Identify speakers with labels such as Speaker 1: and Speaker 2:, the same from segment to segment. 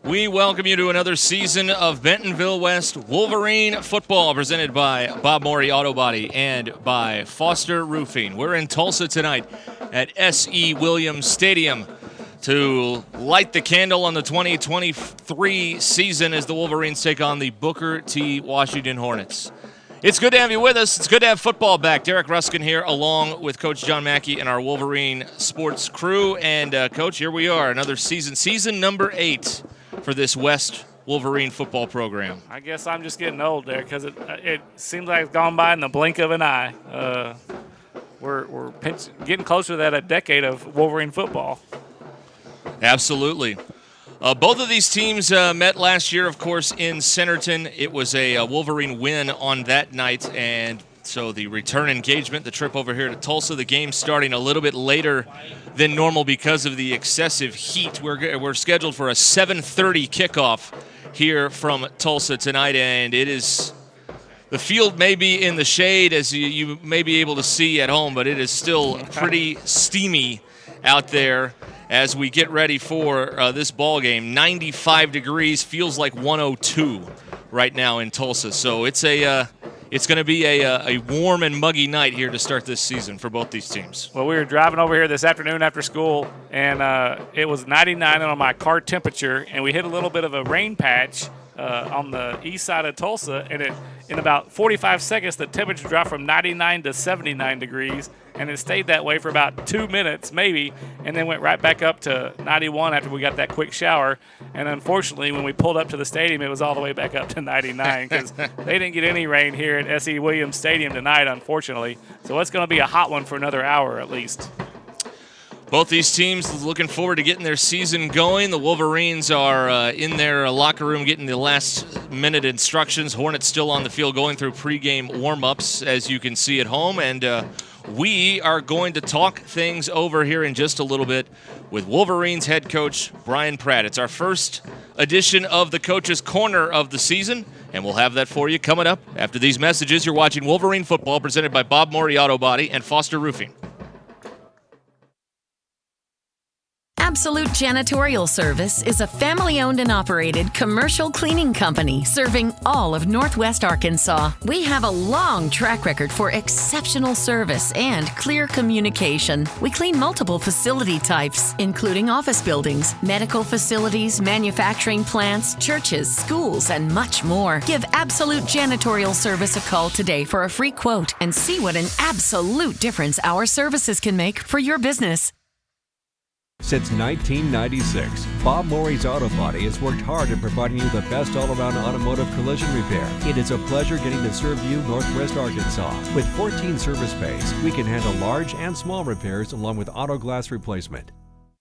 Speaker 1: We welcome you to another season of Bentonville West Wolverine football, presented by Bob Morey Auto Body and by Foster Roofing. We're in Tulsa tonight at S.E. Williams Stadium to light the candle on the 2023 season as the Wolverines take on the Booker T. Washington Hornets. It's good to have you with us. It's good to have football back. Derek Ruskin here along with Coach John Mackey and our Wolverine sports crew. And, Coach, here we are, another season number 8 for this West Wolverine football program.
Speaker 2: I guess I'm just getting old there because it seems like it's gone by in the blink of an eye. We're getting closer to that a decade of Wolverine football.
Speaker 1: Absolutely. Both of these teams met last year, of course, in Centerton. It was a Wolverine win on that night, and so the return engagement, the trip over here to Tulsa, the game starting a little bit later than normal because of the excessive heat. We're scheduled for a 7:30 kickoff here from Tulsa tonight, and it is the field may be in the shade as you may be able to see at home, but it is still pretty steamy out there as we get ready for this ball game. 95 degrees, feels like 102 right now in Tulsa. So it's going to be a warm and muggy night here to start this season for both these teams.
Speaker 2: Well, we were driving over here this afternoon after school, and it was 99 on my car temperature, and we hit a little bit of a rain patch on the east side of Tulsa, and in about 45 seconds, the temperature dropped from 99 to 79 degrees, and it stayed that way for about 2 minutes maybe, and then went right back up to 91 after we got that quick shower. And unfortunately, when we pulled up to the stadium, it was all the way back up to 99 because they didn't get any rain here at S.E. Williams Stadium tonight, unfortunately. So it's going to be a hot one for another hour at least.
Speaker 1: Both these teams looking forward to getting their season going. The Wolverines are in their locker room getting the last-minute instructions. Hornets still on the field going through pregame warm-ups, as you can see at home. And we are going to talk things over here in just a little bit with Wolverines head coach Brian Pratt. It's our first edition of the Coach's Corner of the season, and we'll have that for you coming up after these messages. You're watching Wolverine football presented by Bob Morey Auto Body and Foster Roofing.
Speaker 3: Absolute Janitorial Service is a family-owned and operated commercial cleaning company serving all of Northwest Arkansas. We have a long track record for exceptional service and clear communication. We clean multiple facility types, including office buildings, medical facilities, manufacturing plants, churches, schools, and much more. Give Absolute Janitorial Service a call today for a free quote and see what an absolute difference our services can make for your business.
Speaker 4: Since 1996, Bob Morey's Auto Body has worked hard at providing you the best all-around automotive collision repair. It is a pleasure getting to serve you Northwest Arkansas. With 14 service bays, we can handle large and small repairs along with auto glass replacement.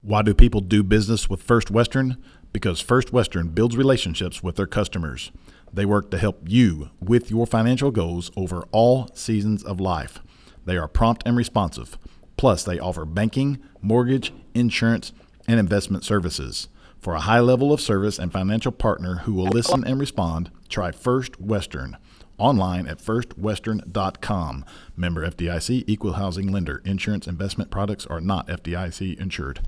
Speaker 5: Why do people do business with First Western? Because First Western builds relationships with their customers. They work to help you with your financial goals over all seasons of life. They are prompt and responsive. Plus, they offer banking, mortgage, insurance, and investment services. For a high level of service and financial partner who will listen and respond, try First Western. Online at firstwestern.com. Member FDIC, equal housing lender. Insurance investment products are not FDIC insured.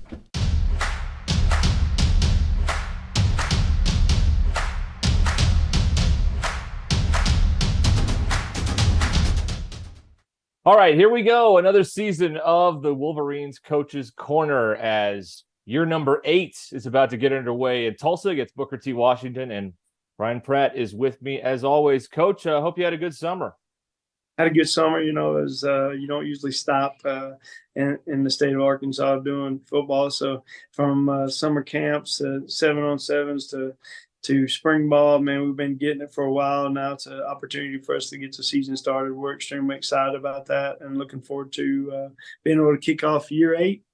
Speaker 1: All right, here we go. Another season of the Wolverines Coach's Corner as year number 8 is about to get underway in Tulsa against Booker T. Washington, and Brian Pratt is with me as always. Coach, I hope you had a good summer.
Speaker 6: Had a good summer, as you don't usually stop in the state of Arkansas doing football. So from summer camps, 7-on-7s to spring ball, man, we've been getting it for a while now. It's an opportunity for us to get the season started. We're extremely excited about that and looking forward to being able to kick off year 8.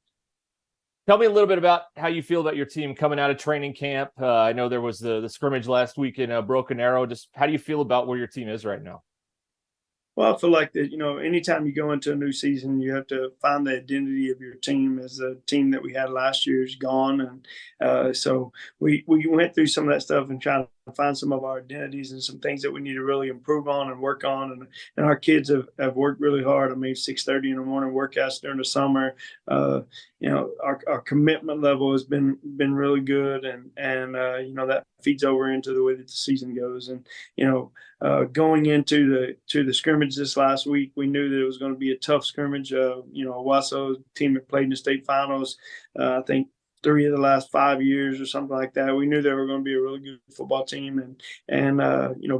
Speaker 1: Tell me a little bit about how you feel about your team coming out of training camp. I know there was the scrimmage last week in Broken Arrow. Just how do you feel about where your team is right now?
Speaker 6: Well, I feel like that, anytime you go into a new season, you have to find the identity of your team. As the team that we had last year is gone. And so we went through some of that stuff and trying find some of our identities and some things that we need to really improve on and work on. And our kids have worked really hard. I mean, 6:30 in the morning workouts during the summer. Our commitment level has been really good, and that feeds over into the way that the season goes. And going into the scrimmage this last week, we knew that it was going to be a tough scrimmage. Wasso team that played in the state finals, I think 3 of the last 5 years or something like that. We knew they were going to be a really good football team, and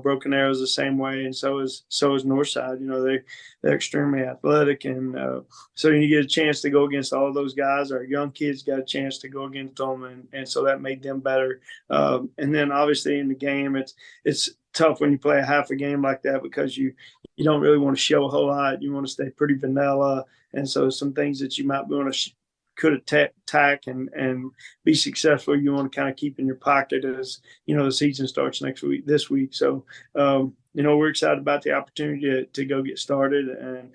Speaker 6: Broken Arrow is the same way, and so is Northside. They're extremely athletic, and so you get a chance to go against all of those guys. Our young kids got a chance to go against them, and so that made them better. And then obviously in the game, it's tough when you play a half a game like that, because you don't really want to show a whole lot. You want to stay pretty vanilla, and so some things that you might want to could attack and be successful, you want to kind of keep in your pocket as the season starts this week. So we're excited about the opportunity to go get started. And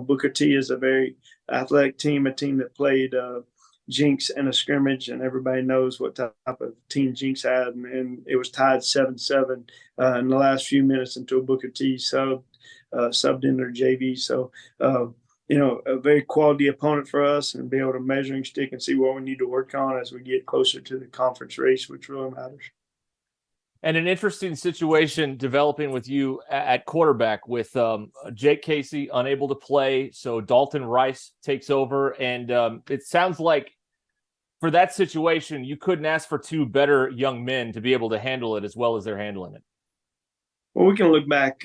Speaker 6: Booker T is a very athletic team, a team that played Jinx in a scrimmage, and everybody knows what type of team Jinx had, and it was tied 7-7 in the last few minutes until Booker T subbed in their JV. So a very quality opponent for us, and be able to measuring stick and see what we need to work on as we get closer to the conference race, which really matters.
Speaker 1: And an interesting situation developing with you at quarterback with Jake Casey unable to play. So Dalton Rice takes over. And it sounds like for that situation, you couldn't ask for 2 better young men to be able to handle it as well as they're handling it.
Speaker 6: Well, we can look back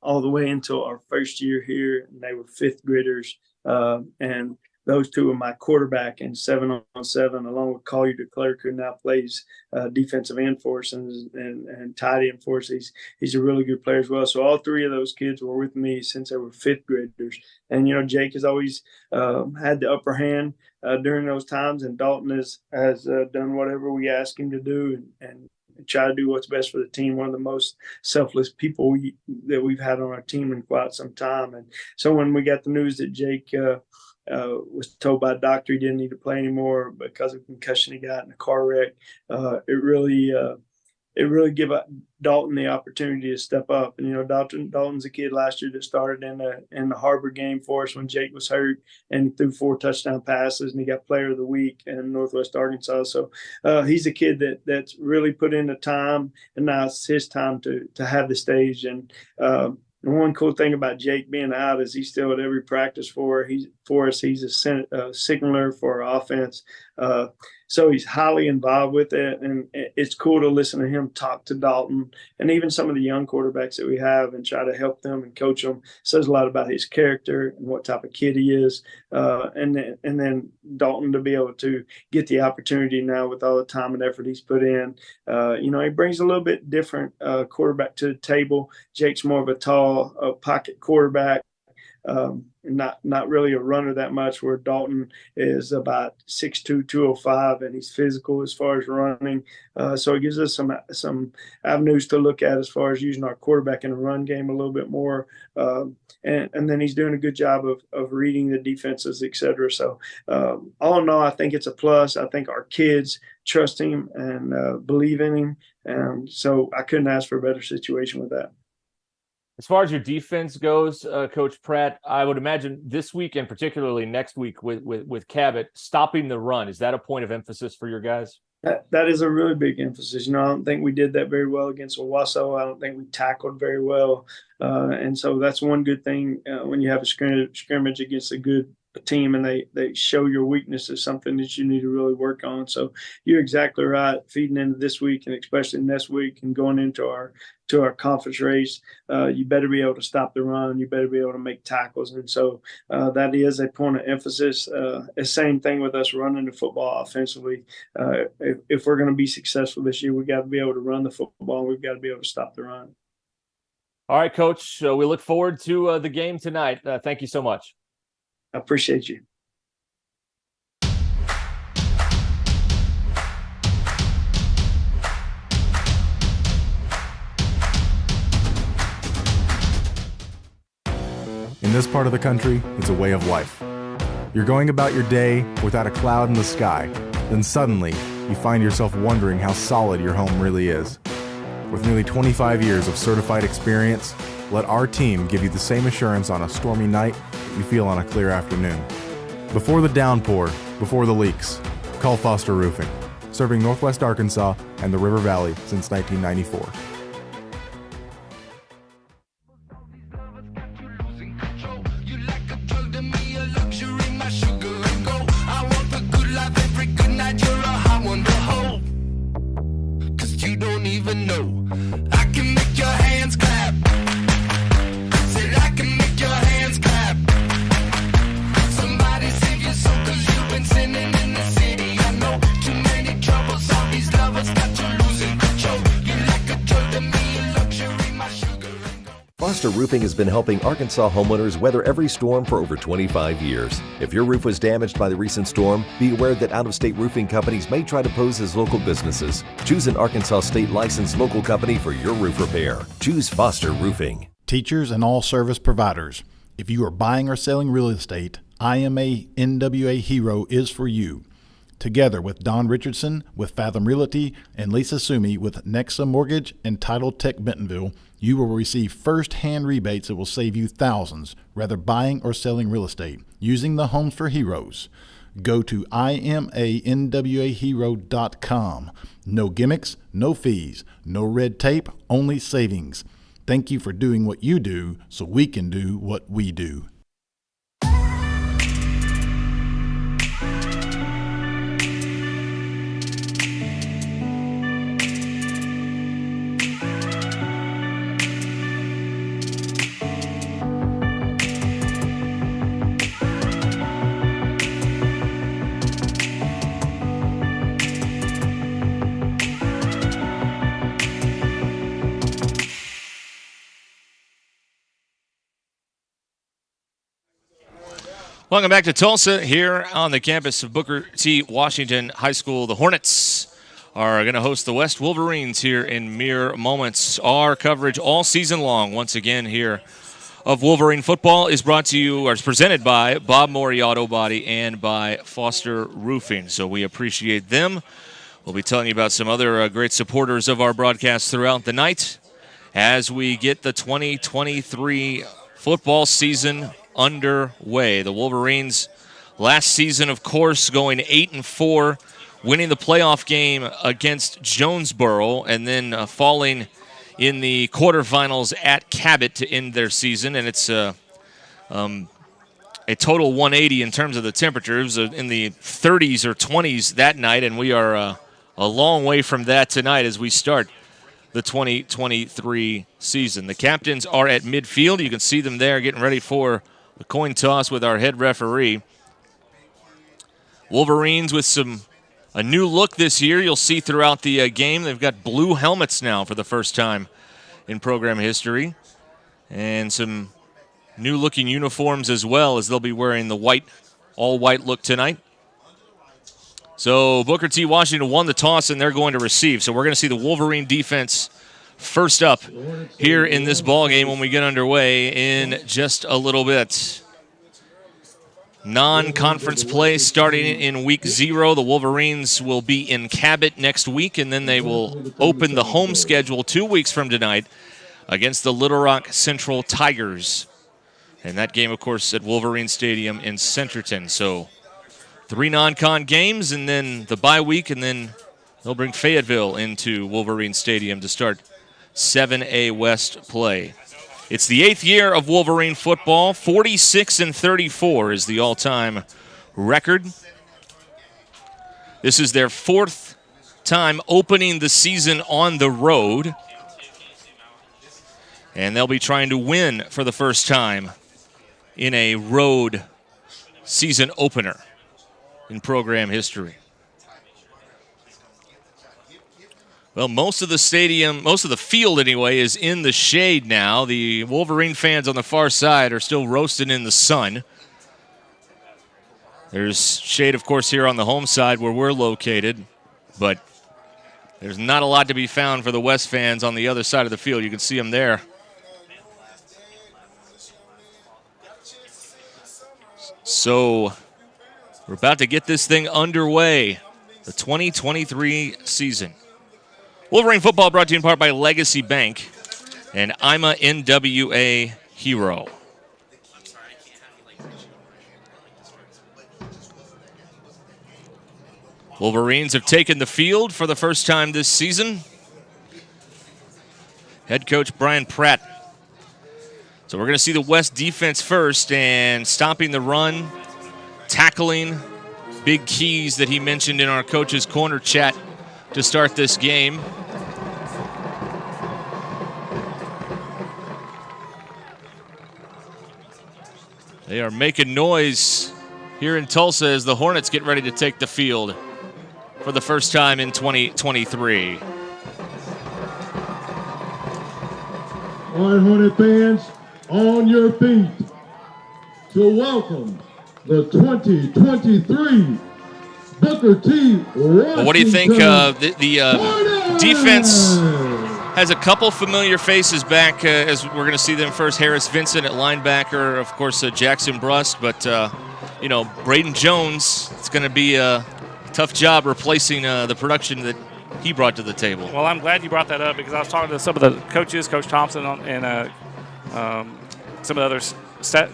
Speaker 6: all the way until our first year here, and they were 5th graders. And those 2 are my quarterback in 7-on-7, along with Collier DeClerc, who now plays defensive end for us and tight end for us. He's a really good player as well. So all 3 of those kids were with me since they were 5th graders. And, Jake has always had the upper hand during those times, and Dalton has done whatever we ask him to do and try to do what's best for the team. One of the most selfless people that we've had on our team in quite some time. And so when we got the news that Jake was told by a doctor he didn't need to play anymore because of concussion he got in a car wreck, it really gave Dalton the opportunity to step up. And Dalton's a kid last year that started in the Harbor game for us when Jake was hurt, and he threw 4 touchdown passes, and he got Player of the Week in Northwest Arkansas. So he's a kid that's really put in the time, and now it's his time to have the stage. And one cool thing about Jake being out is he's still at every practice for us. He's a signaler for our offense. So he's highly involved with it, and it's cool to listen to him talk to Dalton and even some of the young quarterbacks that we have and try to help them and coach them. It says a lot about his character and what type of kid he is. And then Dalton to be able to get the opportunity now with all the time and effort he's put in. He brings a little bit different quarterback to the table. Jake's more of a tall pocket quarterback. Not really a runner that much, where Dalton is about 6'2", 205, and he's physical as far as running. So it gives us some avenues to look at as far as using our quarterback in the run game a little bit more. And then he's doing a good job of reading the defenses, et cetera. So all in all, I think it's a plus. I think our kids trust him and believe in him. And so I couldn't ask for a better situation with that.
Speaker 1: As far as your defense goes, Coach Pratt, I would imagine this week and particularly next week with Cabot, stopping the run, is that a point of emphasis for your guys?
Speaker 6: That is a really big emphasis. I don't think we did that very well against Wasso. I don't think we tackled very well. And so that's one good thing when you have a scrimmage against a good team and they show your weakness is something that you need to really work on. So you're exactly right. Feeding into this week and especially next week and going into our conference race, you better be able to stop the run. You better be able to make tackles. And so that is a point of emphasis. The same thing with us running the football offensively. If we're going to be successful this year, we got to be able to run the football. And we've got to be able to stop the run.
Speaker 1: All right, Coach. We look forward to the game tonight. Thank you so much.
Speaker 6: I appreciate you.
Speaker 7: In this part of the country, it's a way of life. You're going about your day without a cloud in the sky. Then suddenly, you find yourself wondering how solid your home really is. With nearly 25 years of certified experience, let our team give you the same assurance on a stormy night that you feel on a clear afternoon. Before the downpour, before the leaks, call Foster Roofing, serving Northwest Arkansas and the River Valley since 1994.
Speaker 8: Foster Roofing has been helping Arkansas homeowners weather every storm for over 25 years. If your roof was damaged by the recent storm, be aware that out-of-state roofing companies may try to pose as local businesses. Choose an Arkansas state licensed local company for your roof repair. Choose Foster Roofing.
Speaker 5: Teachers and all service providers, if you are buying or selling real estate, IMA NWA Hero is for you. Together with Don Richardson with Fathom Realty and Lisa Sumi with Nexa Mortgage and Title Tech Bentonville, you will receive first-hand rebates that will save you thousands, whether buying or selling real estate, using the Homes for Heroes. Go to imanwahero.com. No gimmicks, no fees, no red tape, only savings. Thank you for doing what you do so we can do what we do.
Speaker 1: Welcome back to Tulsa here on the campus of Booker T. Washington High School. The Hornets are going to host the West Wolverines here in mere moments. Our coverage all season long, once again here of Wolverine football, is brought to you, or is presented by Bob Morey Auto Body and by Foster Roofing. So we appreciate them. We'll be telling you about some other great supporters of our broadcast throughout the night as we get the 2023 football season underway. The Wolverines last season, of course, going 8-4, winning the playoff game against Jonesboro, and then falling in the quarterfinals at Cabot to end their season. And it's a total 180 in terms of the temperature. It was in the 30s or 20s that night, and we are a long way from that tonight as we start the 2023 season. The captains are at midfield. You can see them there getting ready for the coin toss with our head referee. Wolverines with a new look this year. You'll see throughout the game. They've got blue helmets now for the first time in program history. And some new-looking uniforms as well, as they'll be wearing the all-white look tonight. So Booker T. Washington won the toss, and they're going to receive. So we're going to see the Wolverine defense first up here in this ball game when we get underway in just a little bit. Non-conference play starting in week 0. The Wolverines will be in Cabot next week, and then they will open the home schedule 2 weeks from tonight against the Little Rock Central Tigers. And that game, of course, at Wolverine Stadium in Centerton. So 3 non-con games, and then the bye week, and then they'll bring Fayetteville into Wolverine Stadium to start 7A West play. It's the 8th year of Wolverine football. 46-34 is the all-time record. This is their 4th time opening the season on the road. And they'll be trying to win for the first time in a road season opener in program history. Well, most of the field anyway, is in the shade now. The Wolverine fans on the far side are still roasting in the sun. There's shade, of course, here on the home side where we're located, but there's not a lot to be found for the West fans on the other side of the field. You can see them there. So we're about to get this thing underway, the 2023 season. Wolverine football brought to you in part by Legacy Bank and I'm a NWA hero. Wolverines have taken the field for the first time this season. Head coach Brian Pratt. So we're going to see the West defense first and stopping the run, tackling, big keys that he mentioned in our coach's corner chat to start this game. They are making noise here in Tulsa as the Hornets get ready to take the field for the first time in 2023.
Speaker 9: All right, Hornet fans, on your feet to welcome the 2023 Booker T.
Speaker 1: Well, what do you think? The defense has a couple familiar faces back as we're going to see them first. Harris Vincent at linebacker, of course, Jackson Brust, but Braden Jones. It's going to be a tough job replacing the production that he brought to the table.
Speaker 2: Well, I'm glad you brought that up because I was talking to some of the coaches, Coach Thompson and some of the other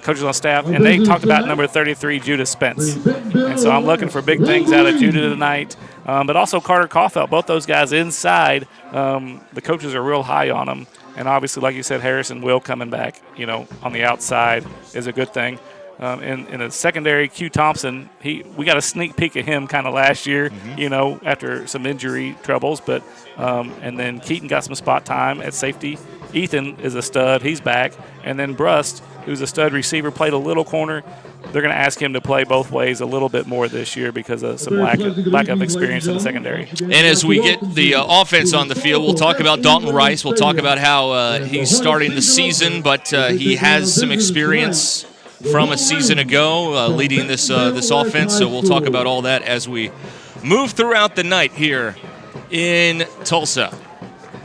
Speaker 2: coaches on staff, and they talked about number 33, Judah Spence. And so I'm looking for big things out of Judah tonight, but also Carter Caulfield. Both those guys inside, the coaches are real high on them. And obviously, like you said, Harrison Will coming back, on the outside is a good thing. In the secondary, Q Thompson, we got a sneak peek at him kind of last year, after some injury troubles. But and then Keaton got some spot time at safety. Ethan is a stud; he's back. And then Brust, who's a stud receiver, played a little corner. They're going to ask him to play both ways a little bit more this year because of some lack of experience in the secondary.
Speaker 1: And as we get the offense on the field, we'll talk about Dalton Rice. We'll talk about how he's starting the season, but he has some experience from a season ago leading this offense. So we'll talk about all that as we move throughout the night here in Tulsa.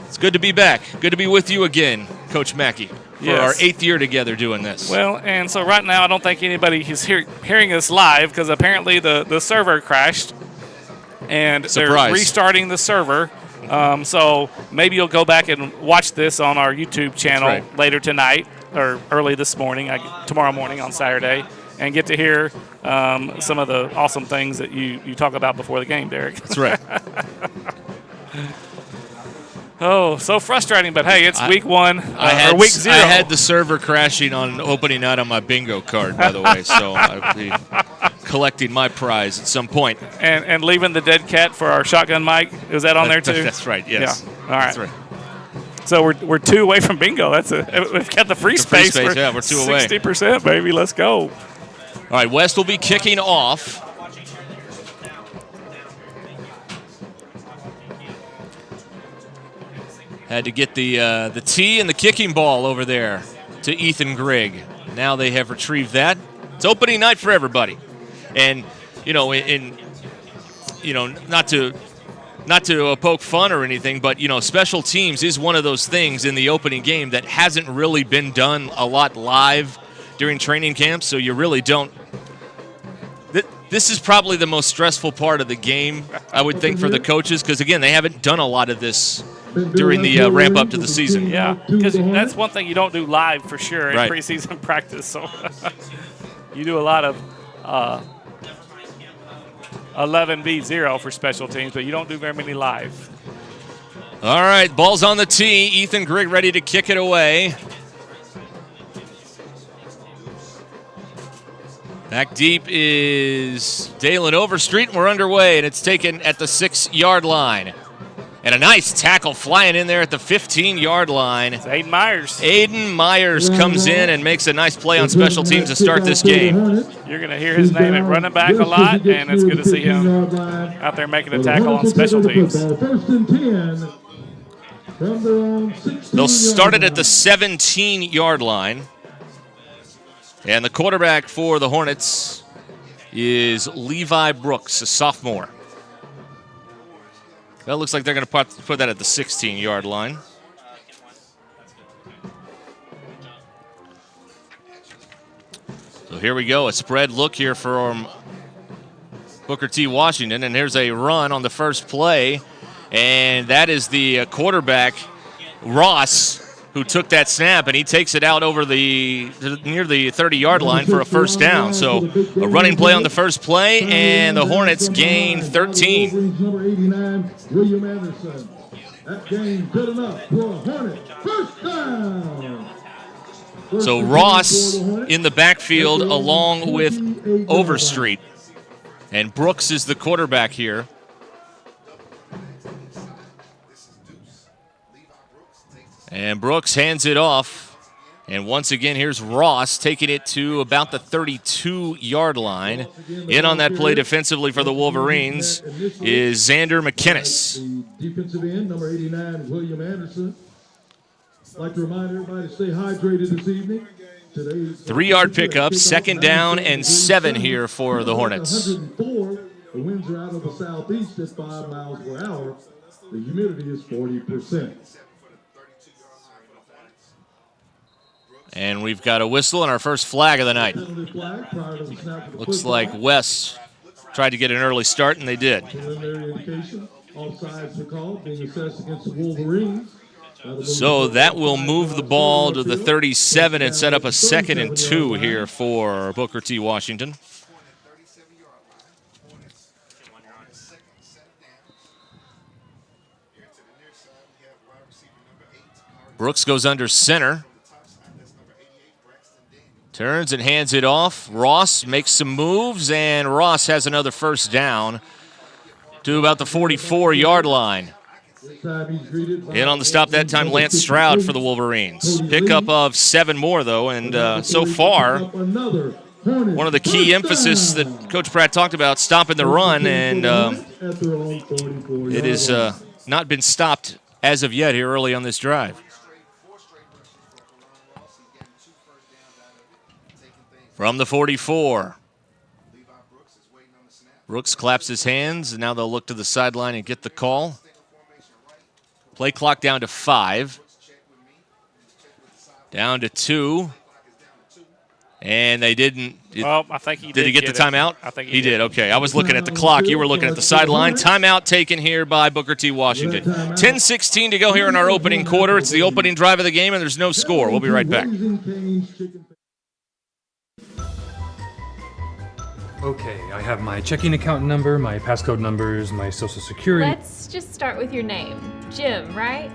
Speaker 1: It's good to be back. Good to be with you again, Coach Mackey, for our 8th year together doing this.
Speaker 2: Well, and so right now I don't think anybody is hearing us live because apparently the server crashed, and they're restarting the server. So maybe you'll go back and watch this on our YouTube channel later tonight or early this morning, tomorrow morning on Saturday, and get to hear some of the awesome things that you talk about before the game, Derek.
Speaker 1: That's right.
Speaker 2: Oh, so frustrating, but hey, it's week one or week 0.
Speaker 1: I had the server crashing on opening night on my bingo card, by the way, so I'll be collecting my prize at some point.
Speaker 2: And leaving the dead cat for our shotgun mic. Is that on there too?
Speaker 1: That's right, yes.
Speaker 2: Yeah. All right.
Speaker 1: That's right.
Speaker 2: So we're 2 away from bingo. We've got the free space.
Speaker 1: We're 2 away.
Speaker 2: 60%, baby. Let's go.
Speaker 1: All right, West will be kicking off. Had to get the tee and the kicking ball over there to Ethan Grigg. Now they have retrieved that. It's opening night for everybody, and not to poke fun or anything, but special teams is one of those things in the opening game that hasn't really been done a lot live during training camps. So you really don't. This is probably the most stressful part of the game, I would think, for the coaches, because again, they haven't done a lot of this during the ramp up to the season.
Speaker 2: Yeah, because that's one thing you don't do live for sure in preseason practice. So you do a lot of 11v0 for special teams, but you don't do very many live.
Speaker 1: All right, ball's on the tee. Ethan Grigg ready to kick it away. Back deep is Dalen Overstreet, and we're underway, and it's taken at the 6-yard line. And a nice tackle flying in there at the 15-yard line.
Speaker 2: It's Aiden Myers.
Speaker 1: Aiden Myers comes in and makes a nice play on special teams to start this game.
Speaker 2: You're going to hear his name at running back a lot, and it's good to see him out there making a tackle on special teams.
Speaker 1: They'll start it at the 17-yard line. And the quarterback for the Hornets is Levi Brooks, a sophomore. That looks like they're going to put that at the 16-yard line. So here we go, a spread look here from Booker T. Washington, and here's a run on the first play. And that is the quarterback, Ross, who took that snap, and he takes it out over near the 30-yard line for a first down. So a running play on the first play, and the Hornets gain 13.
Speaker 9: Number 89, William Anderson. That gain good enough for a Hornet. First down.
Speaker 1: So Ross in the backfield along with Overstreet. And Brooks is the quarterback here. And Brooks hands it off. And once again, here's Ross taking it to about the 32-yard line. In on that play defensively for the Wolverines is Xander McKinnis.
Speaker 9: The defensive end, number 89, William Anderson. I'd like to remind everybody to stay hydrated this evening.
Speaker 1: 3-yard pickup, second down and 7 here for the Hornets.
Speaker 9: 104. The winds are out of the southeast at 5 miles per hour. The humidity is 40%.
Speaker 1: And we've got a whistle and our first flag of the night. Looks like Wes tried to get an early start, and they did. So that will move the ball to the 37 and set up a 2nd and 2 here for Booker T. Washington. Brooks goes under center. Turns and hands it off. Ross makes some moves, and Ross has another first down to about the 44-yard line. In on the stop that time, Lance Stroud for the Wolverines. Pickup of 7 more, though, and so far, one of the key emphasis that Coach Pratt talked about, stopping the run, and it has not been stopped as of yet here early on this drive. From the 44. Brooks claps his hands, and now they'll look to the sideline and get the call. Play clock down to 5. Down to 2. And they didn't.
Speaker 2: Well, I think he did.
Speaker 1: Did he get the timeout?
Speaker 2: I think
Speaker 1: he did. Okay, I was looking at the clock. You were looking at the sideline. Timeout taken here by Booker T. Washington. 10:16 to go here in our opening quarter. It's the opening drive of the game, and there's no score. We'll be right back.
Speaker 10: Okay, I have my checking account number, my passcode numbers, my social security.
Speaker 11: Let's just start with your name. Jim, right?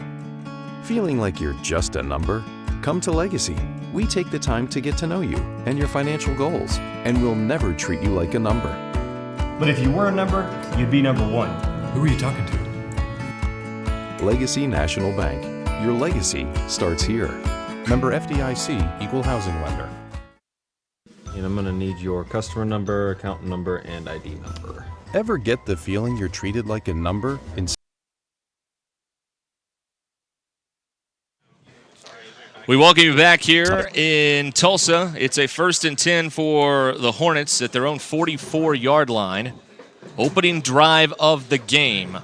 Speaker 12: Feeling like you're just a number? Come to Legacy. We take the time to get to know you and your financial goals, and we'll never treat you like a number.
Speaker 13: But if you were a number, you'd be number 1.
Speaker 10: Who are you talking to?
Speaker 12: Legacy National Bank. Your legacy starts here. Member FDIC, Equal Housing Lender.
Speaker 14: And I'm going to need your customer number, account number, and ID number.
Speaker 12: Ever get the feeling you're treated like a number?
Speaker 1: We welcome you back here in Tulsa. It's a 1st and 10 for the Hornets at their own 44-yard line. Opening drive of the game.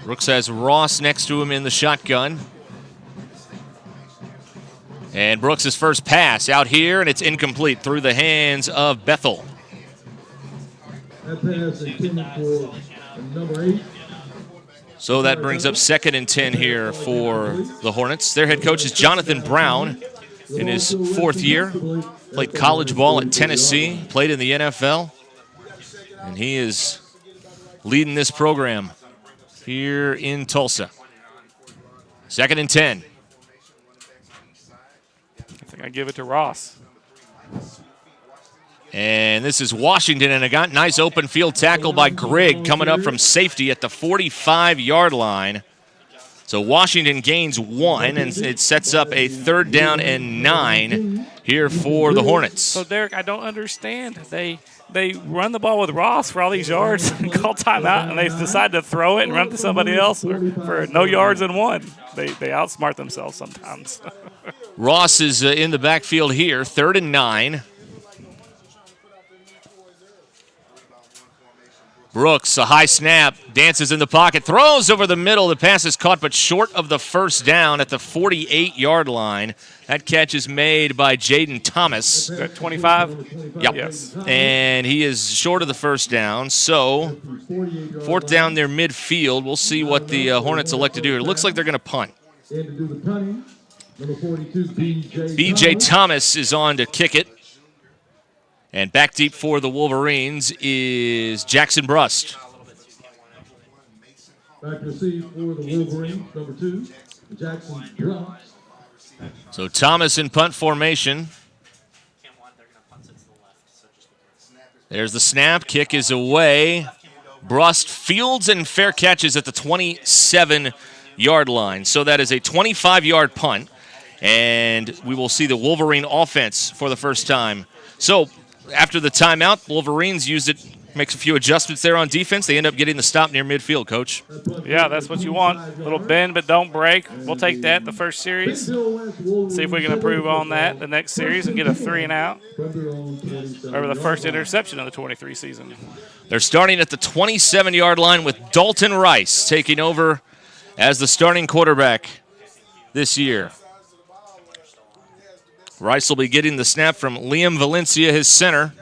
Speaker 1: Brooks has Ross next to him in the shotgun. And Brooks' first pass out here, and it's incomplete through the hands of Bethel.
Speaker 9: That pass intended for number 8.
Speaker 1: So that brings up 2nd and 10 here for the Hornets. Their head coach is Jonathan Brown in his 4th year. Played college ball at Tennessee, played in the NFL. And he is leading this program here in Tulsa. 2nd and 10.
Speaker 2: I give it to Ross.
Speaker 1: And this is Washington, and a nice open field tackle by Grigg coming up from safety at the 45-yard line. So Washington gains 1, and it sets up a 3rd down and 9 here for the Hornets.
Speaker 2: So, Derek, I don't understand. They run the ball with Ross for all these yards and call timeout, and they decide to throw it and run to somebody else for no yards and 1. They outsmart themselves sometimes.
Speaker 1: Ross is in the backfield here, 3rd and 9. Brooks, a high snap, dances in the pocket, throws over the middle. The pass is caught but short of the first down at the 48-yard line. That catch is made by Jaden Thomas.
Speaker 2: Is that 25?
Speaker 1: Yep.
Speaker 2: Yes.
Speaker 1: And he is short of the first down. So, fourth down near midfield. We'll see what the Hornets elect to do. It looks like they're going to punt. B.J. Thomas is on to kick it. And back deep for the Wolverines is Jackson Brust.
Speaker 9: Back to receive for the Wolverines, number 2, Jackson Brust.
Speaker 1: So Thomas in punt formation. There's the snap. Kick is away. Brust fields and fair catches at the 27-yard line. So that is a 25-yard punt. And we will see the Wolverine offense for the first time. So after the timeout, Wolverines used it, makes a few adjustments there on defense. They end up getting the stop near midfield, Coach.
Speaker 2: Yeah, that's what you want. A little bend but don't break. We'll take that the first series. See if we can improve on that the next series and get a 3 and out over the first interception of the 23 season.
Speaker 1: They're starting at the 27-yard line with Dalton Rice taking over as the starting quarterback this year. Rice will be getting the snap from Liam Valencia, his center.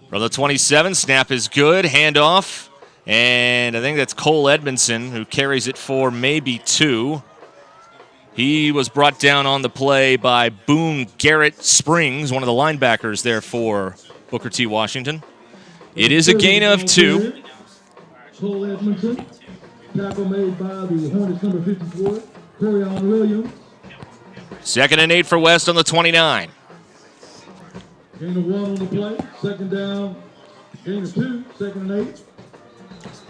Speaker 1: From the 27, snap is good, handoff, and I think that's Cole Edmondson who carries it for maybe 2. He was brought down on the play by Boone Garrett Springs, one of the linebackers there for Booker T. Washington. It is a gain of 2.
Speaker 9: Cole Edmondson, tackle made by the Hornets number 54, Corian Williams.
Speaker 1: 2nd and 8 for West on the 29.
Speaker 9: Gain of 1 on the play. 2nd down. Gain of 2. 2nd and 8.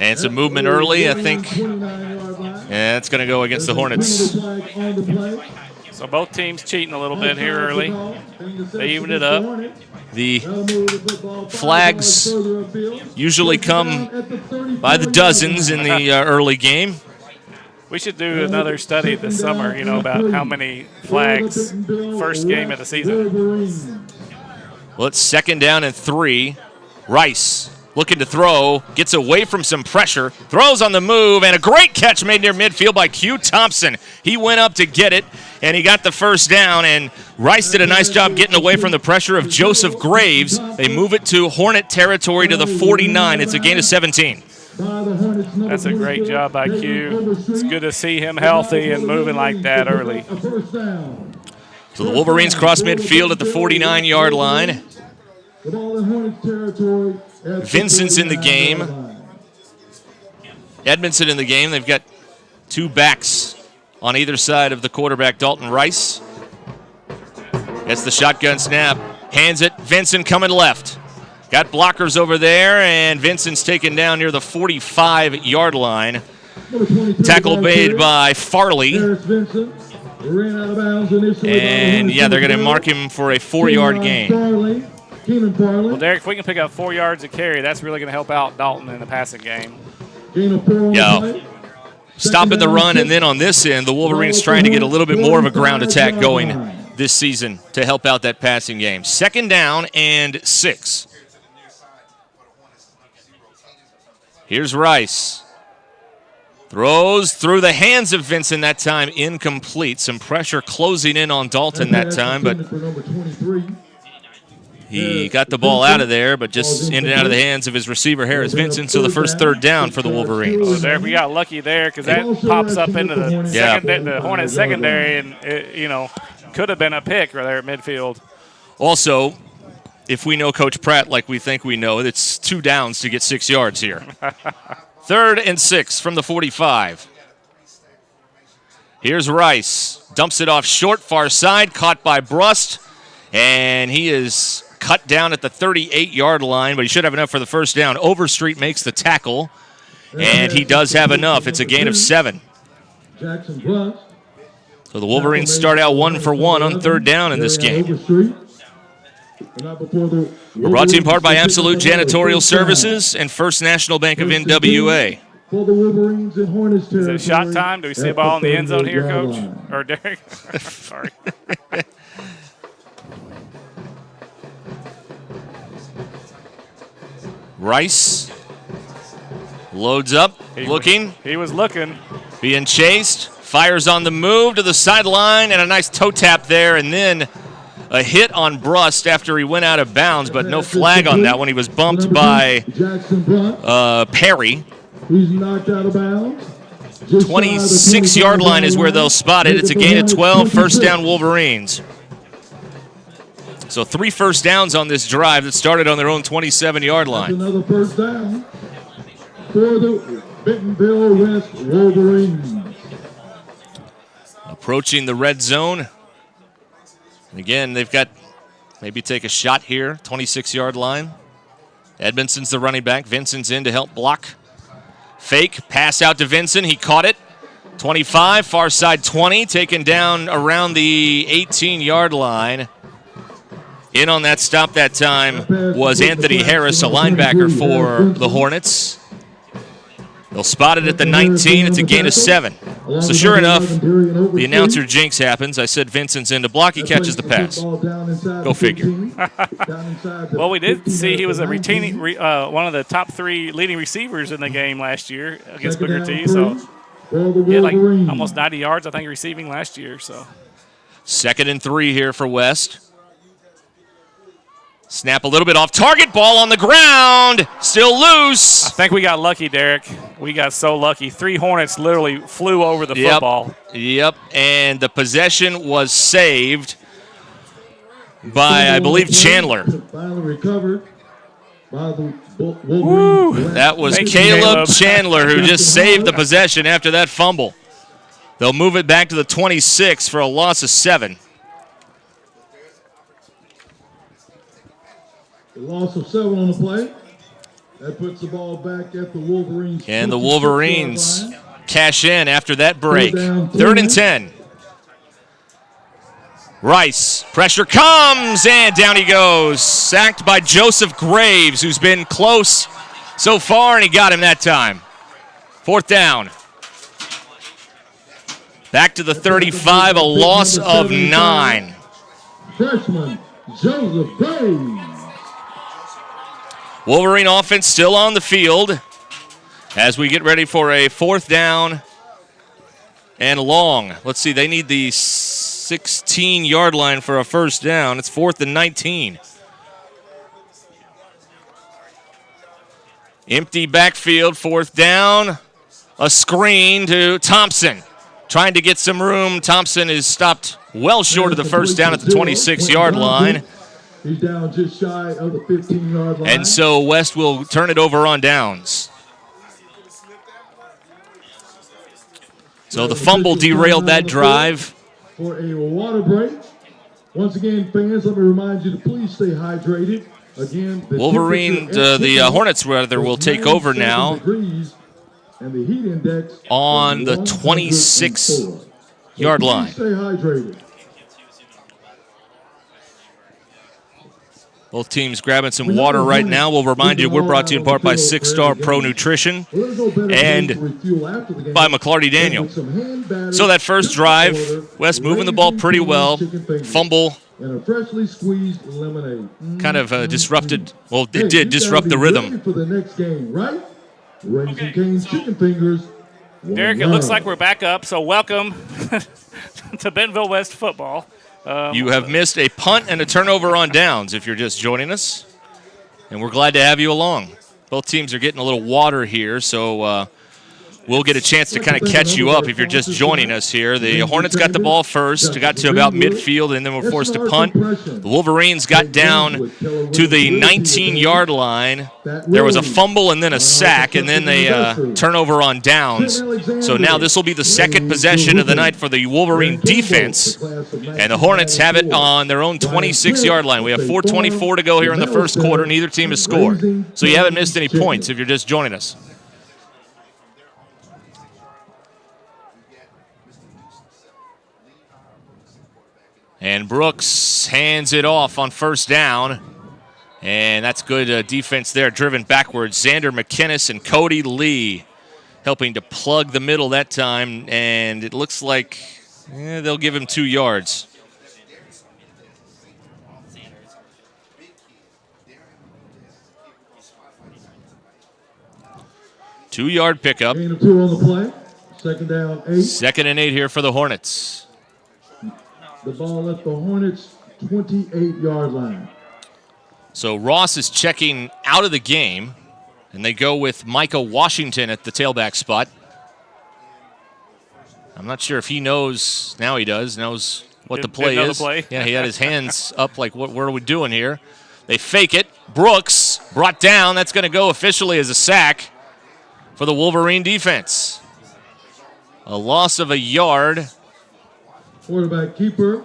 Speaker 1: And some movement early, I think. Yeah, it's going to go against the Hornets.
Speaker 2: So both teams cheating a little bit here early. They evened it up.
Speaker 1: The flags usually come by the dozens in the early game.
Speaker 2: We should do another study this summer, about how many flags first game of the season.
Speaker 1: Well, it's 2nd down and 3. Rice looking to throw, gets away from some pressure, throws on the move, and a great catch made near midfield by Q Thompson. He went up to get it, and he got the first down, and Rice did a nice job getting away from the pressure of Joseph Graves. They move it to Hornet territory to the 49. It's a gain of 17.
Speaker 2: That's a great job by Q. It's good to see him healthy and moving like that early.
Speaker 1: So the Wolverines cross midfield at the 49-yard line. Vincent's in the game. Edmondson in the game. They've got 2 backs on either side of the quarterback, Dalton Rice. Gets the shotgun snap. Hands it. Vincent coming left. Got blockers over there, and Vincent's taken down near the 45-yard line. Tackle made by Farley. And, yeah, they're going to mark him for a 4-yard gain.
Speaker 2: Well, Derek, if we can pick up 4 yards of carry, that's really going to help out Dalton in the passing game.
Speaker 1: Yeah. Stopping the run, and then on this end, the Wolverines trying to get a little bit more of a ground attack going this season to help out that passing game. 2nd down and 6. Here's Rice. Throws through the hands of Vincent that time, incomplete. Some pressure closing in on Dalton that time, but he got the ball out of there, but just in and out of the hands of his receiver, Harris Vincent. So the first 3rd down for the Wolverines.
Speaker 2: Well, there, we got lucky there because that pops up into the Hornet secondary, and it, could have been a pick right there at midfield.
Speaker 1: Also, if we know Coach Pratt like we think we know, it's 2 downs to get 6 yards here. 3rd and 6 from the 45. Here's Rice. Dumps it off short, far side, caught by Brust, and he is cut down at the 38-yard line, but he should have enough for the first down. Overstreet makes the tackle, and he does have enough. It's a gain of 7. So the Wolverines start out 1 for 1 on 3rd down in this game. We're brought to you in part by Absolute Janitorial Services and First National Bank of NWA.
Speaker 2: Is it shot time? Do we see a ball in the end zone here, Coach? Or Derek? Sorry.
Speaker 1: Rice loads up, looking.
Speaker 2: He was looking.
Speaker 1: Being chased. Fires on the move to the sideline, and a nice toe tap there, and then a hit on Brust after he went out of bounds, but no flag on that one. He was bumped by Perry.
Speaker 9: He's knocked out of bounds.
Speaker 1: 26-yard line is where they'll spot it. It's a gain of 12, first down Wolverines. So 3 first downs on this drive that started on their own 27-yard line.
Speaker 9: Another first down for the Bentonville West Wolverines.
Speaker 1: Approaching the red zone. And again, they've got maybe take a shot here, 26-yard line. Edmondson's the running back. Vincent's in to help block. Fake, pass out to Vincent. He caught it. 25, far side 20, taken down around the 18-yard line. In on that stop that time was Anthony Harris, a linebacker for the Hornets. They'll spot it at the 19. It's a gain of 7. So sure enough, the announcer jinx happens. I said Vincent's in to block. He catches the pass. Go figure.
Speaker 2: Well, we did see he was a retaining one of the top 3 leading receivers in the game last year against Booker T. So he had like almost 90 yards, I think, receiving last year. So
Speaker 1: 2nd and 3 here for West. Snap a little bit off target, ball on the ground, still loose.
Speaker 2: I think we got lucky, Derek. We got so lucky. 3 Hornets literally flew over the football.
Speaker 1: Yep, and the possession was saved by, I believe, Chandler.
Speaker 9: Finally recovered by the
Speaker 1: Wolverines. That was Caleb Chandler who just saved the possession after that fumble. They'll move it back to the 26 for a loss of 7.
Speaker 9: The loss of 7 on the play. That puts the ball back at the Wolverines.
Speaker 1: And the Wolverines cash in after that break. 3rd and 10. Rice, pressure comes, and down he goes. Sacked by Joseph Graves, who's been close so far, and he got him that time. 4th down. Back to the 35, a loss of 9.
Speaker 9: Freshman Joseph Graves.
Speaker 1: Wolverine offense still on the field as we get ready for a 4th down and long. Let's see, they need the 16-yard line for a first down. It's 4th and 19. Empty backfield, 4th down. A screen to Thompson. Trying to get some room. Thompson is stopped well short of the first down at the 26-yard line.
Speaker 9: He's down just shy of the 15-yard line.
Speaker 1: And so West will turn it over on downs. So the fumble derailed that drive.
Speaker 9: For a water break. Once again, fans, let me remind you to please stay hydrated. Again,
Speaker 1: the Hornets rather will take over now
Speaker 9: and the heat index
Speaker 1: on the 26-yard line.
Speaker 9: Stay hydrated.
Speaker 1: Both teams grabbing some water right now. We'll remind you we're brought to you in part by 6 Star Pro Nutrition and by McClarty Daniel. So that first drive, West moving the ball pretty well. Fumble kind of disrupted. Well, it did disrupt the rhythm.
Speaker 9: For the next game, right? Raising Cane's Chicken Fingers.
Speaker 2: Derek, it looks like we're back up. So welcome to Bentonville West football.
Speaker 1: You have missed a punt and a turnover on downs if you're just joining us, and we're glad to have you along. Both teams are getting a little water here, so we'll get a chance to kind of catch you up if you're just joining us here. The Hornets got the ball first, got to about midfield, and then were forced to punt. The Wolverines got down to the 19-yard line. There was a fumble and then a sack, and then a turnover on downs. So now this will be the 2nd possession of the night for the Wolverine defense, and the Hornets have it on their own 26-yard line. We have 4:24 to go here in the first quarter. Neither team has scored. So you haven't missed any points if you're just joining us. And Brooks hands it off on first down. And that's good defense there, driven backwards. Xander McKinnis and Cody Lee helping to plug the middle that time. And it looks like they'll give him 2 yards. 2-yard pickup.
Speaker 9: Gain of 2 on the play. Second down, 8.
Speaker 1: 2nd and 8 here for the Hornets.
Speaker 9: The ball at the Hornets' 28-yard line.
Speaker 1: So Ross is checking out of the game, and they go with Micah Washington at the tailback spot. I'm not sure if he knows. Now he knows what the play is. Yeah, he had his hands up like, what are we doing here? They fake it. Brooks brought down. That's going to go officially as a sack for the Wolverine defense. A loss of a yard.
Speaker 9: Quarterback keeper.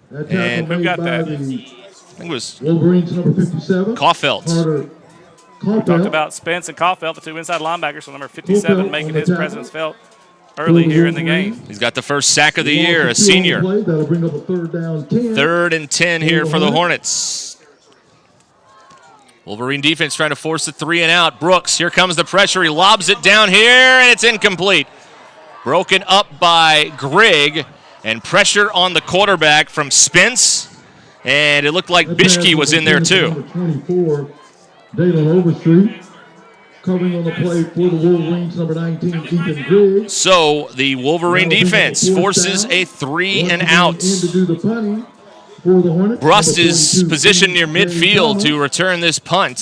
Speaker 9: That tackle
Speaker 1: who
Speaker 9: got
Speaker 1: that?
Speaker 9: I
Speaker 1: think it was
Speaker 9: Wolverines number 57.
Speaker 1: Caulfield.
Speaker 2: We talked about Spence and Caulfield, the 2 inside linebackers, so number 57 making his presence felt early here in the game.
Speaker 1: He's got the first sack of the year, a senior.
Speaker 9: That'll bring up a 3rd down 10.
Speaker 1: 3rd and 10 here for the Hornets. Wolverine defense trying to force the 3 and out. Brooks, here comes the pressure. He lobs it down here, and it's incomplete. Broken up by Grigg, and pressure on the quarterback from Spence. And it looked like Bishke was in there too.
Speaker 9: 24, Dalen Overstreet. Covering on the play for the Wolverines, number 19, Ethan Griggs.
Speaker 1: So the Wolverine defense forces a 3 and out. Brust is positioned near midfield to return this punt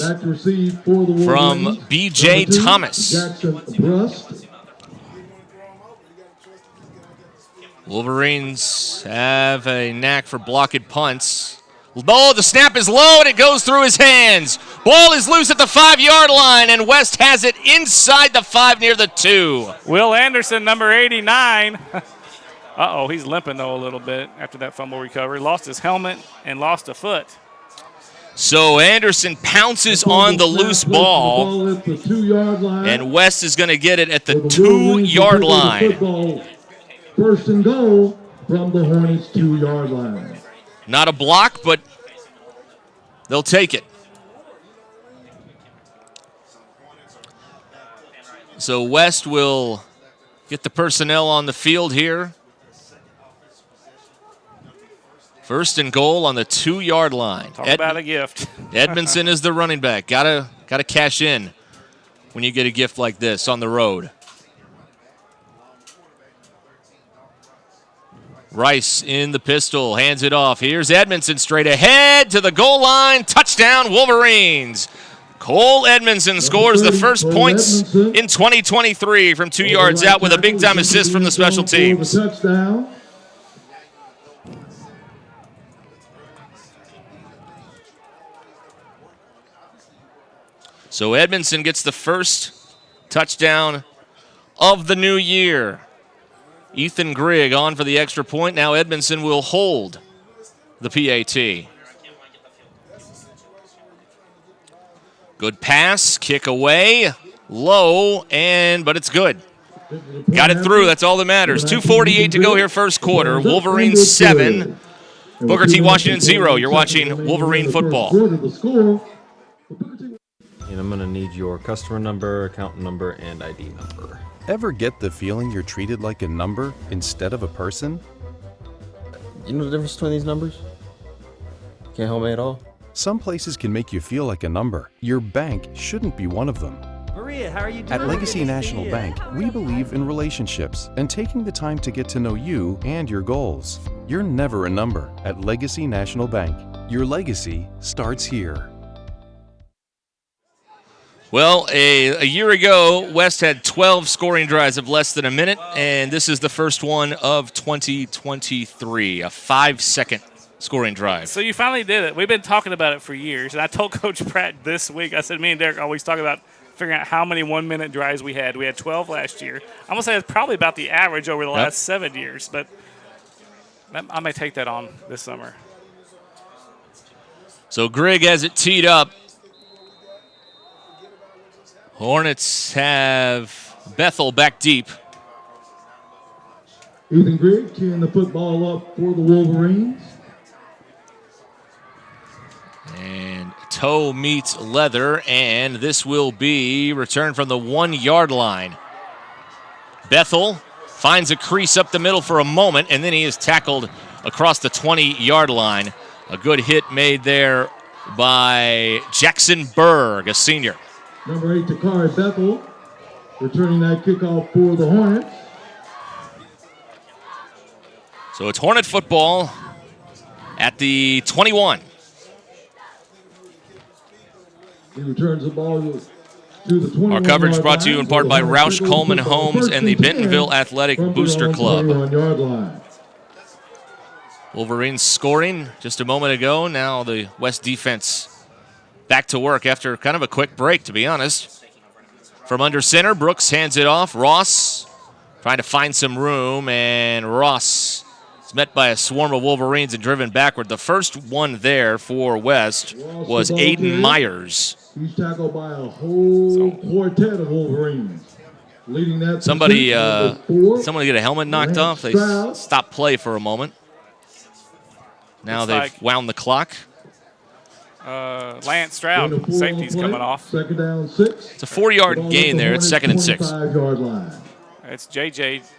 Speaker 1: from B.J. Thomas. Wolverines have a knack for blocking punts. Oh, the snap is low, and it goes through his hands. Ball is loose at the 5-yard line, and West has it inside the 5 near the 2.
Speaker 2: Will Anderson, number 89. Uh-oh, he's limping, though, a little bit after that fumble recovery. Lost his helmet and lost a foot.
Speaker 1: So Anderson pounces on the loose ball, and West is going to get it at the 2-yard line.
Speaker 9: 1st and goal from the Hornets' 2-yard line.
Speaker 1: Not a block, but they'll take it. So West will get the personnel on the field here. 1st and goal on the 2-yard line.
Speaker 2: Talk about a gift.
Speaker 1: Edmondson is the running back. Gotta cash in when you get a gift like this on the road. Rice in the pistol, hands it off. Here's Edmondson straight ahead to the goal line. Touchdown, Wolverines. Cole Edmondson scores the first points in 2023 from 2 yards out with a big-time assist from the special teams. So Edmondson gets the first touchdown of the new year. Ethan Grigg on for the extra point. Now Edmondson will hold the PAT. Good pass, kick away, low, but it's good. Got it through, that's all that matters. 2:48 to go here first quarter. Wolverines 7, Booker T. Washington 0. You're watching Wolverine football.
Speaker 14: And I'm going to need your customer number, account number, and ID number.
Speaker 12: Ever get the feeling you're treated like a number instead of a person?
Speaker 14: You know the difference between these numbers? Can't help me at all?
Speaker 12: Some places can make you feel like a number. Your bank shouldn't be one of them.
Speaker 15: Maria, how are you doing?
Speaker 12: At Legacy National Bank, we believe in relationships and taking the time to get to know you and your goals. You're never a number at Legacy National Bank. Your legacy starts here.
Speaker 1: Well, a year ago, West had 12 scoring drives of less than a minute, and this is the first one of 2023, a 5-second scoring drive.
Speaker 2: So you finally did it. We've been talking about it for years, and I told Coach Pratt this week, I said me and Derek always talk about figuring out how many 1-minute drives we had. We had 12 last year. I'm going to say it's probably about the average over the last 7 years, but I may take that on this summer.
Speaker 1: So Grigg has it teed up. Hornets have Bethel back deep.
Speaker 9: Ethan Grigg teeing the football up for the Wolverines.
Speaker 1: And toe meets leather, and this will be returned from the 1-yard line. Bethel finds a crease up the middle for a moment, and then he is tackled across the 20-yard line. A good hit made there by Jackson Berg, a senior.
Speaker 9: Number 8, Takari Bethel, Returning that kickoff for the Hornets.
Speaker 1: So it's Hornet football at the 21.
Speaker 9: He returns the ball to the 21.
Speaker 1: Our coverage brought to you in part by Roush Coleman Homes and the Bentonville Athletic Booster Club. Wolverines scoring just a moment ago. Now the West defense back to work after kind of a quick break, to be honest. From under center, Brooks hands it off. Ross trying to find some room, and Ross is met by a swarm of Wolverines and driven backward. The first one there for West was Aiden Myers.
Speaker 9: He's tackled by a whole quartet of Wolverines. Leading that
Speaker 1: Somebody get a helmet knocked off. They stopped play for a moment. Now they've wound the clock.
Speaker 2: Lance Stroud, safety's coming off.
Speaker 9: Second down, 6.
Speaker 1: It's a 4-yard gain there. It's 2nd and 6.
Speaker 9: 25-yard line.
Speaker 2: It's JJ,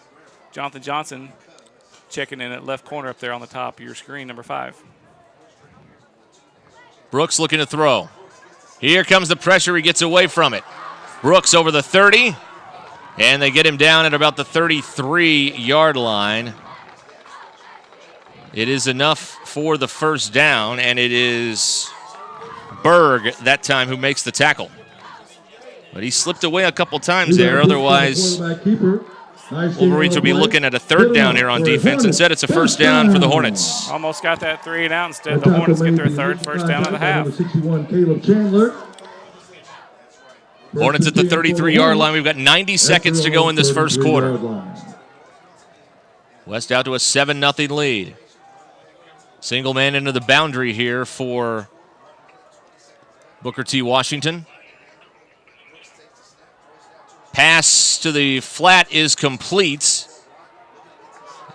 Speaker 2: Jonathan Johnson, checking in at left corner up there on the top of your screen, number 5.
Speaker 1: Brooks looking to throw. Here comes the pressure. He gets away from it. Brooks over the 30, and they get him down at about the 33-yard line. It is enough for the first down, and it is Berg that time who makes the tackle. But he slipped away a couple times there. Otherwise, Wolverines will be looking at a 3rd down here on defense. Instead, it's a 1st down for the Hornets.
Speaker 2: Almost got that 3 and out. Instead, the Hornets get their 3rd first down of the half.
Speaker 1: Hornets at the 33-yard line. We've got 90 seconds to go in this first quarter. West out to a 7-0 lead. Single man into the boundary here for Booker T. Washington. Pass to the flat is complete.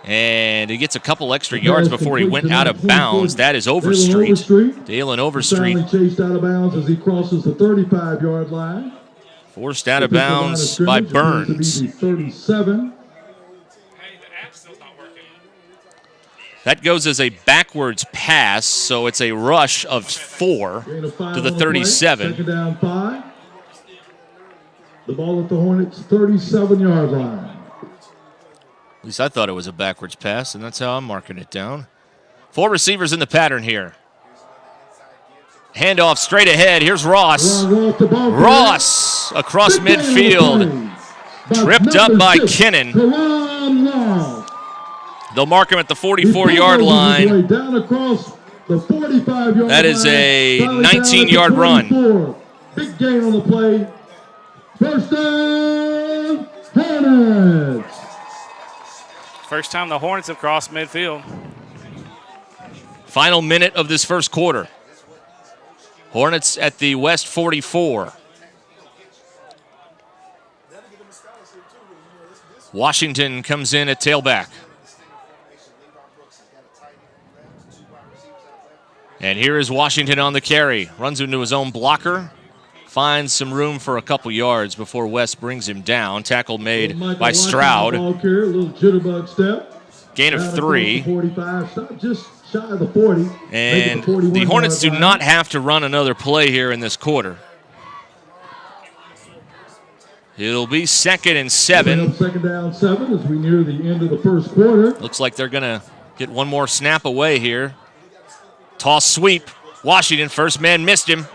Speaker 1: And he gets a couple extra yards before he went out of bounds. That is Overstreet. Dalen Overstreet.
Speaker 9: Chased out of bounds as he crosses the 35-yard line.
Speaker 1: Forced out of bounds by Burns.
Speaker 9: 37.
Speaker 1: That goes as a backwards pass, so it's a rush of 4 to the 37.
Speaker 9: Second down, 5. The ball at the Hornets' 37-yard line.
Speaker 1: At least I thought it was a backwards pass, and that's how I'm marking it down. 4 receivers in the pattern here. Handoff straight ahead. Here's Ross. Ross across midfield. Tripped up by Kinnan. They'll mark him at the 44-yard line. That is a 19-yard run.
Speaker 9: Big gain on the play. First down, Hornets.
Speaker 2: First time the Hornets have crossed midfield.
Speaker 1: Final minute of this first quarter. Hornets at the West 44. Washington comes in at tailback. And here is Washington on the carry. Runs into his own blocker. Finds some room for a couple yards before West brings him down. Tackle made by Stroud. Gain of 3.
Speaker 9: Just shy of the 40.
Speaker 1: And the Hornets do not have to run another play here in this quarter. It'll be 2nd and 7.
Speaker 9: Second down, 7 as we near the end of the first quarter.
Speaker 1: Looks like they're going to get one more snap away here. Toss sweep. Washington, first man missed him.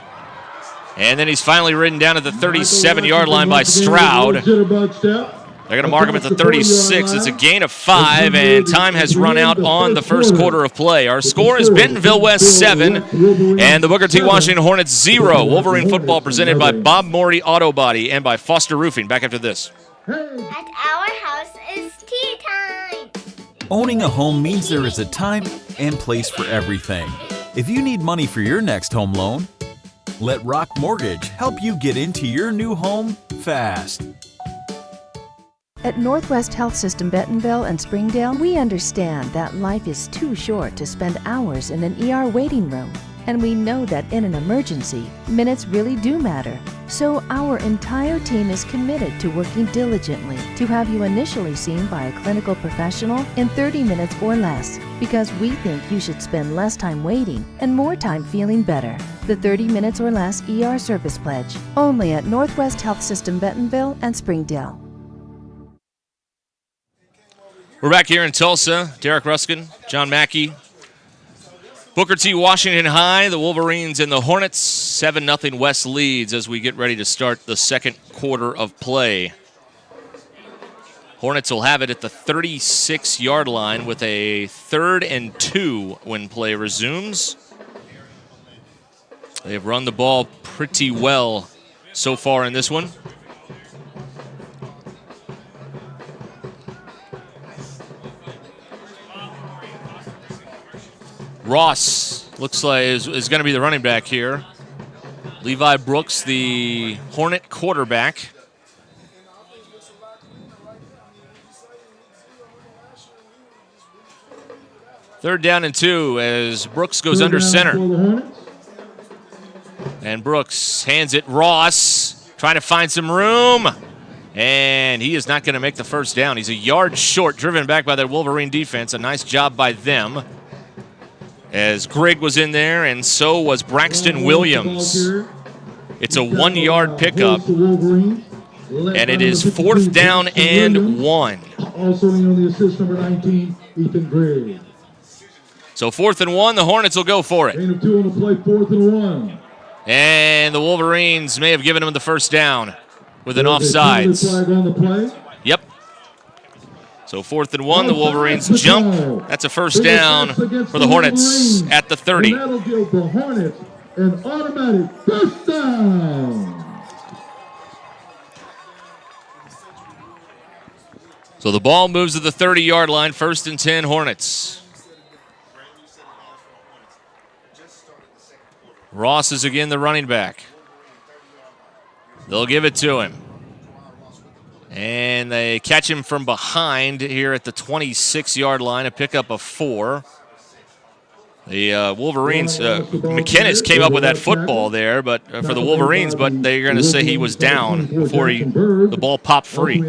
Speaker 1: And then he's finally ridden down at the 37-yard line by Stroud. They're going to mark him at the 36. It's a gain of 5, and time has run out on the first quarter of play. Our score is Bentonville West 7 and the Booker T. Washington Hornets 0. Wolverine football presented by Bob Morey Auto Body and by Foster Roofing. Back after this.
Speaker 15: At our house is tea time.
Speaker 16: Owning a home means there is a time and place for everything. If you need money for your next home loan, let Rock Mortgage help you get into your new home fast.
Speaker 17: At Northwest Health System Bentonville and Springdale, we understand that life is too short to spend hours in an ER waiting room. And we know that in an emergency, minutes really do matter. So our entire team is committed to working diligently to have you initially seen by a clinical professional in 30 minutes or less, because we think you should spend less time waiting and more time feeling better. The 30 minutes or less ER service pledge, only at Northwest Health System Bentonville and Springdale.
Speaker 1: We're back here in Tulsa. Derek Ruskin, John Mackey, Booker T. Washington High, the Wolverines and the Hornets, 7-0 West leads as we get ready to start the second quarter of play. Hornets will have it at the 36-yard line with a 3rd and 2 when play resumes. They've run the ball pretty well so far in this one. Ross looks like is going to be the running back here. Levi Brooks, the Hornet quarterback. Third down and 2 as Brooks goes under center. And Brooks hands it Ross, trying to find some room. And he is not going to make the first down. He's a yard short, driven back by that Wolverine defense. A nice job by them, as Grigg was in there, and so was Braxton Williams. It's a 1-yard pickup, and it is 4th down and 1.
Speaker 9: Also on the assist, number 19, Ethan Grigg.
Speaker 1: So 4th and 1, the Hornets will go for it.
Speaker 9: Gain of 2 on the play, 4th and 1.
Speaker 1: And the Wolverines may have given him the first down with an offsides. Yep. So 4th and 1, the Wolverines jump. That's a first down for the Hornets at the 30.
Speaker 9: That'll give the Hornets an automatic first down.
Speaker 1: So the ball moves to the 30-yard line, 1st and 10 Hornets. Ross is again the running back. They'll give it to him. And they catch him from behind here at the 26-yard line, a pickup of 4. The Wolverines, McKinnis came up with that football there, but for the Wolverines, but they're going to say he was down before the ball popped free.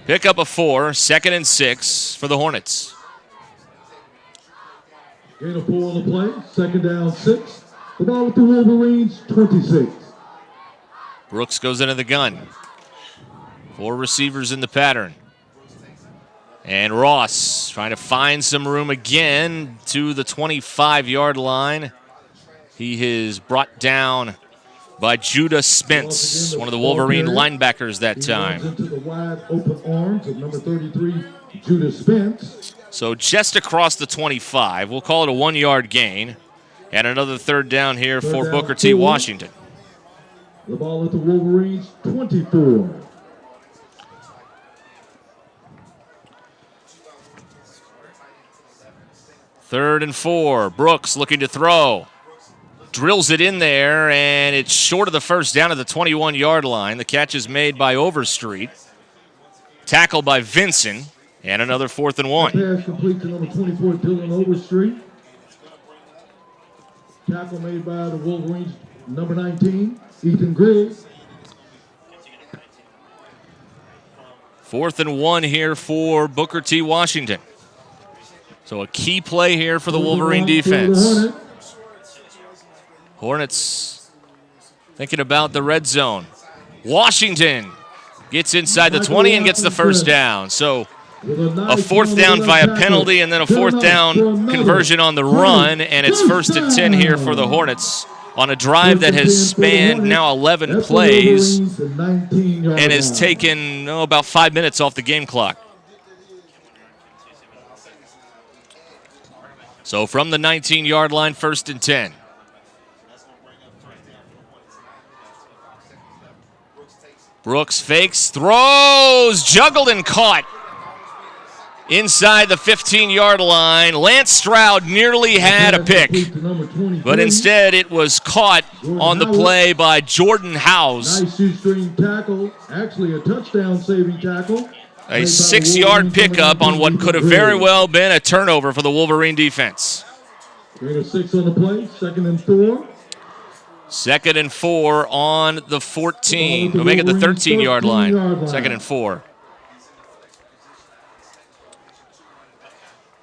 Speaker 1: Pickup of 4, 2nd and 6 for the Hornets.
Speaker 9: Gain of 4 on the play, 2nd down, 6. The ball with the Wolverines, 26.
Speaker 1: Brooks goes into the gun. 4 receivers in the pattern. And Ross trying to find some room again to the 25-yard line. He is brought down by Judah Spence, one of the Wolverine linebackers that time.
Speaker 9: Into the wide open arms of number 33, Judah Spence.
Speaker 1: So just across the 25. We'll call it a 1-yard gain. And another 3rd down here for Booker T. Washington.
Speaker 9: The ball at the Wolverines, 24.
Speaker 1: Third and 4. Brooks looking to throw. Drills it in there, and it's short of the first down at the 21-yard line. The catch is made by Overstreet. Tackled by Vinson. And another 4th and 1.
Speaker 9: Pass complete to number 24, Dylan Overstreet. Tackle made by the Wolverines, number 19, Ethan Grigg.
Speaker 1: 4th and 1 here for Booker T. Washington. So a key play here for the Wolverine defense. Hornets thinking about the red zone. Washington gets inside the 20 and gets the first down. So a 4th down via penalty and then a 4th down conversion on the run, and it's 1st and 10 here for the Hornets on a drive that has spanned now 11 plays and has taken about 5 minutes off the game clock. So from the 19-yard line, 1st and 10. Brooks fakes, throws, juggled and caught inside the 15-yard line. Lance Stroud nearly had a pick, but instead it was caught on the play by Jordan Howes.
Speaker 9: Nice shoestring tackle, actually a touchdown-saving tackle.
Speaker 1: A 6-yard pickup on what could have very well been a turnover for the Wolverine defense.
Speaker 9: 6 on the play, 2nd and 4.
Speaker 1: 2nd and 4 on the 14. We'll make it the 13-yard line. 2nd and 4.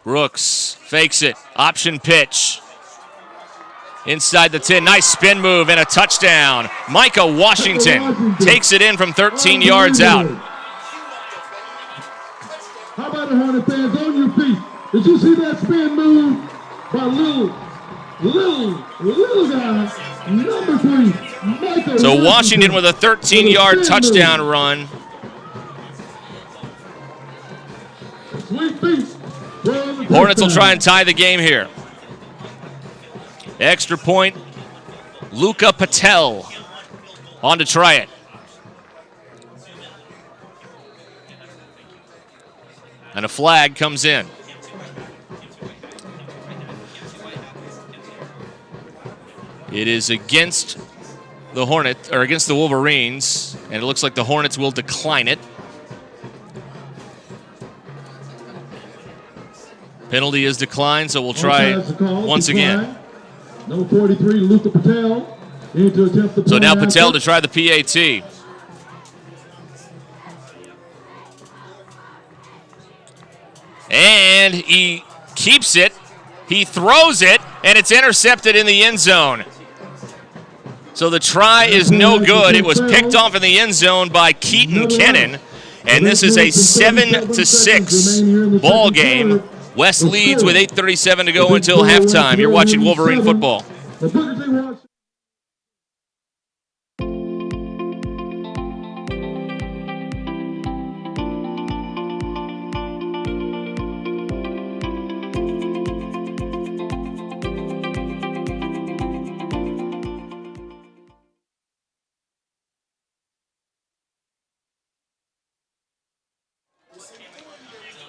Speaker 1: Brooks fakes it. Option pitch. Inside the 10. Nice spin move and a touchdown. Micah Washington takes it in from 13 yards out.
Speaker 9: How about the Hornet fans on your feet? Did you see that spin move by little guy, number 3, Micah
Speaker 1: So Washington with a 13-yard touchdown run.
Speaker 9: Sweet feet.
Speaker 1: Hornets will try and tie the game here. Extra point, Luca Patel on to try it. And a flag comes in. It is against the against the Wolverines, and it looks like the Hornets will decline it. Penalty is declined, so we'll try once again.
Speaker 9: Number 43, Luca Patel. To attempt the
Speaker 1: so now Patel to try the PAT. And he keeps it. He throws it, and it's intercepted in the end zone. So the try is no good. It was picked off in the end zone by Keaton Kennan, and this is a 7-6 ball game. West leads with 8:37 to go until halftime. You're watching Wolverine football.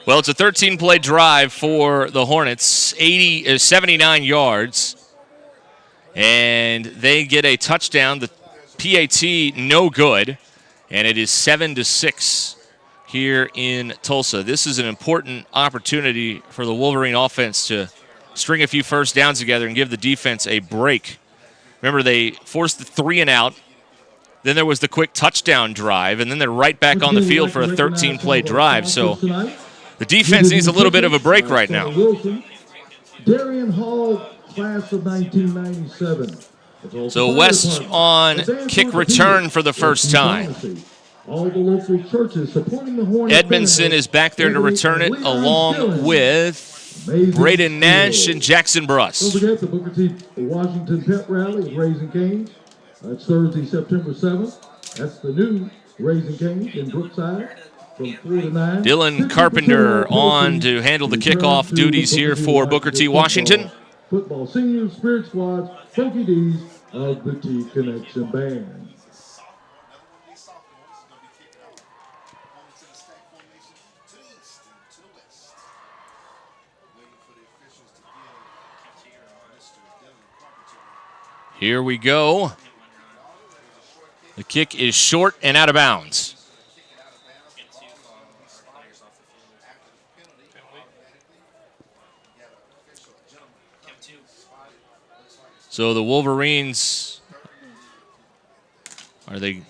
Speaker 1: Well, it's a 13-play drive for the Hornets, 79 yards, and they get a touchdown. The PAT no good, and it is 7-6 here in Tulsa. This is an important opportunity for the Wolverine offense to string a few first downs together and give the defense a break. Remember, they forced the 3-and-out. Then there was the quick touchdown drive, and then they're right back on the field for a 13-play drive. So the defense needs a little bit of a break right now.
Speaker 9: Darian Hall, class of 1997.
Speaker 1: So West on kick return for the first time.
Speaker 9: All the local churches supporting the Hornets.
Speaker 1: Edmondson is back there to return it along with Braden Nash and Jackson Bruss.
Speaker 9: Don't forget the Booker T. Washington Pep Rally is Raising Cane's. That's Thursday, September 7th. That's the new Raising Cane's in Brookside. From 4 to 9.
Speaker 1: Dylan Carpenter on to handle the kickoff duties here for Booker T. Washington.
Speaker 9: Football seniors, spirit squads, Funky D's of the T Connection Band.
Speaker 1: Here we go. The kick is short and out of bounds. So the Wolverines, and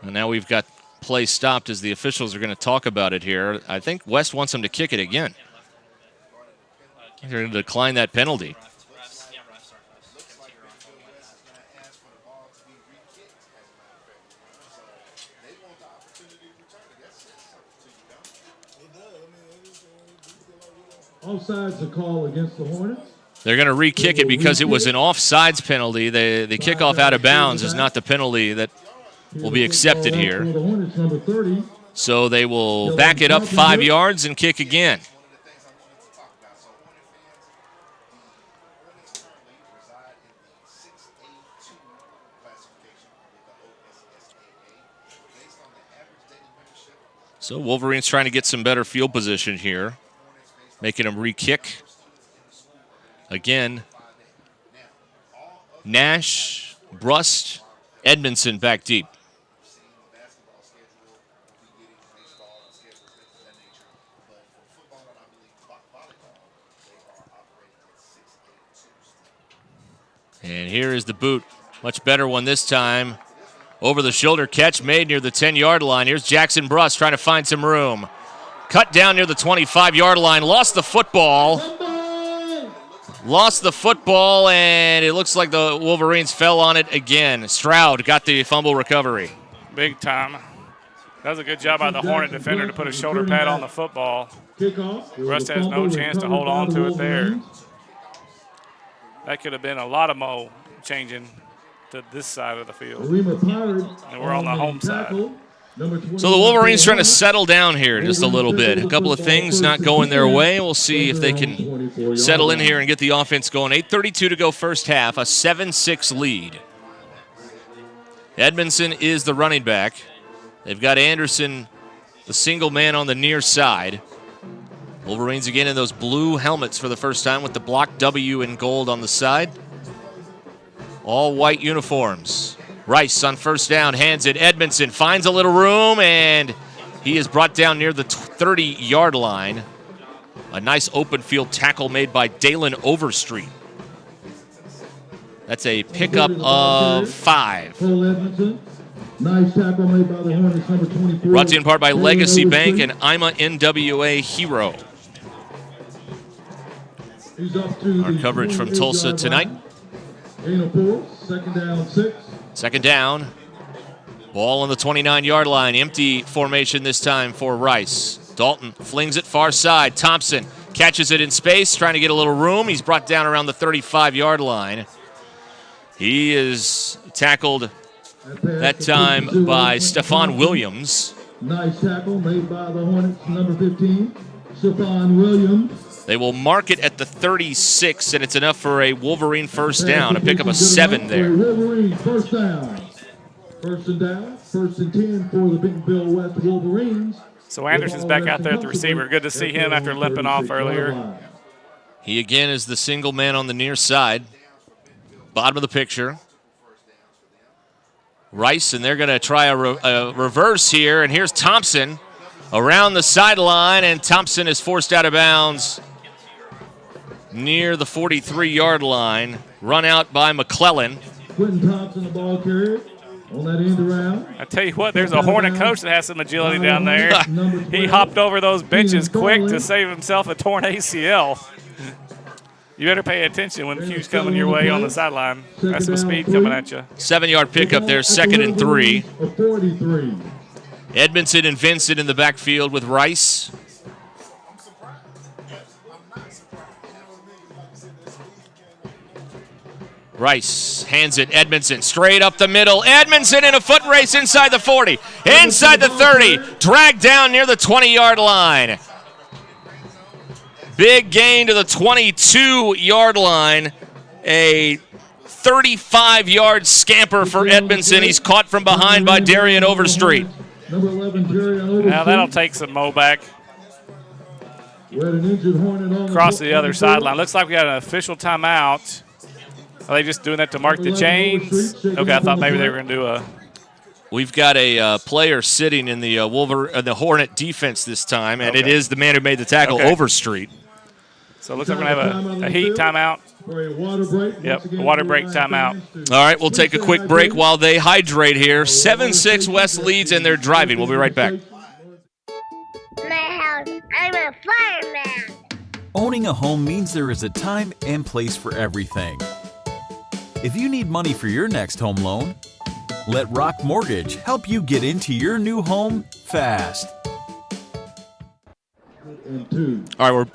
Speaker 1: now we've got play stopped as the officials are going to talk about it here. I think West wants them to kick it again. They're going to decline that penalty.
Speaker 9: Offsides a call against the Hornets.
Speaker 1: They're going to re-kick it because it was an offsides penalty. The kickoff out of bounds is not the penalty that will be accepted here. So they will back it up 5 yards and kick again. So Wolverines trying to get some better field position here, making them re-kick. Again, Nash, Brust, Edmondson back deep. And here is the boot. Much better one this time. Over the shoulder catch made near the 10-yard line. Here's Jackson Bruss trying to find some room. Cut down near the 25-yard line. Lost the football. And it looks like the Wolverines fell on it again. Stroud got the fumble recovery.
Speaker 2: Big time. That was a good job by the Hornet defender to put a shoulder pad on the football. Russ has no chance to hold on to it there. That could have been a lot of mo changing to this side of the field. And we're on the home side.
Speaker 1: So the Wolverines trying to settle down here just a little bit. A couple of things not going their way. We'll see if they can settle in here and get the offense going. 8:32 to go first half, a 7-6 lead. Edmondson is the running back. They've got Anderson, the single man on the near side. Wolverines again in those blue helmets for the first time with the block W in gold on the side. All white uniforms. Rice on first down, hands it. Edmondson finds a little room, and he is brought down near the 30-yard line. A nice open field tackle made by Dalen Overstreet. That's a pickup of 5.
Speaker 9: Nice tackle made by the Hornets, number 24.
Speaker 1: Brought to you in part by Legacy Bank and IMA NWA Hero. Our coverage from Tulsa tonight.
Speaker 9: Second down, 6.
Speaker 1: Second down. Ball on the 29-yard line. Empty formation this time for Rice. Dalton flings it far side. Thompson catches it in space, trying to get a little room. He's brought down around the 35-yard line. He is tackled that time by Stephon Williams.
Speaker 9: Nice tackle made by the Hornets, number 15, Stephon Williams.
Speaker 1: They will mark it at the 36, and it's enough for a Wolverine first down, a pick of a 7 there.
Speaker 9: Wolverine first down. First and 10 for the Bentonville West Wolverines.
Speaker 2: So Anderson's back out there at the receiver. Good to see him after limping off earlier.
Speaker 1: He again is the single man on the near side. Bottom of the picture. Rice, and they're going to try a reverse here, and here's Thompson around the sideline, and Thompson is forced out of bounds near the 43-yard line. Run out by McClellan.
Speaker 9: Quentin Thompson, the ball carrier on that end around.
Speaker 2: I tell you what, there's a Hornet coach that has some agility down there. He hopped over those benches quick to save himself a torn ACL. You better pay attention when Q's coming your way on the sideline. That's some speed coming at you.
Speaker 1: 7-yard pickup there, 2nd and 3.
Speaker 9: 43.
Speaker 1: Edmondson and Vincent in the backfield with Rice. Rice hands it, Edmondson straight up the middle. Edmondson in a foot race inside the 40, inside the 30, dragged down near the 20-yard line. Big gain to the 22-yard line. A 35-yard scamper for Edmondson. He's caught from behind by Darian Overstreet.
Speaker 9: Number 11, Darian Overstreet.
Speaker 2: Now that'll take some mo back.
Speaker 9: We had an injured Hornet on
Speaker 2: across the other sideline. Looks like we got an official timeout. Are they just doing that to mark the chains? Okay, I thought maybe they were going to do a.
Speaker 1: We've got a player sitting in the the Hornet defense this time, and it is the man who made the tackle, Overstreet.
Speaker 2: So it looks like we're going to have a heat timeout. Yep, a water break timeout.
Speaker 1: All right, we'll take a quick break while they hydrate here. 7-6 West leads, and they're driving. We'll be right back.
Speaker 15: My house, I'm a fireman.
Speaker 16: Owning a home means there is a time and place for everything. If you need money for your next home loan, let Rock Mortgage help you get into your new home fast.
Speaker 9: And 2.
Speaker 1: All right, we're.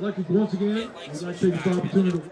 Speaker 9: Once again, we'd like to take this opportunity.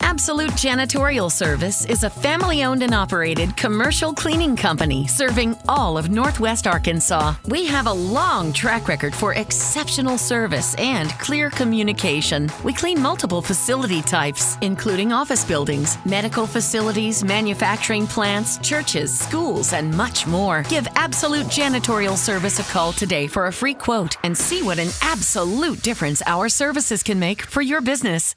Speaker 3: Absolute Janitorial Service is a family-owned and operated commercial cleaning company serving all of Northwest Arkansas. We have a long track record for exceptional service and clear communication. We clean multiple facility types, including office buildings, medical facilities, manufacturing plants, churches, schools, and much more. Give Absolute Janitorial Service a call today for a free quote and see what an absolute difference our services can make for your business.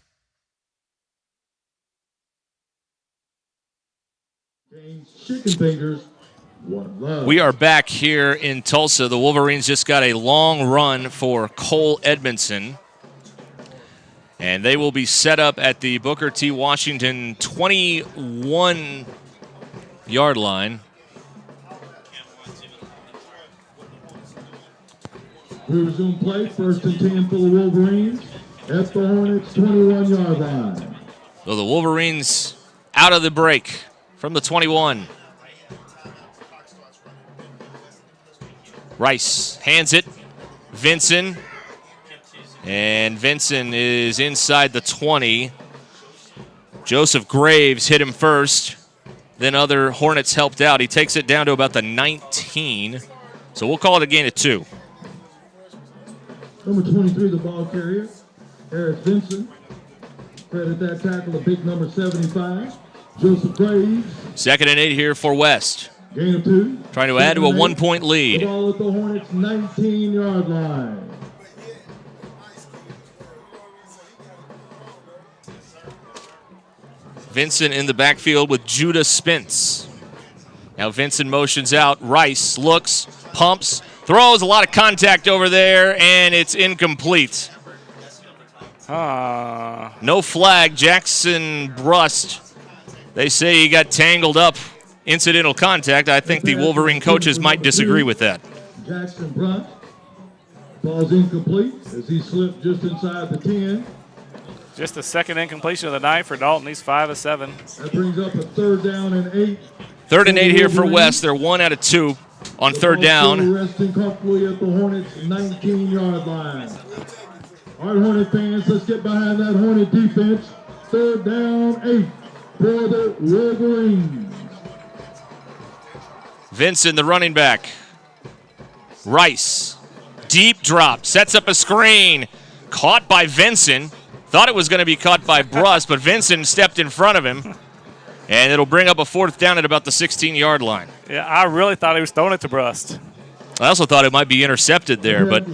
Speaker 9: Chicken fingers
Speaker 1: We are back here in Tulsa. The Wolverines just got a long run for Cole Edmondson. And they will be set up at the Booker T. Washington 21-yard line.
Speaker 9: We resume play, 1st and 10 for the Wolverines at the Hornets 21-yard line.
Speaker 1: So the Wolverines out of the break from the 21. Rice hands it. Vinson. And Vinson is inside the 20. Joseph Graves hit him first. Then other Hornets helped out. He takes it down to about the 19. So we'll call it a gain of 2.
Speaker 9: Number 23, the ball carrier, Harris Vinson. Credit that tackle, a big number 75, Joseph Graves.
Speaker 1: 2nd and 8 here for West.
Speaker 9: Gain of 2.
Speaker 1: Trying to add to a 1-point lead.
Speaker 9: The ball at the Hornets 19-yard line.
Speaker 1: Vincent in the backfield with Judah Spence. Now Vincent motions out. Rice looks, pumps, throws. A lot of contact over there, and it's incomplete. No flag. Jackson Brust. They say he got tangled up. Incidental contact. I think the Wolverine coaches might disagree with that.
Speaker 9: Jackson Brust. Ball's incomplete as he slipped just inside the 10.
Speaker 2: Just the second incompletion of the night for Dalton. He's 5 of 7.
Speaker 9: That brings up a 3rd down and 8.
Speaker 1: 3rd and 8 here for West. They're 1 out of 2 on 3rd down.
Speaker 9: Resting comfortably at the Hornets 19-yard line. All right, Hornet fans, let's get behind that Hornet defense. 3rd down, 8 for the Wolverines.
Speaker 1: Vincent, the running back. Rice, deep drop, sets up a screen. Caught by Vincent. Thought it was going to be caught by Brust, but Vincent stepped in front of him. And it'll bring up a 4th down at about the 16-yard line.
Speaker 2: Yeah, I really thought he was throwing it to Brust.
Speaker 1: I also thought it might be intercepted there, but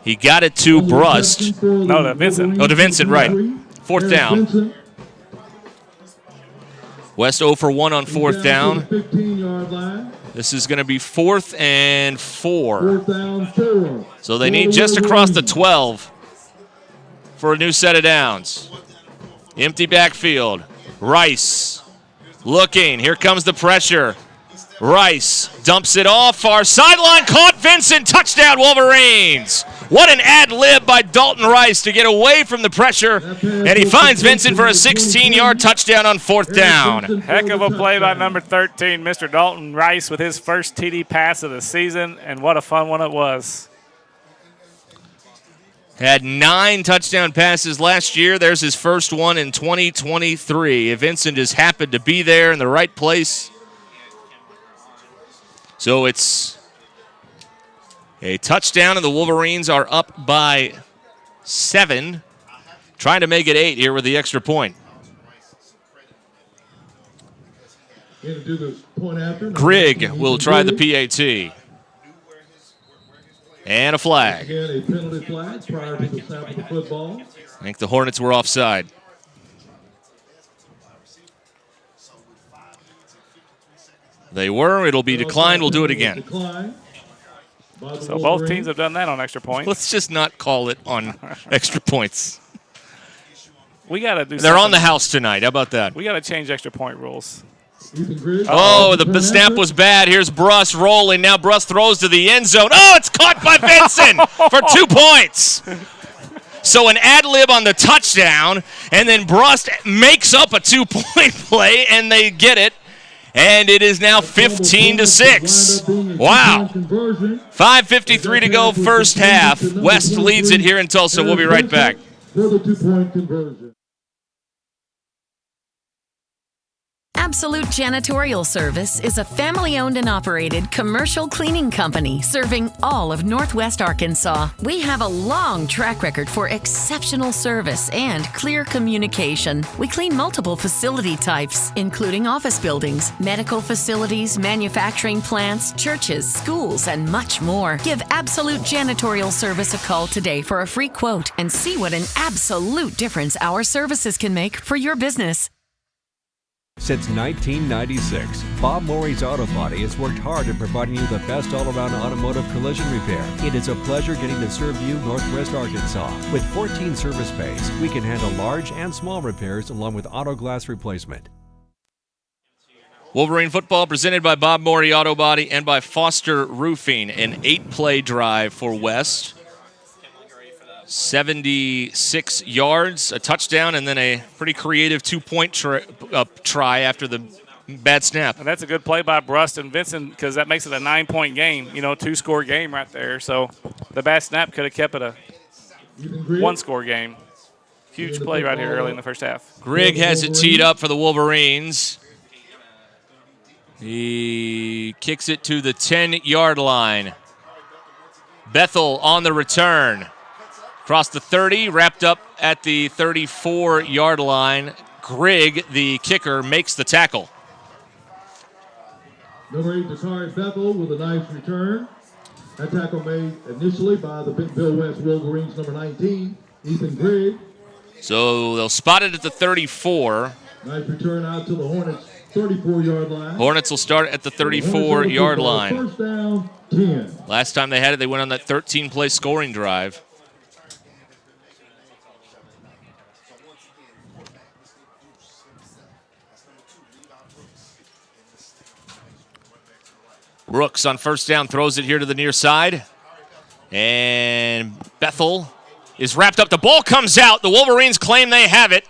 Speaker 1: he got it to Brust.
Speaker 2: No, to Vincent.
Speaker 1: Oh, to Vincent, right. 4th down. West 0 for 1 on 4th down. This is going to be 4th and 4.
Speaker 9: 4th down, 4.
Speaker 1: So they need just across the 12 for a new set of downs. Empty backfield. Rice looking. Here comes the pressure. Rice dumps it off. Far sideline. Caught Vincent. Touchdown, Wolverines. What an ad-lib by Dalton Rice to get away from the pressure. And he finds Vincent for a 16-yard touchdown on 4th down.
Speaker 2: Heck of a play by number 13, Mr. Dalton Rice, with his first TD pass of the season. And what a fun one it was.
Speaker 1: Had 9 touchdown passes last year. There's his first one in 2023. Vincent just happened to be there in the right place. So it's a touchdown, and the Wolverines are up by 7. Trying to make it 8 here with the extra point. Grigg will try the PAT. And a flag.
Speaker 9: Again, a penalty flag prior to the snap of the football.
Speaker 1: I think the Hornets were offside. They were. It'll be declined. We'll do it again.
Speaker 2: So both teams have done that on extra points.
Speaker 1: Let's just not call it on extra points.
Speaker 2: We got to do.
Speaker 1: They're on the house tonight. How about that?
Speaker 2: We got to change extra point rules.
Speaker 1: Oh, the snap was bad. Here's Brust rolling. Now Brust throws to the end zone. Oh, it's caught by Vincent for 2 points. So an ad-lib on the touchdown, and then Brust makes up a 2-point play, and they get it. And it is now 15-6. Wow. 5:53 to go first half. West leads it here in Tulsa. We'll be right back.
Speaker 9: For the 2-point conversion.
Speaker 3: Absolute Janitorial Service is a family-owned and operated commercial cleaning company serving all of Northwest Arkansas. We have a long track record for exceptional service and clear communication. We clean multiple facility types, including office buildings, medical facilities, manufacturing plants, churches, schools, and much more. Give Absolute Janitorial Service a call today for a free quote and see what an absolute difference our services can make for your business.
Speaker 4: Since 1996, Bob Morey's Auto Body has worked hard at providing you the best all-around automotive collision repair. It is a pleasure getting to serve you Northwest Arkansas. With 14 service bays, we can handle large and small repairs along with auto glass replacement.
Speaker 1: Wolverine football presented by Bob Morey Auto Body and by Foster Roofing. An 8-play drive for West. 76 yards, a touchdown, and then a pretty creative two-point try after the bad snap.
Speaker 2: And that's a good play by Brust and Vincent because that makes it a 9-point game, 2-score game right there. So the bad snap could have kept it a 1-score game. Huge play right here early in the first half.
Speaker 1: Grigg has it teed up for the Wolverines. He kicks it to the 10-yard line. Bethel on the return. Across the 30, wrapped up at the 34-yard line. Grigg, the kicker, makes the tackle.
Speaker 9: Number 8, Dakari Bethel with a nice return. That tackle made initially by the Bentonville West Wolverines, number 19, Ethan Grigg.
Speaker 1: So they'll spot it at the 34.
Speaker 9: Nice return out to the Hornets, 34-yard line.
Speaker 1: Hornets will start at the 34-yard line.
Speaker 9: First down, 10.
Speaker 1: Last time they had it, they went on that 13-play scoring drive. Brooks on first down throws it here to the near side. And Bethel is wrapped up. The ball comes out. The Wolverines claim they have it.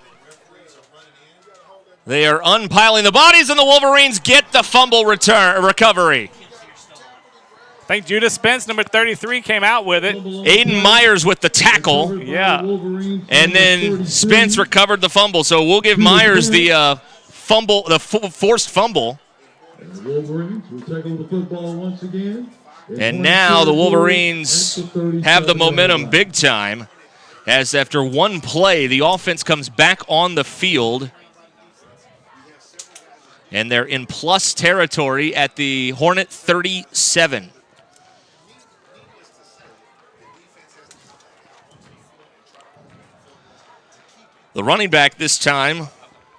Speaker 1: They are unpiling the bodies, and the Wolverines get the fumble recovery.
Speaker 2: I think Judah Spence, number 33, came out with it.
Speaker 1: Aiden Myers with the tackle.
Speaker 2: Yeah.
Speaker 1: And then Spence recovered the fumble. So we'll give Myers the fumble, the forced fumble.
Speaker 9: And the Wolverines will tackle the football once again.
Speaker 1: And now the Wolverines have the momentum big time, as after one play, the offense comes back on the field. And they're in plus territory at the Hornet 37. The running back this time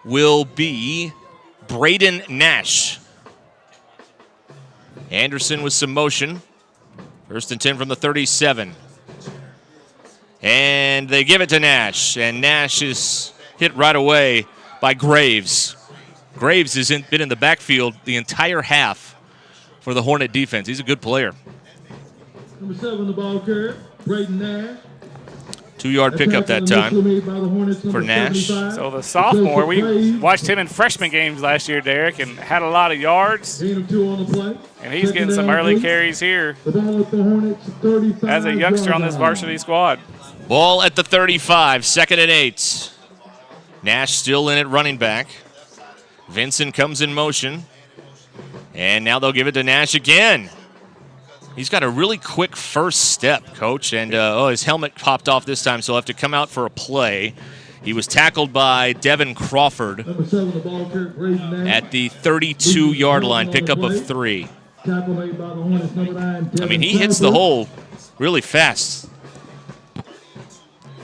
Speaker 1: will be Braden Nash. Anderson with some motion. First and 10 from the 37. And they give it to Nash. And Nash is hit right away by Graves. Graves has been in the backfield the entire half for the Hornet defense. He's a good player.
Speaker 9: Number 7, the ball carrier, Braden Nash.
Speaker 1: 2-yard pickup that time for Nash.
Speaker 2: So the sophomore, we watched him in freshman games last year, Derek, and had a lot of yards. And he's getting some early carries here as a youngster on this varsity squad.
Speaker 1: Ball at the 35, 2nd and 8. Nash still in at running back. Vincent comes in motion. And now they'll give it to Nash again. He's got a really quick first step, Coach, and his helmet popped off this time, so he'll have to come out for a play. He was tackled by Devin Crawford at the 32-yard line, pickup of 3. I mean, he hits the hole really fast.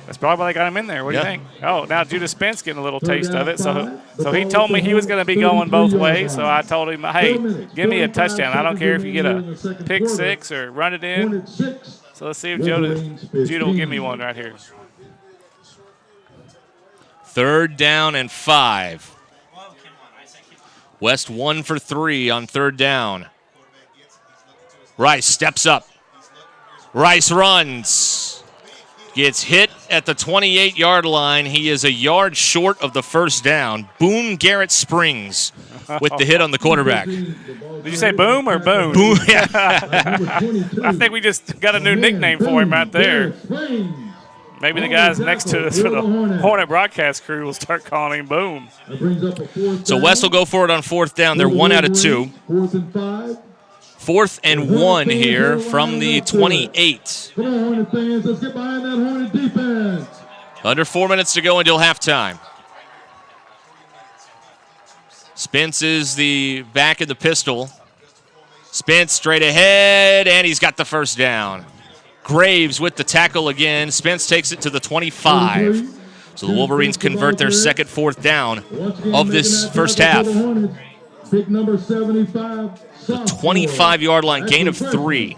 Speaker 2: That's probably why they got him in there. What do you think? Oh, now Judah Spence getting a little taste of it. So he told me he was going to be going both ways. So I told him, hey, give me a touchdown. I don't care if you get a pick 6 or run it in. So let's see if Judah will give me one right here.
Speaker 1: 3rd down and 5. West 1 for 3 on 3rd down. Rice steps up. Rice runs. Gets hit at the 28-yard line. He is a yard short of the first down. Boom Garrett Springs with the hit on the quarterback.
Speaker 2: Did you say boom or boom?
Speaker 1: Boom, yeah.
Speaker 2: I think we just got a new nickname for him right there. Maybe the guys next to us for the Hornet broadcast crew will start calling him boom.
Speaker 1: So West will go for it on 4th down. They're 1 out of 2.
Speaker 9: 4th and 5.
Speaker 1: 4th and 1 here from the 28.
Speaker 9: Come on, Hornet fans, let's get behind that Hornet defense.
Speaker 1: Under 4 minutes to go until halftime. Spence is the back of the pistol. Spence straight ahead, and he's got the first down. Graves with the tackle again. Spence takes it to the 25. So the Wolverines convert their second fourth down of this first half.
Speaker 9: Pick number 75.
Speaker 1: The 25-yard line, gain of 3.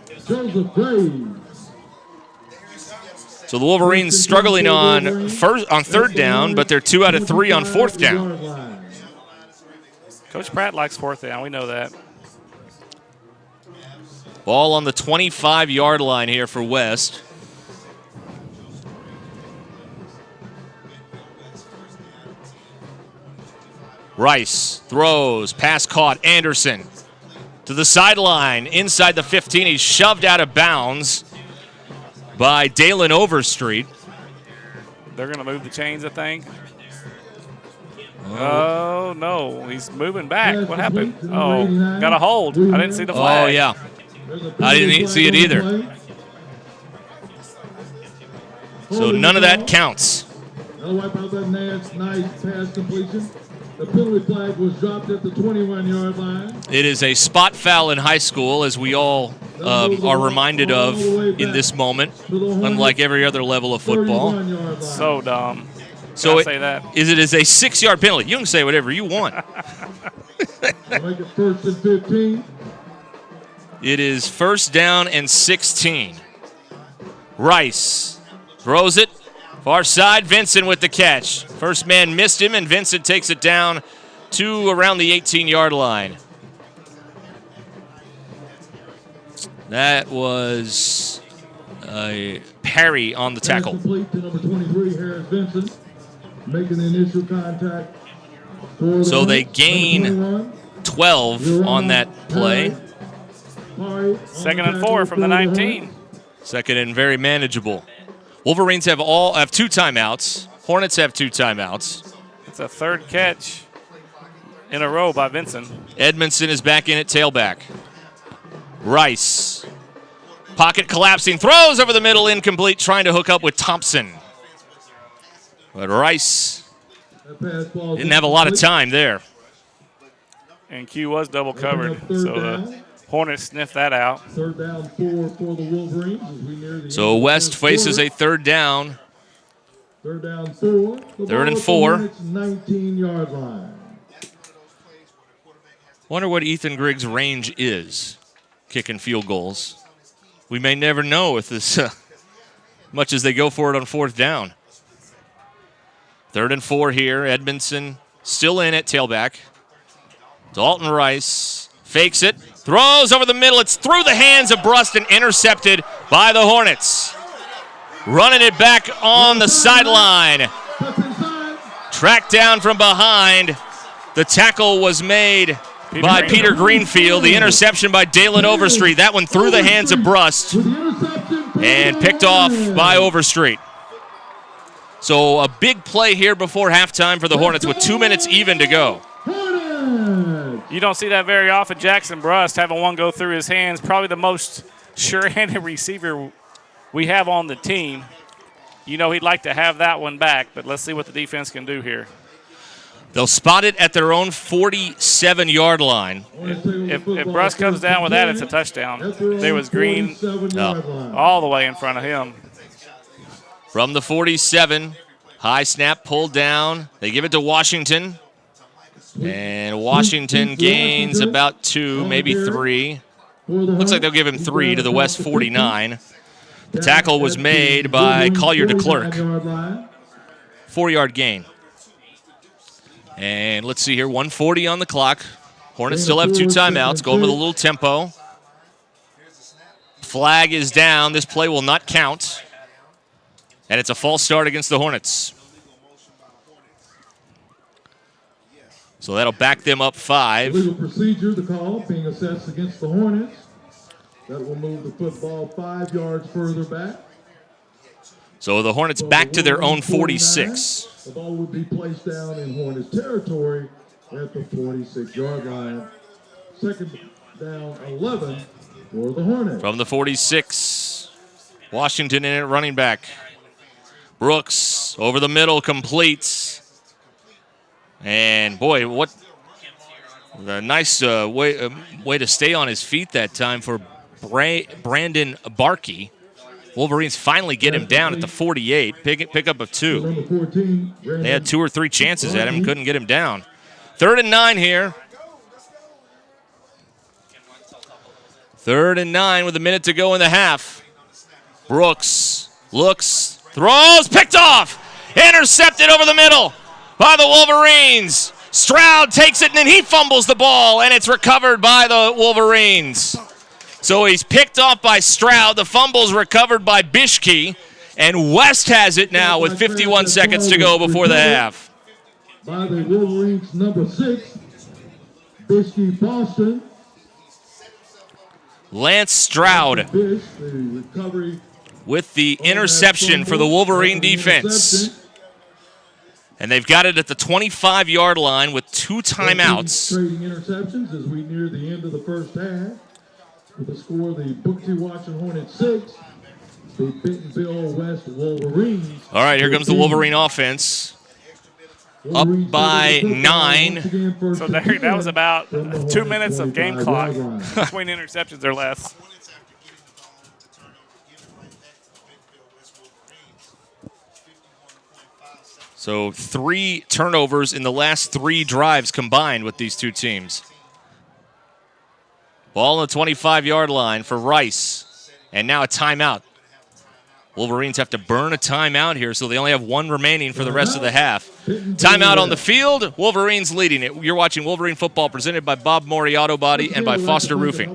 Speaker 1: So the Wolverines struggling on third down, but they're 2 out of 3 on fourth down.
Speaker 2: Coach Pratt likes fourth down. We know that.
Speaker 1: Ball on the 25-yard line here for West. Rice throws, pass caught, Anderson to the sideline, inside the 15. He's shoved out of bounds by Dalen Overstreet.
Speaker 2: They're going to move the chains, I think. Oh, no. He's moving back. What happened? Oh, got a hold. I didn't see the flag.
Speaker 1: Oh, yeah. I didn't see it either. So none of that counts.
Speaker 9: They'll wipe out that nice pass completion. The penalty flag was dropped at the 21-yard line.
Speaker 1: It is a spot foul in high school, as we all are reminded of in this moment, unlike every other level of football.
Speaker 2: So dumb.
Speaker 1: So
Speaker 2: say that.
Speaker 1: It is a 6-yard penalty. You can say whatever you want.
Speaker 9: Make it 1st and 15.
Speaker 1: It is 1st down and 16. Rice throws it. Far side, Vincent with the catch. First man missed him, and Vincent takes it down to around the 18-yard line. That was Perry on the tackle.
Speaker 9: Complete to number 23, Harris Vincent, making the initial contact.
Speaker 1: So they gain 12 on that play.
Speaker 2: 2nd and 4 from the 19.
Speaker 1: Second and very manageable. Wolverines have 2 timeouts. Hornets have 2 timeouts.
Speaker 2: It's a 3rd catch in a row by Vincent.
Speaker 1: Edmondson is back in at tailback. Rice. Pocket collapsing. Throws over the middle. Incomplete. Trying to hook up with Thompson. But Rice didn't have a lot of time there.
Speaker 2: And Q was double covered. So the Hornets sniffed that out.
Speaker 9: 3rd down 4 for the Wolverines as we near the
Speaker 1: So West faces a 3rd down.
Speaker 9: 3rd down 4.
Speaker 1: 3rd and 4.
Speaker 9: 19-yard line.
Speaker 1: Wonder what Ethan Griggs' range is, kicking field goals. We may never know with this much as they go for it on 4th down. 3rd and 4 here. Edmondson still in at tailback. Dalton Rice fakes it. Throws over the middle. It's through the hands of Bruston, intercepted by the Hornets. Running it back on the sideline. Tracked down from behind. The tackle was made by Peter Greenfield. The interception by Dalen Overstreet. That one through the hands of Brust and picked off by Overstreet. So a big play here before halftime for the Hornets with 2 minutes even to go.
Speaker 2: You don't see that very often. Jackson Brust having one go through his hands. Probably the most sure-handed receiver we have on the team. You know he'd like to have that one back, but let's see what the defense can do here.
Speaker 1: They'll spot it at their own 47-yard line.
Speaker 2: If Brust comes down with that, it's a touchdown. There was Green all the way in front of him.
Speaker 1: From the 47, high snap pulled down. They give it to Washington. And Washington gains about 2, maybe 3. Looks like they'll give him 3 to the West 49. The tackle was made by Collier DeClerc. 4-yard gain. And let's see here, 1:40 on the clock. Hornets still have 2 timeouts. Going with a little tempo. Flag is down. This play will not count. And it's a false start against the Hornets. So that'll back them up 5.
Speaker 9: Legal procedure, the call being assessed against the Hornets. That will move the football 5 yards further back.
Speaker 1: So the Hornets back to their own 46.
Speaker 9: The ball would be placed down in Hornets territory at the 46-yard line. 2nd down 11 for the Hornets.
Speaker 1: From the 46, Washington in it, running back. Brooks over the middle, completes. And boy, what a nice way to stay on his feet that time for Brandon Barkey. Wolverines finally get him down at the 48, pick up of 2. They had 2 or 3 chances at him, couldn't get him down. 3rd and 9 here. 3rd and 9 with a minute to go in the half. Brooks looks, throws, picked off, intercepted over the middle by the Wolverines. Stroud takes it, and then he fumbles the ball, and it's recovered by the Wolverines. So he's picked off by Stroud. The fumble's recovered by Bishke, and West has it now with 51 seconds to go before the half.
Speaker 9: By the Wolverines, number 6, Bishke Boston.
Speaker 1: Lance Stroud with the interception for the Wolverine defense. And they've got it at the 25-yard line with 2 timeouts.
Speaker 9: Trading interceptions as we near the end of the first half. With the score, the Booker T. Washington Hornets 6, the Bentonville West Wolverines.
Speaker 1: All right, here comes the Wolverine offense. Up by 9.
Speaker 2: So that was about 2 minutes of game clock between interceptions or less.
Speaker 1: So 3 turnovers in the last 3 drives combined with these two teams. Ball on the 25-yard line for Rice. And now a timeout. Wolverines have to burn a timeout here, so they only have 1 remaining for the rest of the half. Timeout on the field, Wolverines leading it. You're watching Wolverine football presented by Bob Morey Auto Body and by Foster Roofing.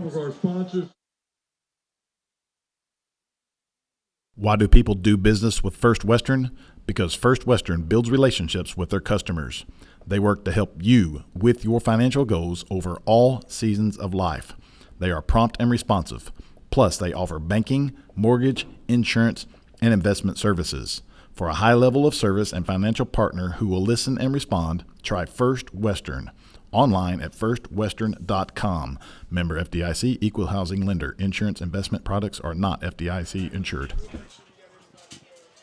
Speaker 5: Why do people do business with First Western? Because First Western builds relationships with their customers. They work to help you with your financial goals over all seasons of life. They are prompt and responsive. Plus, they offer banking, mortgage, insurance, and investment services. For a high level of service and financial partner who will listen and respond, try First Western. Online at firstwestern.com. Member FDIC, equal housing lender. Insurance investment products are not FDIC insured.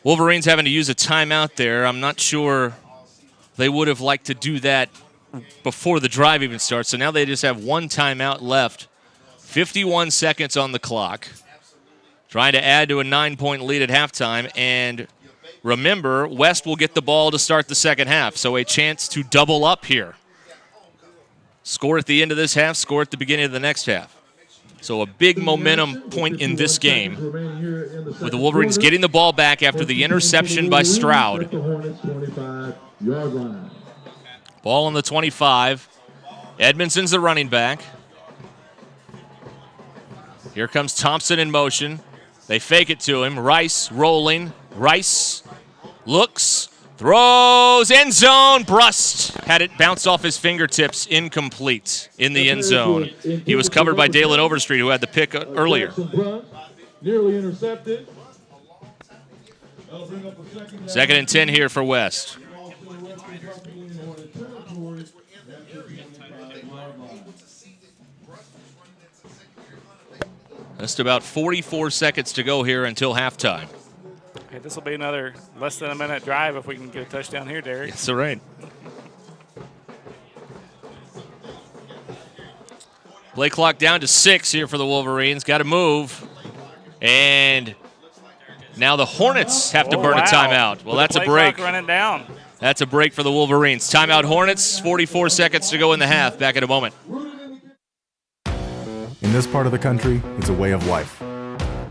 Speaker 1: Wolverines having to use a timeout there. I'm not sure they would have liked to do that before the drive even starts. So now they just have 1 timeout left. 51 seconds on the clock. Trying to add to a 9-point lead at halftime. And remember, West will get the ball to start the second half. So a chance to double up here. Score at the end of this half, score at the beginning of the next half. So a big momentum point in this game with the Wolverines getting the ball back after the interception by Stroud. Ball on the 25. Edmondson's the running back. Here comes Thompson in motion. They fake it to him. Rice rolling. Rice looks, throws, end zone, Brust. Had it bounce off his fingertips, incomplete in the end zone. He was covered by Dalen Overstreet, who had the pick earlier.
Speaker 9: Nearly intercepted.
Speaker 1: 2nd and 10 here for West. Just about 44 seconds to go here until halftime.
Speaker 2: Okay, this will be another less than a minute drive if we can get a touchdown here, Derek.
Speaker 1: That's right. Play clock down to 6 here for the Wolverines. Got to move. And now the Hornets have to burn a timeout. Well, that's a break.
Speaker 2: Running down.
Speaker 1: That's a break for the Wolverines. Timeout Hornets, 44 seconds to go in the half. Back in a moment.
Speaker 7: In this part of the country, it's a way of life.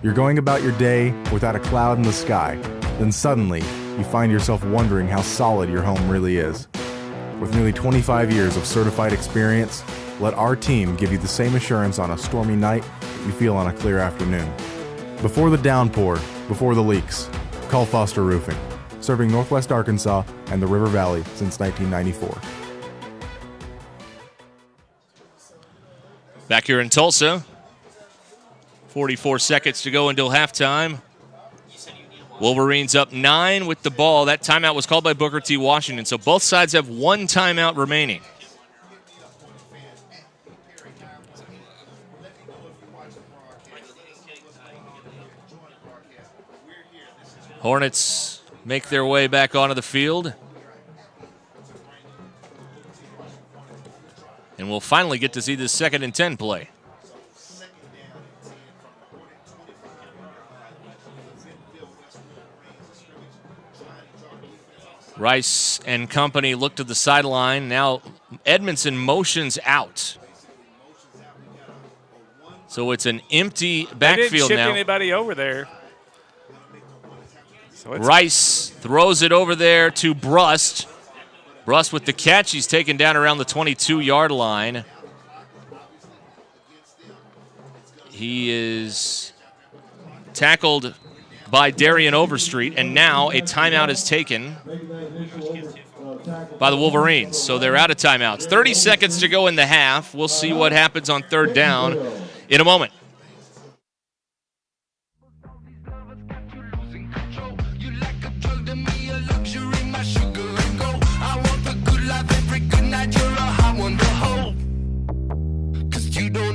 Speaker 7: You're going about your day without a cloud in the sky. Then suddenly, you find yourself wondering how solid your home really is. With nearly 25 years of certified experience, let our team give you the same assurance on a stormy night that you feel on a clear afternoon. Before the downpour, before the leaks, call Foster Roofing, serving Northwest Arkansas and the River Valley since 1994.
Speaker 1: Back here in Tulsa, 44 seconds to go until halftime. Wolverines up 9 with the ball. That timeout was called by Booker T. Washington, so both sides have 1 timeout remaining. Hornets make their way back onto the field. And we'll finally get to see this 2nd and 10 play. Rice and company look to the sideline. Now Edmondson motions out. So it's an empty backfield now.
Speaker 2: They didn't ship anybody over there. So
Speaker 1: Rice throws it over there to Brust. Brust with the catch. He's taken down around the 22-yard line. He is tackled by Darian Overstreet, and now a timeout is taken by the Wolverines. So they're out of timeouts. 30 seconds to go in the half. We'll see what happens on third down in a moment.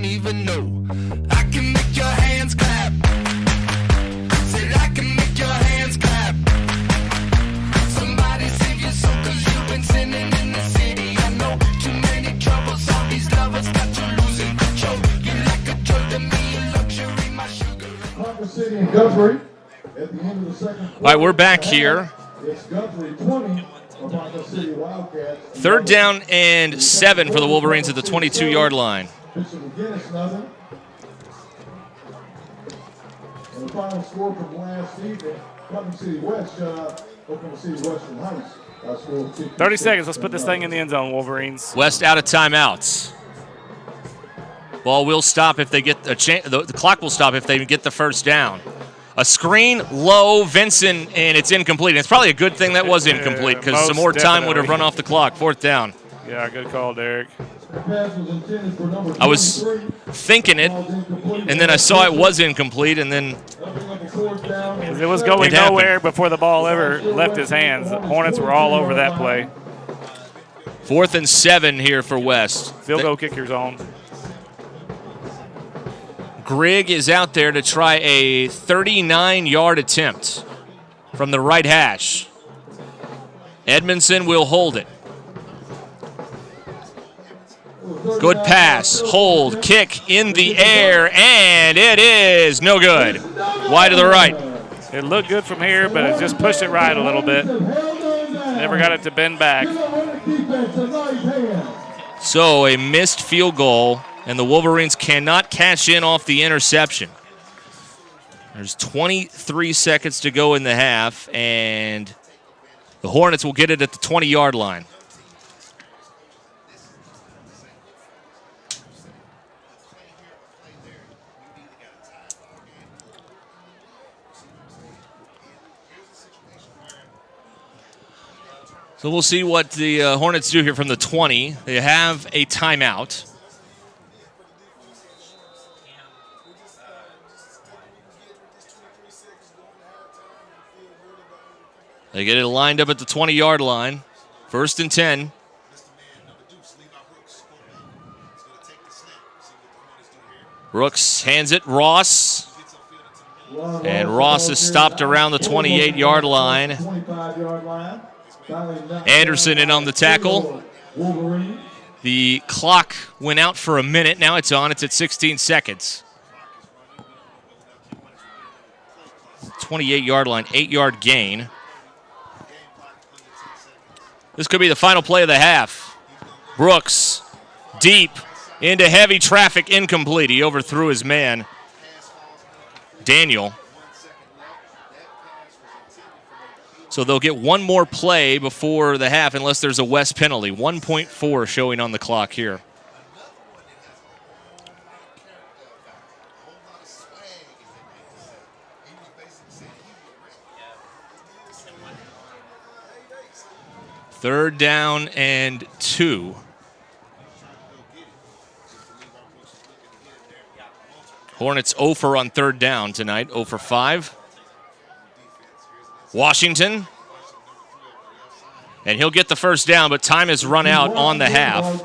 Speaker 18: Even know I can make your hands clap. Said I can make your hands clap. Somebody save your soul, 'cause you've been sinning in the city. I know too many troubles, all these lovers got you losing control. You like a drug to me, a luxury, my sugar.
Speaker 9: Conquer City and Guthrie at the end of the second quarter.
Speaker 1: All right, we're back here.
Speaker 9: It's Guthrie 20, Conquer City Wildcats.
Speaker 1: Third down and 7 for the Wolverines at the 22-yard line.
Speaker 9: McGinnis, nothing. And the final score from last evening, Putnam City West shut out Oklahoma City Western Heights.
Speaker 2: 30 seconds. Let's put this thing in the end zone, Wolverines.
Speaker 1: West out of timeouts. Ball will stop if they get a chance. The clock will stop if they get the first down. A screen, low, Vinson, and it's incomplete. And it's probably a good thing that was incomplete because some more time would have run off the clock. Fourth down.
Speaker 2: Yeah, good call, Derek.
Speaker 1: I was thinking it, and then I saw it was incomplete, and then
Speaker 2: it was going nowhere before the ball ever left his hands. The Hornets were all over that play.
Speaker 1: 4th and 7 here for West.
Speaker 2: Field goal kicker's on.
Speaker 1: Grigg is out there to try a 39-yard attempt from the right hash. Edmondson will hold it. Good pass, hold, kick in the air, and it is no good. Wide to the right.
Speaker 2: It looked good from here, but it just pushed it right a little bit. Never got it to bend back.
Speaker 1: So a missed field goal, and the Wolverines cannot cash in off the interception. There's 23 seconds to go in the half, and the Hornets will get it at the 20-yard line. So we'll see what the Hornets do here from the 20. They have a timeout. They get it lined up at the 20-yard line. 1st and 10. Brooks hands it, Ross. And Ross is stopped around the 28-yard line. Anderson in on the tackle. The clock went out for a minute. Now it's on. It's at 16 seconds. 28-yard line, 8-yard gain. This could be the final play of the half. Brooks, deep, into heavy traffic, incomplete. He overthrew his man, Daniel. So they'll get one more play before the half unless there's a West penalty. 1.4 showing on the clock here. Third down and 2. Hornets 0 for on third down tonight, 0 for 5. Washington. And he'll get the first down, but time has run out on the half.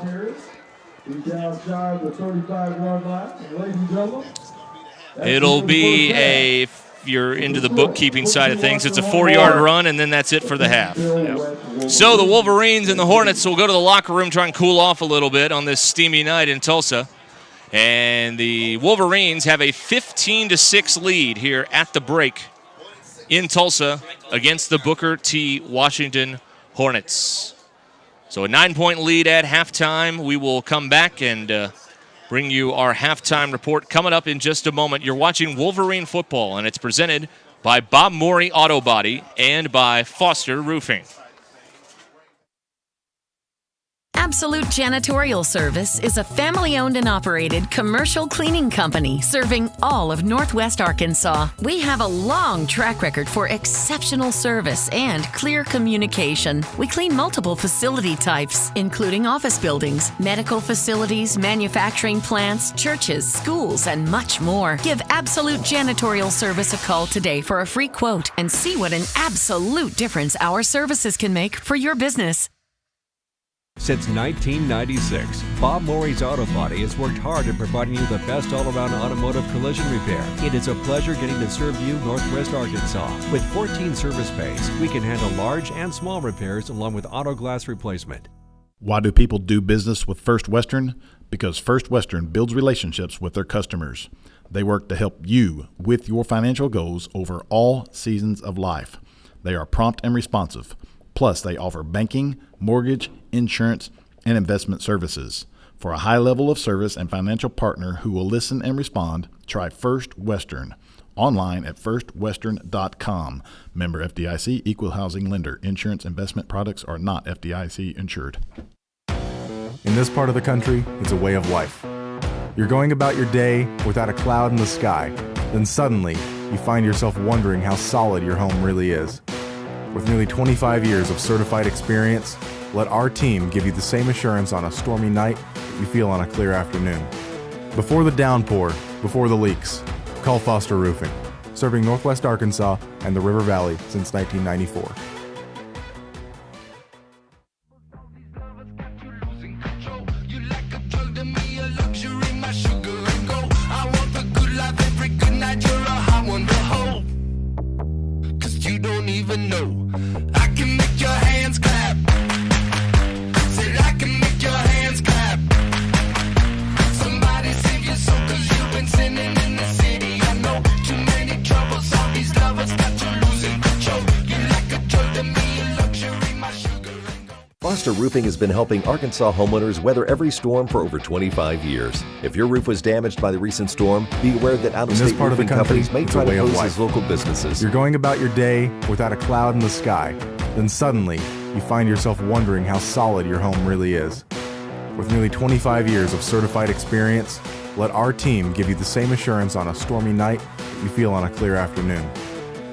Speaker 1: It'll be a, if you're into the bookkeeping side of things, it's a 4-yard run, and then that's it for the half. Yep. So the Wolverines and the Hornets will go to the locker room, try and cool off a little bit on this steamy night in Tulsa. And the Wolverines have a 15-6 lead here at the break in Tulsa against the Booker T. Washington Hornets. So a 9-point lead at halftime. We will come back and bring you our halftime report coming up in just a moment. You're watching Wolverine football, and it's presented by Bob Morey Auto Body and by Foster Roofing.
Speaker 3: Absolute Janitorial Service is a family-owned and operated commercial cleaning company serving all of Northwest Arkansas. We have a long track record for exceptional service and clear communication. We clean multiple facility types, including office buildings, medical facilities, manufacturing plants, churches, schools, and much more. Give Absolute Janitorial Service a call today for a free quote and see what an absolute difference our services can make for your business.
Speaker 4: Since 1996, Bob Morey's Auto Body has worked hard at providing you the best all-around automotive collision repair. It is a pleasure getting to serve you Northwest Arkansas. With 14 service bays, we can handle large and small repairs along with auto glass replacement.
Speaker 5: Why do people do business with First Western? Because First Western builds relationships with their customers. They work to help you with your financial goals over all seasons of life. They are prompt and responsive. Plus, they offer banking, mortgage, insurance, and investment services. For a high level of service and financial partner who will listen and respond, try First Western. Online at firstwestern.com. Member FDIC, equal housing lender. Insurance investment products are not FDIC insured.
Speaker 7: In this part of the country, it's a way of life. You're going about your day without a cloud in the sky. Then suddenly, you find yourself wondering how solid your home really is. With nearly 25 years of certified experience, let our team give you the same assurance on a stormy night that you feel on a clear afternoon. Before the downpour, before the leaks, call Foster Roofing, serving Northwest Arkansas and the River Valley since 1994.
Speaker 8: Foster Roofing has been helping Arkansas homeowners weather every storm for over 25 years. If your roof was damaged by the recent storm, be aware that out-of-state roofing companies may try to pose as local businesses.
Speaker 7: You're going about your day without a cloud in the sky. Then suddenly, you find yourself wondering how solid your home really is. With nearly 25 years of certified experience, let our team give you the same assurance on a stormy night that you feel on a clear afternoon.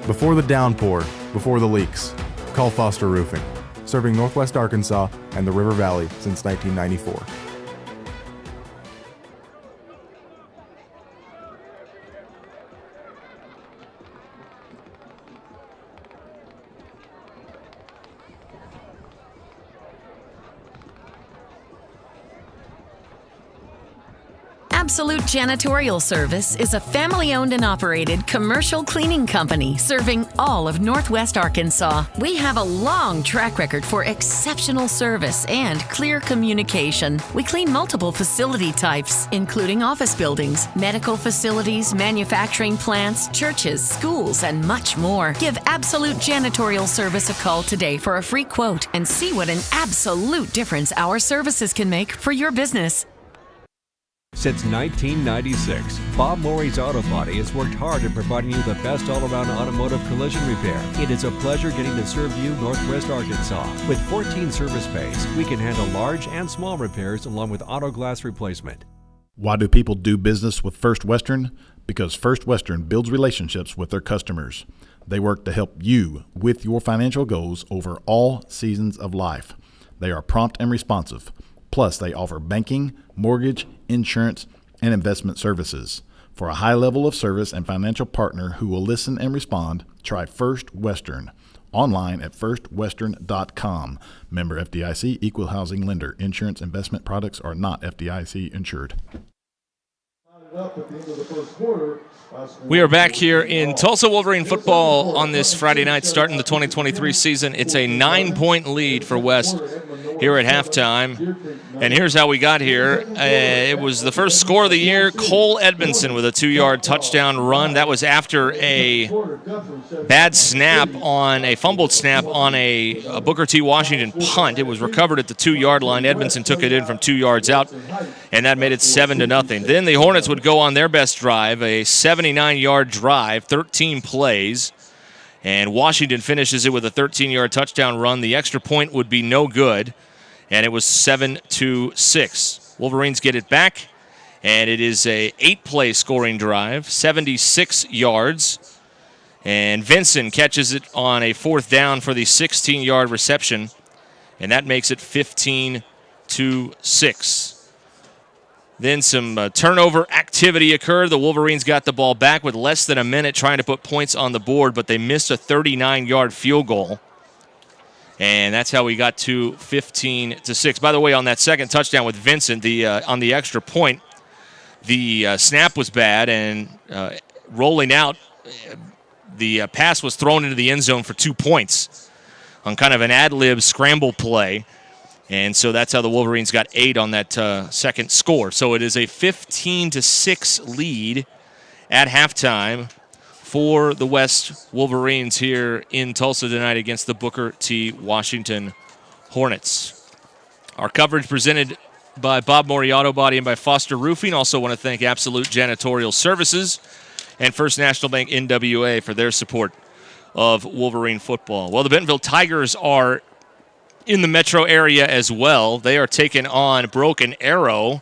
Speaker 7: Before the downpour, before the leaks, call Foster Roofing, serving Northwest Arkansas and the River Valley since 1994.
Speaker 3: Absolute Janitorial Service is a family-owned and operated commercial cleaning company serving all of Northwest Arkansas. We have a long track record for exceptional service and clear communication. We clean multiple facility types, including office buildings, medical facilities, manufacturing plants, churches, schools, and much more. Give Absolute Janitorial Service a call today for a free quote and see what an absolute difference our services can make for your business.
Speaker 4: Since 1996, Bob Morey's Auto Body has worked hard at providing you the best all-around automotive collision repair. It is a pleasure getting to serve you Northwest Arkansas. With 14 service bays, we can handle large and small repairs along with auto glass replacement.
Speaker 5: Why do people do business with First Western? Because First Western builds relationships with their customers. They work to help you with your financial goals over all seasons of life. They are prompt and responsive. Plus, they offer banking, mortgage, insurance, and investment services. For a high level of service and financial partner who will listen and respond, try First Western. Online at firstwestern.com. Member FDIC, equal housing lender. Insurance investment products are not FDIC insured.
Speaker 1: We are back here in Tulsa Wolverine football on this Friday night, starting the 2023 season. It's a 9-point lead for West here at halftime. And here's how we got here. It was the first score of the year. Cole Edmondson with a 2-yard touchdown run. That was after a bad snap on a fumbled snap on a Booker T. Washington punt. It was recovered at the 2-yard line. Edmondson took it in from 2 yards out, and that made it 7-0. Then the Hornets would go on their best drive, a 79-yard drive, 13 plays, and Washington finishes it with a 13-yard touchdown run. The extra point would be no good, and it was 7-6. Wolverines get it back, and it is a 8-play scoring drive, 76 yards, and Vinson catches it on a 4th down for the 16-yard reception, and that makes it 15-6. Then some turnover activity occurred. The Wolverines got the ball back with less than a minute trying to put points on the board, but they missed a 39-yard field goal. And that's how we got to 15-6. By the way, on that second touchdown with Vincent, on the extra point, the snap was bad, and rolling out, the pass was thrown into the end zone for 2 points on kind of an ad-lib scramble play. And so that's how the Wolverines got 8 on that second score. So it is a 15-6 lead at halftime for the West Wolverines here in Tulsa tonight against the Booker T. Washington Hornets. Our coverage presented by Bob Mori Auto Body and by Foster Roofing. Also want to thank Absolute Janitorial Services and First National Bank NWA for their support of Wolverine football. Well, the Bentonville Tigers are in the metro area as well. They are taking on Broken Arrow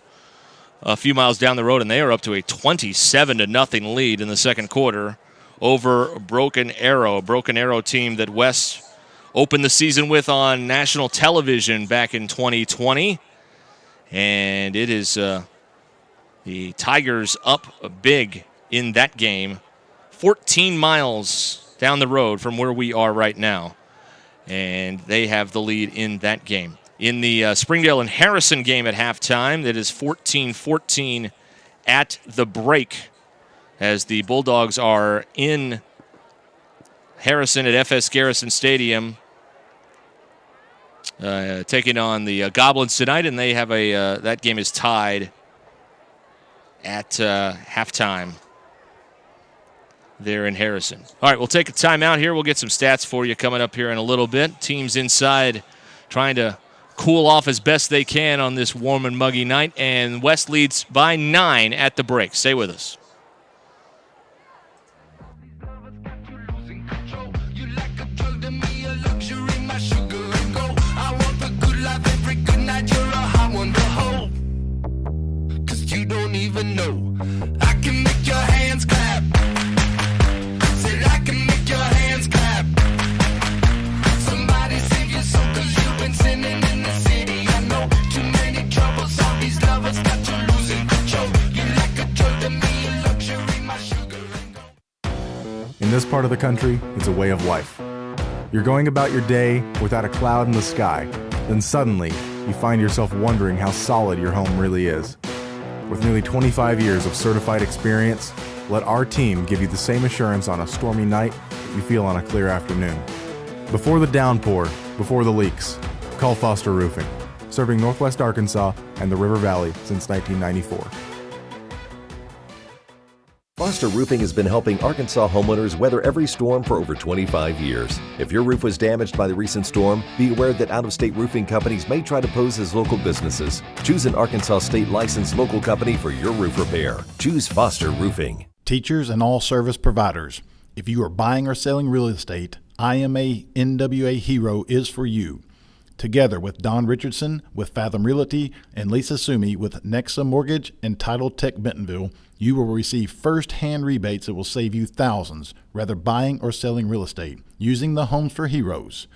Speaker 1: a few miles down the road, and they are up to a 27-0 lead in the second quarter over Broken Arrow, a Broken Arrow team that West opened the season with on national television back in 2020. And it is the Tigers up big in that game, 14 miles down the road from where we are right now. And they have the lead in that game. In the Springdale and Harrison game at halftime, that is 14-14 at the break, as the Bulldogs are in Harrison at FS Garrison Stadium, taking on the Goblins tonight, and they have that game is tied at halftime there in Harrison. All right, we'll take a timeout here. We'll get some stats for you coming up here in a little bit. Teams inside trying to cool off as best they can on this warm and muggy night, and West leads by 9 at the break. Stay with us.
Speaker 18: You don't even know. I can make your hands clap. Said I can make your hands clap. Somebody save your soul, 'cause you've been sinning in the city. I know too many troubles, all these lovers got you losing control. You like a drug to me, a luxury, my sugar and gold.
Speaker 7: In this part of the country, it's a way of life. You're going about your day without a cloud in the sky. Then suddenly, you find yourself wondering how solid your home really is. With nearly 25 years of certified experience, let our team give you the same assurance on a stormy night that you feel on a clear afternoon. Before the downpour, before the leaks, call Foster Roofing, serving Northwest Arkansas and the River Valley since 1994.
Speaker 8: Foster Roofing has been helping Arkansas homeowners weather every storm for over 25 years. If your roof was damaged by the recent storm, be aware that out-of-state roofing companies may try to pose as local businesses. Choose an Arkansas state licensed local company for your roof repair. Choose Foster Roofing.
Speaker 5: Teachers and all service providers, if you are buying or selling real estate, IMA NWA Hero is for you. Together with Don Richardson with Fathom Realty and Lisa Sumi with Nexa Mortgage and Title Tech Bentonville, you will receive first-hand rebates that will save you thousands, whether buying or selling real estate, using the Homes for Heroes.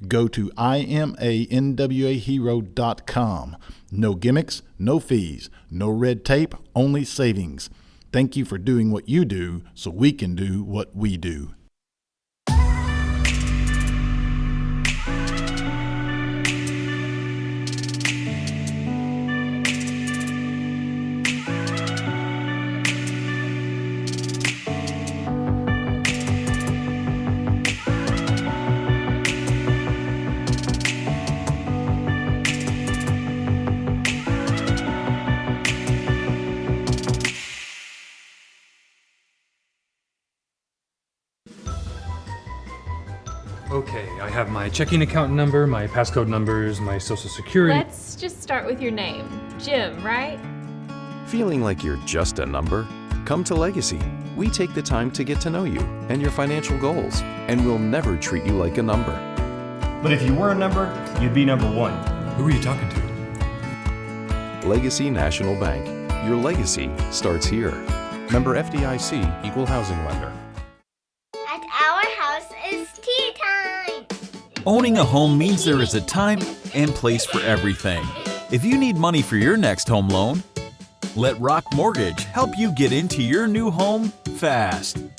Speaker 5: Go to imanwahero.com. No gimmicks, no fees, no red tape, only savings. Thank you for doing what you do so we can do what we do.
Speaker 10: Okay, I have my checking account number, my passcode numbers, my social security.
Speaker 11: Let's just start with your name. Jim, right?
Speaker 12: Feeling like you're just a number? Come to Legacy. We take the time to get to know you and your financial goals, and we'll never treat you like a number.
Speaker 13: But if you were a number, you'd be number one.
Speaker 10: Who are you talking to?
Speaker 12: Legacy National Bank. Your legacy starts here. Member FDIC, Equal Housing Lender.
Speaker 15: At our house is tea time.
Speaker 16: Owning a home means there is a time and place for everything. If you need money for your next home loan, let Rock Mortgage help you get into your new home fast.
Speaker 14: And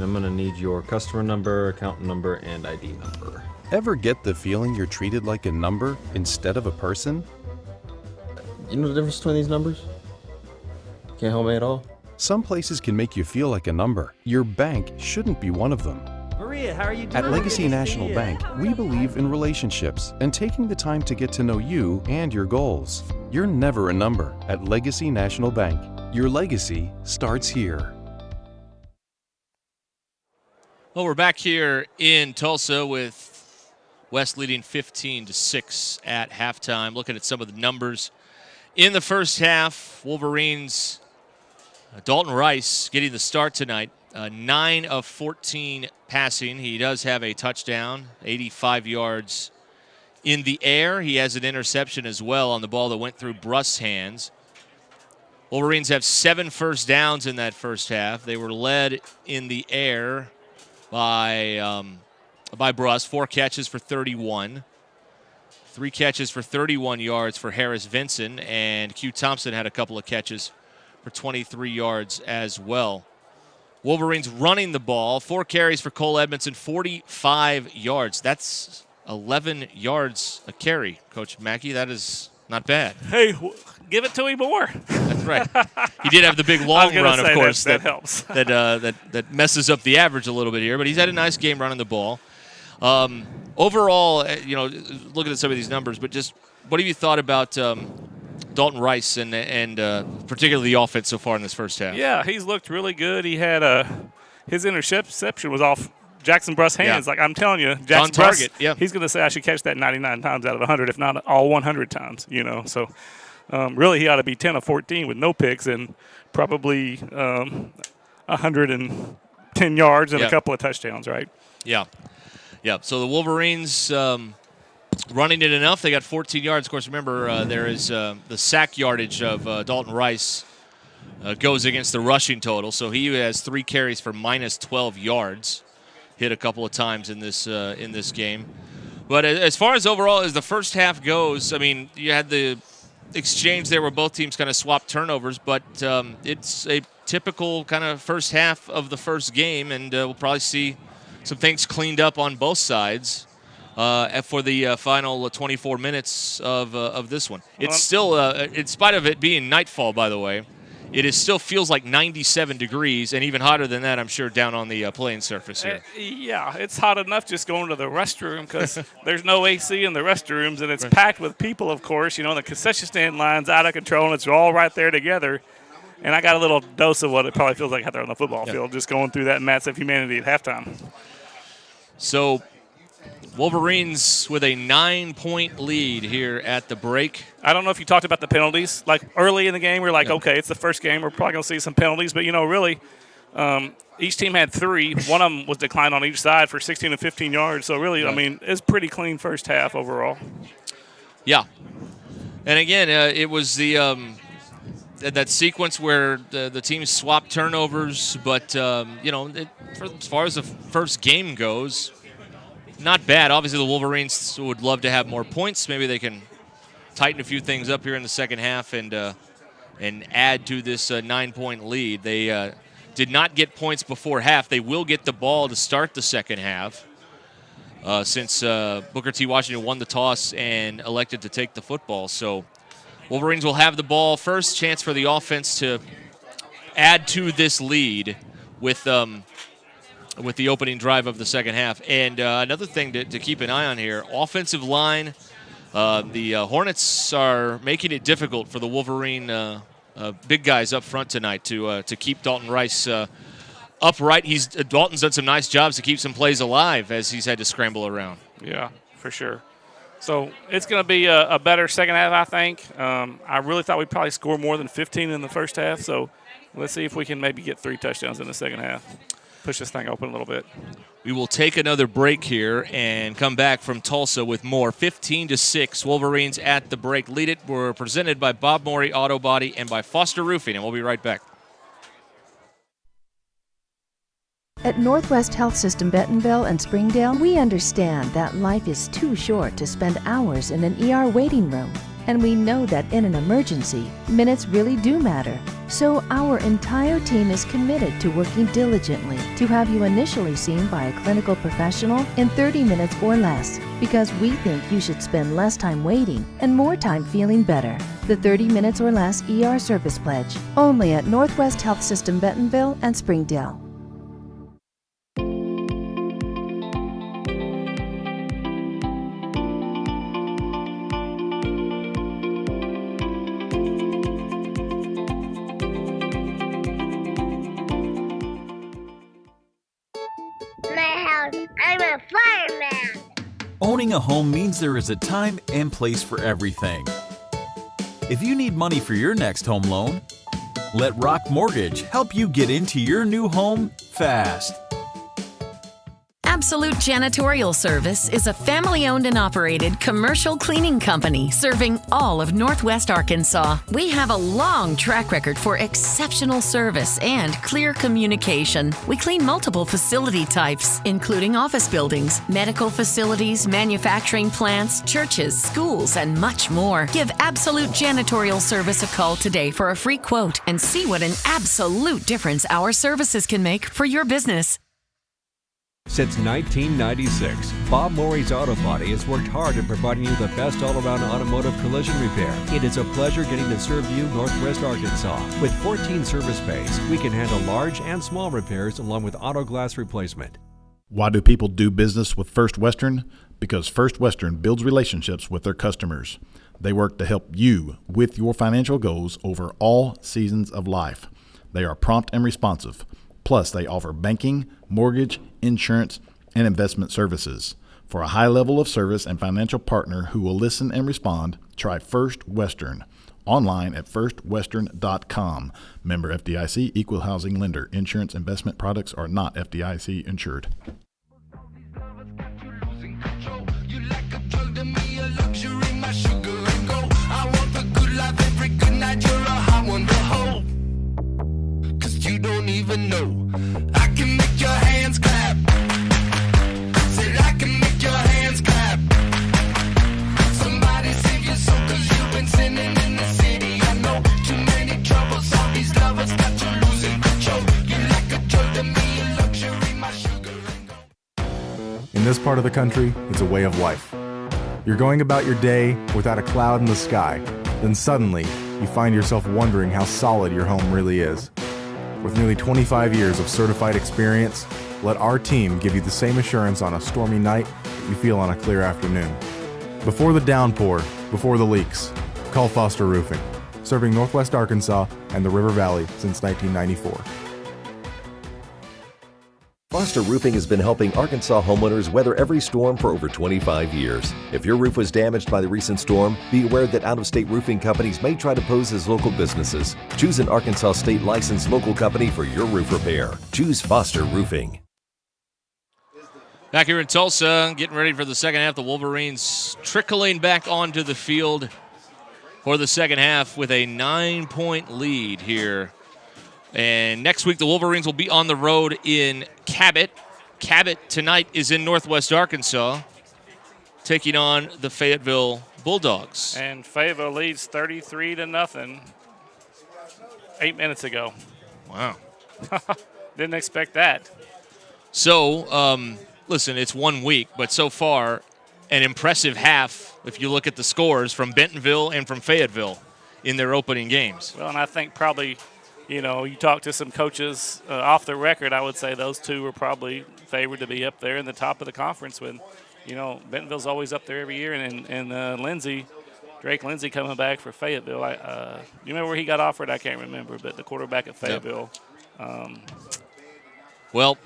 Speaker 14: I'm going to need your customer number, account number, and ID number.
Speaker 12: Ever get the feeling you're treated like a number instead of a person?
Speaker 14: You know the difference between these numbers? Can't help me at all?
Speaker 12: Some places can make you feel like a number. Your bank shouldn't be one of them.
Speaker 19: Maria, how are you doing?
Speaker 12: At Legacy National Bank, we believe in relationships and taking the time to get to know you and your goals. You're never a number at Legacy National Bank. Your legacy starts here.
Speaker 1: Well, we're back here in Tulsa with West leading 15-6 at halftime. Looking at some of the numbers in the first half, Wolverines, Dalton Rice getting the start tonight. 9 of 14 passing. He does have a touchdown, 85 yards in the air. He has an interception as well on the ball that went through Brust's hands. Wolverines have 7 first downs in that first half. They were led in the air by Brust, 4 catches for 31. 3 catches for 31 yards for Harris Vinson, and Q Thompson had a couple of catches for 23 yards as well. Wolverines running the ball, 4 carries for Cole Edmondson, 45 yards. That's 11 yards a carry, Coach Mackey. That is not bad.
Speaker 2: Hey, give it to him more.
Speaker 1: That's right. He did have the big long run, of course.
Speaker 2: That helps.
Speaker 1: that messes up the average a little bit here, but he's had a nice game running the ball. Overall, looking at some of these numbers, but just what have you thought about Dalton Rice and particularly the offense so far in this first half?
Speaker 2: Yeah, he's looked really good. He had his interception was off Jackson Brust's hands.
Speaker 1: Yeah.
Speaker 2: Like I'm telling you, Jackson Brust,
Speaker 1: yeah.
Speaker 2: He's going to say I should catch that 99 times out of 100, if not all 100 times. So really he ought to be 10 of 14 with no picks and probably 110 yards and a couple of touchdowns, right?
Speaker 1: Yeah. Yeah. So the Wolverines running it enough. They got 14 yards. Of course, remember, there is the sack yardage of Dalton Rice goes against the rushing total. So he has 3 carries for minus 12 yards. Hit a couple of times in this game. But as far as overall as the first half goes, I mean, you had the exchange there where both teams kind of swapped turnovers, but it's a typical kind of first half of the first game, and we'll probably see some things cleaned up on both sides for the final 24 minutes of this one. It's still, in spite of it being nightfall, by the way, it still feels like 97 degrees, and even hotter than that, I'm sure, down on the playing surface here.
Speaker 2: Yeah, it's hot enough just going to the restroom because there's no AC in the restrooms, and it's packed with people, of course. The concession stand line's out of control, and it's all right there together. And I got a little dose of what it probably feels like out there on the football field, just going through that massive humanity at halftime.
Speaker 1: So Wolverines with a 9-point lead here at the break.
Speaker 2: I don't know if you talked about the penalties. Like early in the game, we were like, okay, it's the first game. We're probably going to see some penalties. But, really, each team had 3. One of them was declined on each side for 16 and 15 yards. So, really, I mean, it's pretty clean first half overall.
Speaker 1: Yeah. And, again, it was that sequence where the teams swapped turnovers. But, as far as the first game goes, not bad. Obviously, the Wolverines would love to have more points. Maybe they can tighten a few things up here in the second half and add to this 9-point lead. They did not get points before half. They will get the ball to start the second half since Booker T. Washington won the toss and elected to take the football. So Wolverines will have the ball first. Chance for the offense to add to this lead with the opening drive of the second half. And another thing to keep an eye on here, offensive line, the Hornets are making it difficult for the Wolverine big guys up front tonight to keep Dalton Rice upright. Dalton's done some nice jobs to keep some plays alive as he's had to scramble around.
Speaker 2: Yeah, for sure. So it's going to be a better second half, I think. I really thought we'd probably score more than 15 in the first half, so let's see if we can maybe get 3 touchdowns in the second half. Push this thing open a little bit.
Speaker 1: We will take another break here and come back from Tulsa with more. 15-6, Wolverines at the break. Lead it. We're presented by Bob Morey Auto Body and by Foster Roofing, and we'll be right back.
Speaker 17: At Northwest Health System Bentonville and Springdale, we understand that life is too short to spend hours in an ER waiting room. And we know that in an emergency, minutes really do matter. So our entire team is committed to working diligently to have you initially seen by a clinical professional in 30 minutes or less, because we think you should spend less time waiting and more time feeling better. The 30 minutes or less ER service pledge, only at Northwest Health System Bentonville and Springdale.
Speaker 15: I'm a fireman.
Speaker 16: Owning a home means there is a time and place for everything. If you need money for your next home loan, let Rock Mortgage help you get into your new home fast.
Speaker 3: Absolute Janitorial Service is a family-owned and operated commercial cleaning company serving all of Northwest Arkansas. We have a long track record for exceptional service and clear communication. We clean multiple facility types, including office buildings, medical facilities, manufacturing plants, churches, schools, and much more. Give Absolute Janitorial Service a call today for a free quote and see what an absolute difference our services can make for your business.
Speaker 4: Since 1996, Bob Morey's Auto Body has worked hard at providing you the best all-around automotive collision repair. It is a pleasure getting to serve you Northwest Arkansas. With 14 service bays, we can handle large and small repairs along with auto glass replacement.
Speaker 5: Why do people do business with First Western? Because First Western builds relationships with their customers. They work to help you with your financial goals over all seasons of life. They are prompt and responsive. Plus, they offer banking, mortgage, insurance, and investment services. For a high level of service and financial partner who will listen and respond, try First Western. Online at firstwestern.com. Member FDIC, equal housing lender. Insurance investment products are not FDIC insured.
Speaker 18: You don't even know. I can make your hands clap. Said I can make your hands clap. Somebody save your soul, 'cause you've been sinning in the city. I know too many troubles. All these lovers got you losing control. You like a joy to me, a luxury, my sugar and gold.
Speaker 7: In this part of the country, it's a way of life. You're going about your day without a cloud in the sky. Then suddenly, you find yourself wondering how solid your home really is. With nearly 25 years of certified experience, let our team give you the same assurance on a stormy night that you feel on a clear afternoon. Before the downpour, before the leaks, call Foster Roofing, serving Northwest Arkansas and the River Valley since 1994.
Speaker 8: Foster Roofing has been helping Arkansas homeowners weather every storm for over 25 years. If your roof was damaged by the recent storm, be aware that out-of-state roofing companies may try to pose as local businesses. Choose an Arkansas state licensed local company for your roof repair. Choose Foster Roofing.
Speaker 1: Back here in Tulsa, getting ready for the second half. The Wolverines trickling back onto the field for the second half with a 9-point lead here. And next week, the Wolverines will be on the road in Cabot. Cabot tonight is in Northwest Arkansas, taking on the Fayetteville Bulldogs.
Speaker 2: And Fayetteville leads 33-0 8 minutes ago.
Speaker 1: Wow.
Speaker 2: Didn't expect that.
Speaker 1: So, listen, it's 1 week, but so far, an impressive half if you look at the scores from Bentonville and from Fayetteville in their opening games.
Speaker 2: Well, and I think probably, you know, you talk to some coaches off the record, I would say those two were probably favored to be up there in the top of the conference when, you know, Bentonville's always up there every year. And Drake Lindsey coming back for Fayetteville. You remember where he got offered? I can't remember, but the quarterback at Fayetteville.
Speaker 1: Well,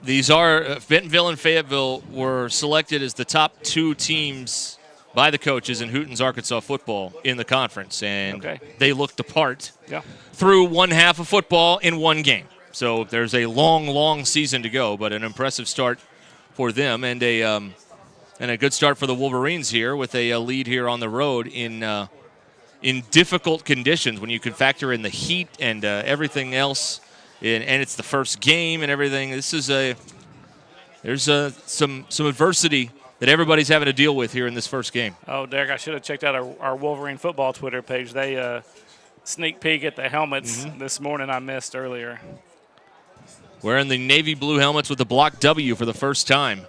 Speaker 1: these are Bentonville and Fayetteville were selected as the top 2 teams by the coaches in Houghton's Arkansas football in the conference, and they looked the part through one half of football in one game. So there's a long, long season to go, but an impressive start for them, and a good start for the Wolverines here with a lead here on the road in difficult conditions when you could factor in the heat and everything else, and it's the first game and everything. This is there's some adversity that everybody's having to deal with here in this first game.
Speaker 2: Oh, Derek, I should have checked out our Wolverine football Twitter page. They sneak peek at the helmets this morning I missed earlier.
Speaker 1: Wearing the navy blue helmets with the block W for the first time.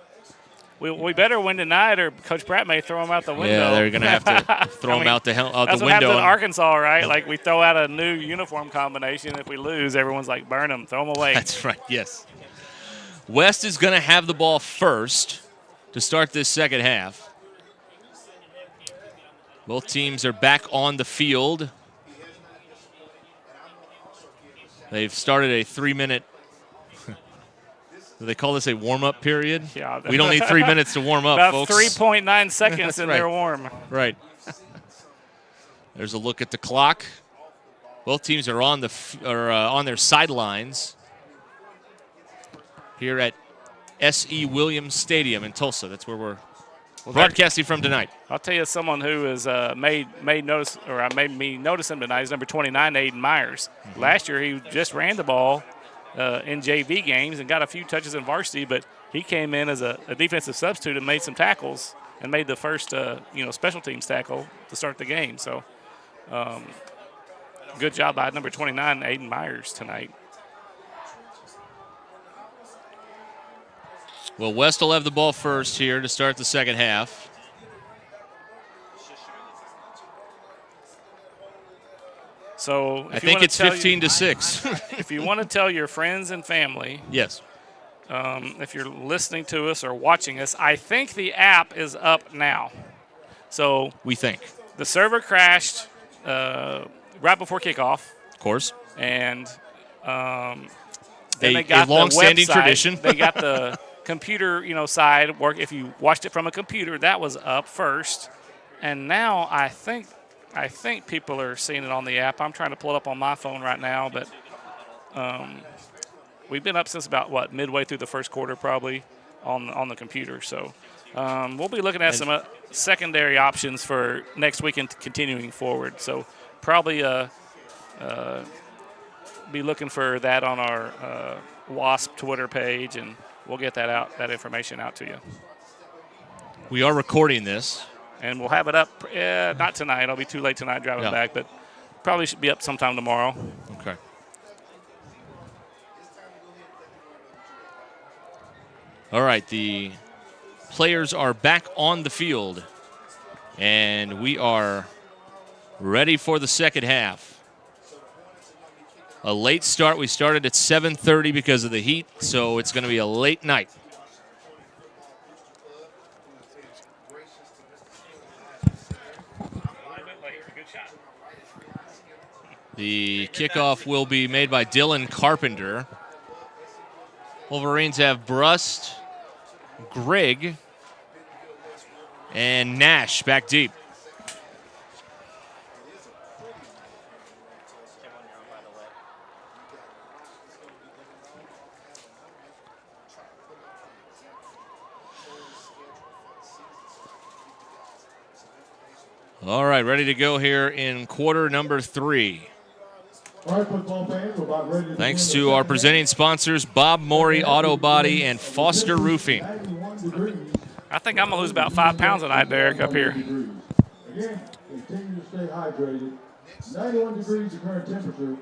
Speaker 2: We better win tonight, or Coach Pratt may throw them out the window.
Speaker 1: Yeah, they're going to have to throw them out the window.
Speaker 2: That's what happens in Arkansas, right? Like, we throw out a new uniform combination. If we lose, everyone's like, burn them, throw them away.
Speaker 1: That's right, yes. West is going to have the ball first to start this second half. Both teams are back on the field. They've started a 3-minute. Do they call this a warm-up period?
Speaker 2: Yeah.
Speaker 1: We don't need 3 minutes to warm up,
Speaker 2: About
Speaker 1: folks.
Speaker 2: 3.9 seconds and they're warm.
Speaker 1: Right. There's a look at the clock. Both teams are on their sidelines here at S.E. Williams Stadium in Tulsa. That's where we're broadcasting from tonight.
Speaker 2: I'll tell you someone who has made me notice him tonight is number 29, Aiden Myers. Last year he just ran the ball in JV games and got a few touches in varsity, but he came in as a defensive substitute and made some tackles and made the first special teams tackle to start the game. So good job by number 29, Aiden Myers, tonight.
Speaker 1: Well, West will have the ball first here to start the second half.
Speaker 2: So
Speaker 1: I think it's 15-6.
Speaker 2: If you want to tell your friends and family,
Speaker 1: yes.
Speaker 2: If you're listening to us or watching us, I think the app is up now. So
Speaker 1: we think
Speaker 2: the server crashed right before kickoff.
Speaker 1: Of course.
Speaker 2: And then they got
Speaker 1: a long-standing
Speaker 2: the website.
Speaker 1: Tradition.
Speaker 2: They got the computer, side work. If you watched it from a computer, that was up first. And now I think people are seeing it on the app. I'm trying to pull it up on my phone right now, but we've been up since about, midway through the first quarter probably on the computer. So we'll be looking at some secondary options for next week and continuing forward. So probably be looking for that on our WASP Twitter page, and we'll get that information out to you.
Speaker 1: We are recording this.
Speaker 2: And we'll have it up, not tonight. It'll be too late tonight driving back, but probably should be up sometime tomorrow.
Speaker 1: Okay. All right, the players are back on the field, and we are ready for the second half. A late start. We started at 7:30 because of the heat, so it's going to be a late night. The kickoff will be made by Dylan Carpenter. Wolverines have Brust, Grigg, and Nash back deep. All right, ready to go here in quarter number 3.
Speaker 9: All right, football fans, we're about ready to
Speaker 1: Thanks to our presenting sponsors, Bob Morey Auto Body and Foster Roofing.
Speaker 2: I think I'm going to lose about 5 pounds tonight, Derek, up here.
Speaker 9: Again, continue to stay hydrated. 91 degrees the current temperature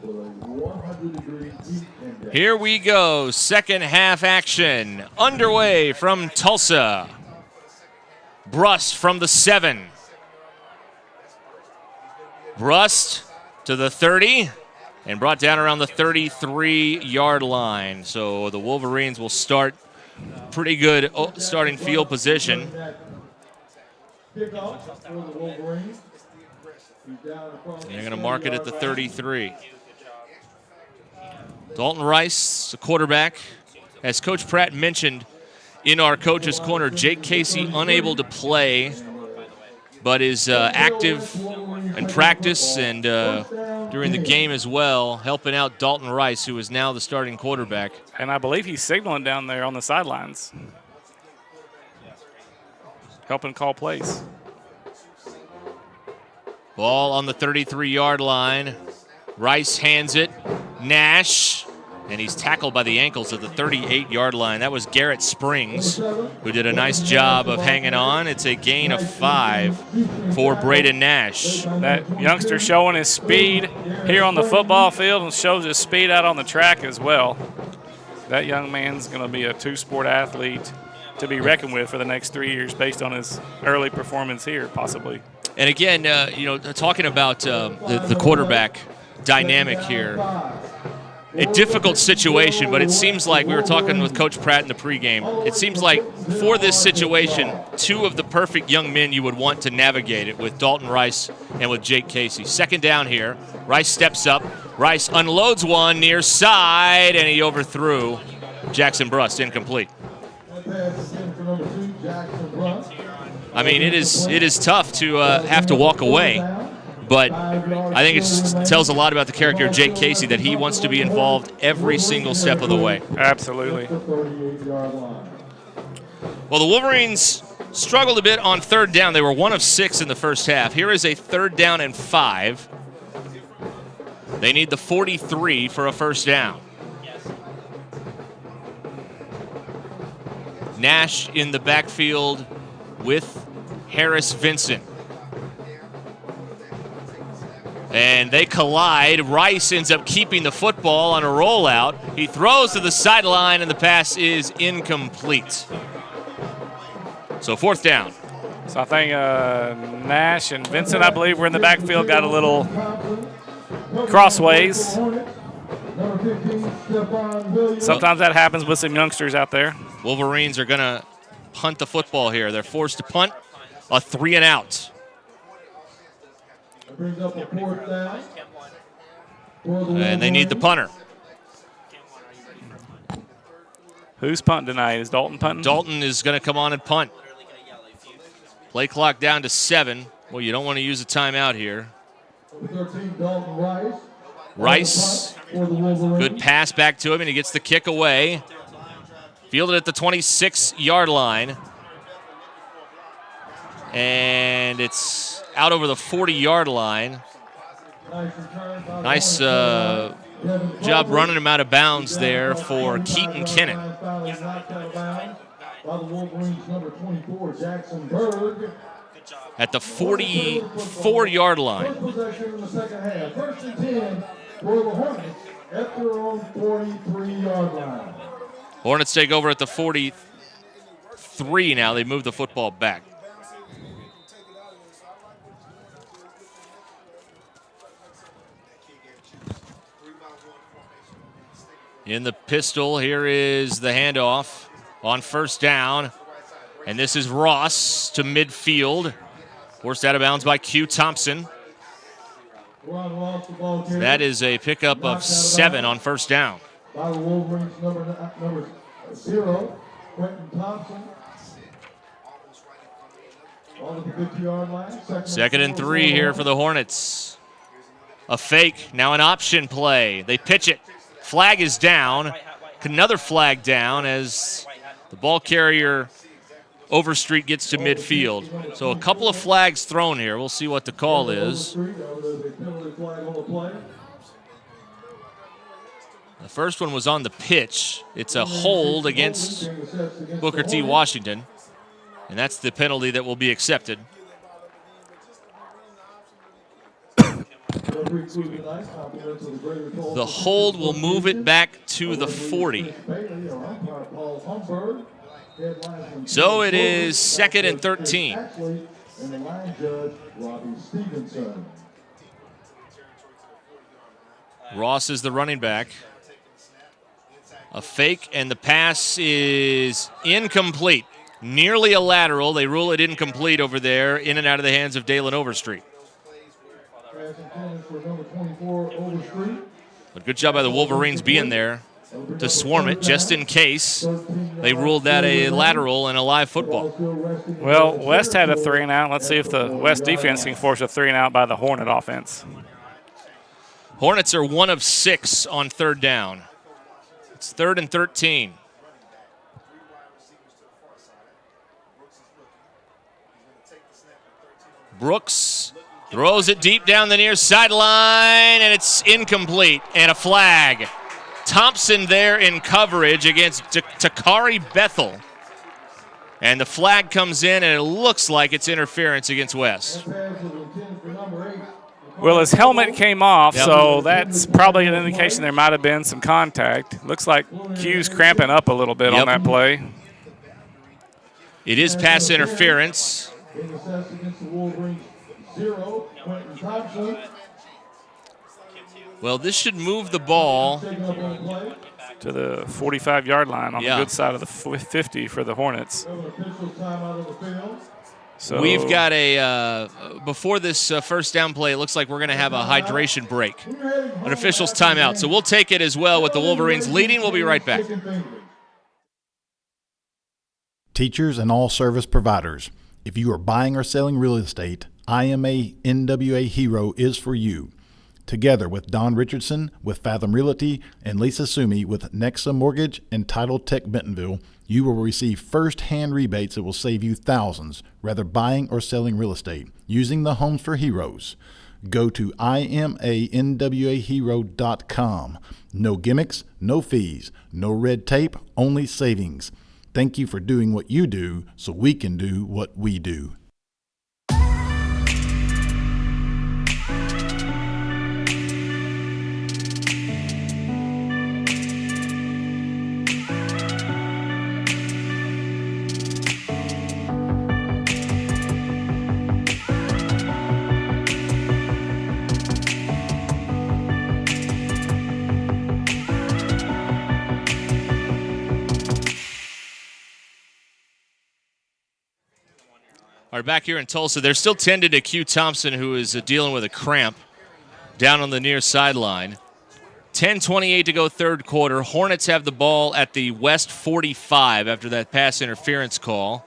Speaker 9: with a 100-degree heat index.
Speaker 1: Here we go, second half action underway from Tulsa. Brust from the 7. Brust to the 30 and brought down around the 33-yard line. So the Wolverines will start pretty good starting field position.
Speaker 9: Kickoff for the Wolverines.
Speaker 1: They're going to mark it at the 33. Dalton Rice, the quarterback. As Coach Pratt mentioned in our coach's corner, Jake Casey unable to play, but is active in practice and during the game as well, helping out Dalton Rice, who is now the starting quarterback.
Speaker 2: And I believe he's signaling down there on the sidelines, helping call plays.
Speaker 1: Ball on the 33-yard line. Rice hands it. Nash, and he's tackled by the ankles at the 38-yard line. That was Garrett Springs, who did a nice job of hanging on. It's a gain of 5 for Braden Nash.
Speaker 2: That youngster showing his speed here on the football field and shows his speed out on the track as well. That young man's going to be a two-sport athlete to be reckoned with for the next 3 years based on his early performance here, possibly.
Speaker 1: And again, talking about the quarterback dynamic here, a difficult situation, but it seems like we were talking with Coach Pratt in the pregame. It seems like for this situation, 2 of the perfect young men you would want to navigate it with Dalton Rice and with Jake Casey. Second down here. Rice steps up. Rice unloads one near side, and he overthrew Jackson Brust, incomplete. I mean, it is tough to have to walk away, but I think it just tells a lot about the character of Jake Casey that he wants to be involved every single step of the way.
Speaker 2: Absolutely.
Speaker 1: Well, the Wolverines struggled a bit on third down. They were 1 of 6 in the first half. Here is a 3rd down and 5. They need the 43 for a first down. Nash in the backfield with Harris Vincent. And they collide. Rice ends up keeping the football on a rollout. He throws to the sideline, and the pass is incomplete. So 4th down.
Speaker 2: So I think Nash and Vincent, I believe, were in the backfield, got a little crossways. Sometimes that happens with some youngsters out there.
Speaker 1: Wolverines are going to punt the football here. They're forced to punt a 3-and-out. And they need the punter.
Speaker 2: Who's punting tonight? Is Dalton punting?
Speaker 1: Dalton is going to come on and punt. Play clock down to 7. Well, you don't want to use a timeout here. Rice, good pass back to him, and he gets the kick away. Fielded at the 26-yard line. And it's out over the 40-yard line. Nice job running him out of bounds there for Keaton Kennan. At the 44-yard line. Hornets take over at the 43 now. They move the football back. In the pistol, here is the handoff on first down. And this is Ross to midfield. Forced out of bounds by Q Thompson. That is a pickup of 7 on first down.
Speaker 9: By the Wolverines, number 0, Quentin Thompson. On the 50-yard line.
Speaker 1: 2nd and 3 here for the Hornets. A fake, now an option play. They pitch it. Flag is down. Another flag down as the ball carrier Overstreet gets to midfield. So a couple of flags thrown here. We'll see what the call is. The first one was on the pitch. It's a hold against Booker T. Washington, and that's the penalty that will be accepted. The hold will move it back to the 40. So it is 2nd and 13. Ross is the running back. A fake, and the pass is incomplete. Nearly a lateral. They rule it incomplete over there, in and out of the hands of Dalen Overstreet. But good job by the Wolverines being there to swarm it just in case they ruled that a lateral and a live football.
Speaker 2: Well, West had a 3-and-out. Let's see if the West defense can force a 3-and-out by the Hornet offense.
Speaker 1: Hornets are 1 of 6 on third down. It's 3rd and 13. Brooks throws it deep down the near sideline, and it's incomplete, and a flag. Thompson there in coverage against Takari Bethel. And the flag comes in, and it looks like it's interference against West.
Speaker 2: Well, his helmet came off, so that's probably an indication there might have been some contact. Looks like Q's cramping up a little bit on that play.
Speaker 1: It is pass interference. Well, this should move the ball
Speaker 2: to the 45-yard line on the good side of the 50 for the Hornets. So
Speaker 1: we've got a, before this first down play, it looks like we're going to have a hydration break. An official's timeout. So we'll take it as well with the Wolverines leading. We'll be right back.
Speaker 5: Teachers and all service providers, if you are buying or selling real estate, IMA NWA Hero is for you. Together with Don Richardson with Fathom Realty and Lisa Sumi with Nexa Mortgage and Title Tech Bentonville, you will receive first-hand rebates that will save you thousands, whether buying or selling real estate, using the Homes for Heroes. Go to imanwahero.com. No gimmicks, no fees, no red tape, only savings. Thank you for doing what you do so we can do what we do.
Speaker 1: All right, back here in Tulsa, they're still tended to Q Thompson, who is dealing with a cramp down on the near sideline. 10:28 to go third quarter. Hornets have the ball at the West 45 after that pass interference call.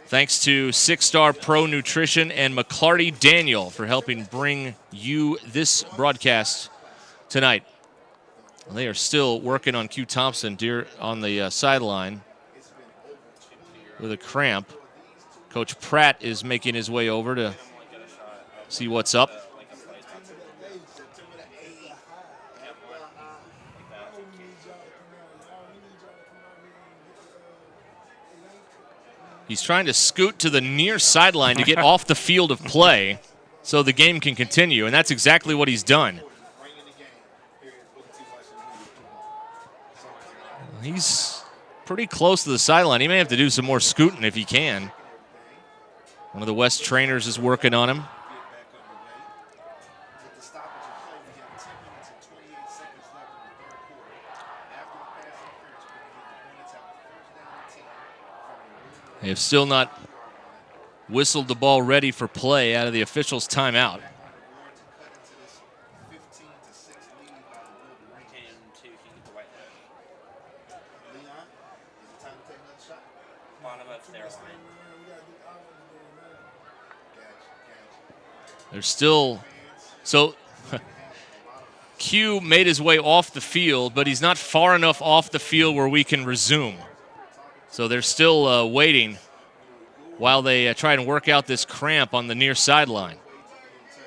Speaker 1: Thanks to 6-Star Pro Nutrition and McClarty Daniel for helping bring you this broadcast tonight. They are still working on Q Thompson on the sideline with a cramp. Coach Pratt is making his way over to see what's up. He's trying to scoot to the near sideline to get off the field of play so the game can continue, and that's exactly what he's done. He's pretty close to the sideline. He may have to do some more scooting if he can. One of the West trainers is working on him. They have still not whistled the ball ready for play out of the officials' timeout. There's still, so Q made his way off the field, but he's not far enough off the field where we can resume. So they're still waiting while they try and work out this cramp on the near sideline.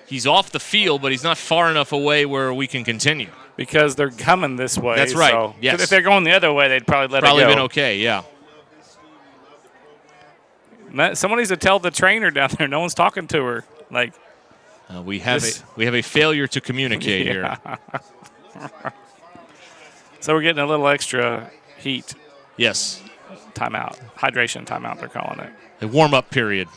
Speaker 1: He's off the field, but he's not far enough away where we can continue.
Speaker 2: Because they're coming this way.
Speaker 1: That's right,
Speaker 2: so
Speaker 1: yes.
Speaker 2: If they're going the other way, they'd probably let it go.
Speaker 1: Probably been okay, yeah.
Speaker 2: Someone needs to tell the trainer down there. No one's talking to her. Like,
Speaker 1: we have a failure to communicate here.
Speaker 2: So we're getting a little extra heat.
Speaker 1: Yes.
Speaker 2: Timeout. Hydration timeout, they're calling it.
Speaker 1: A warm-up period.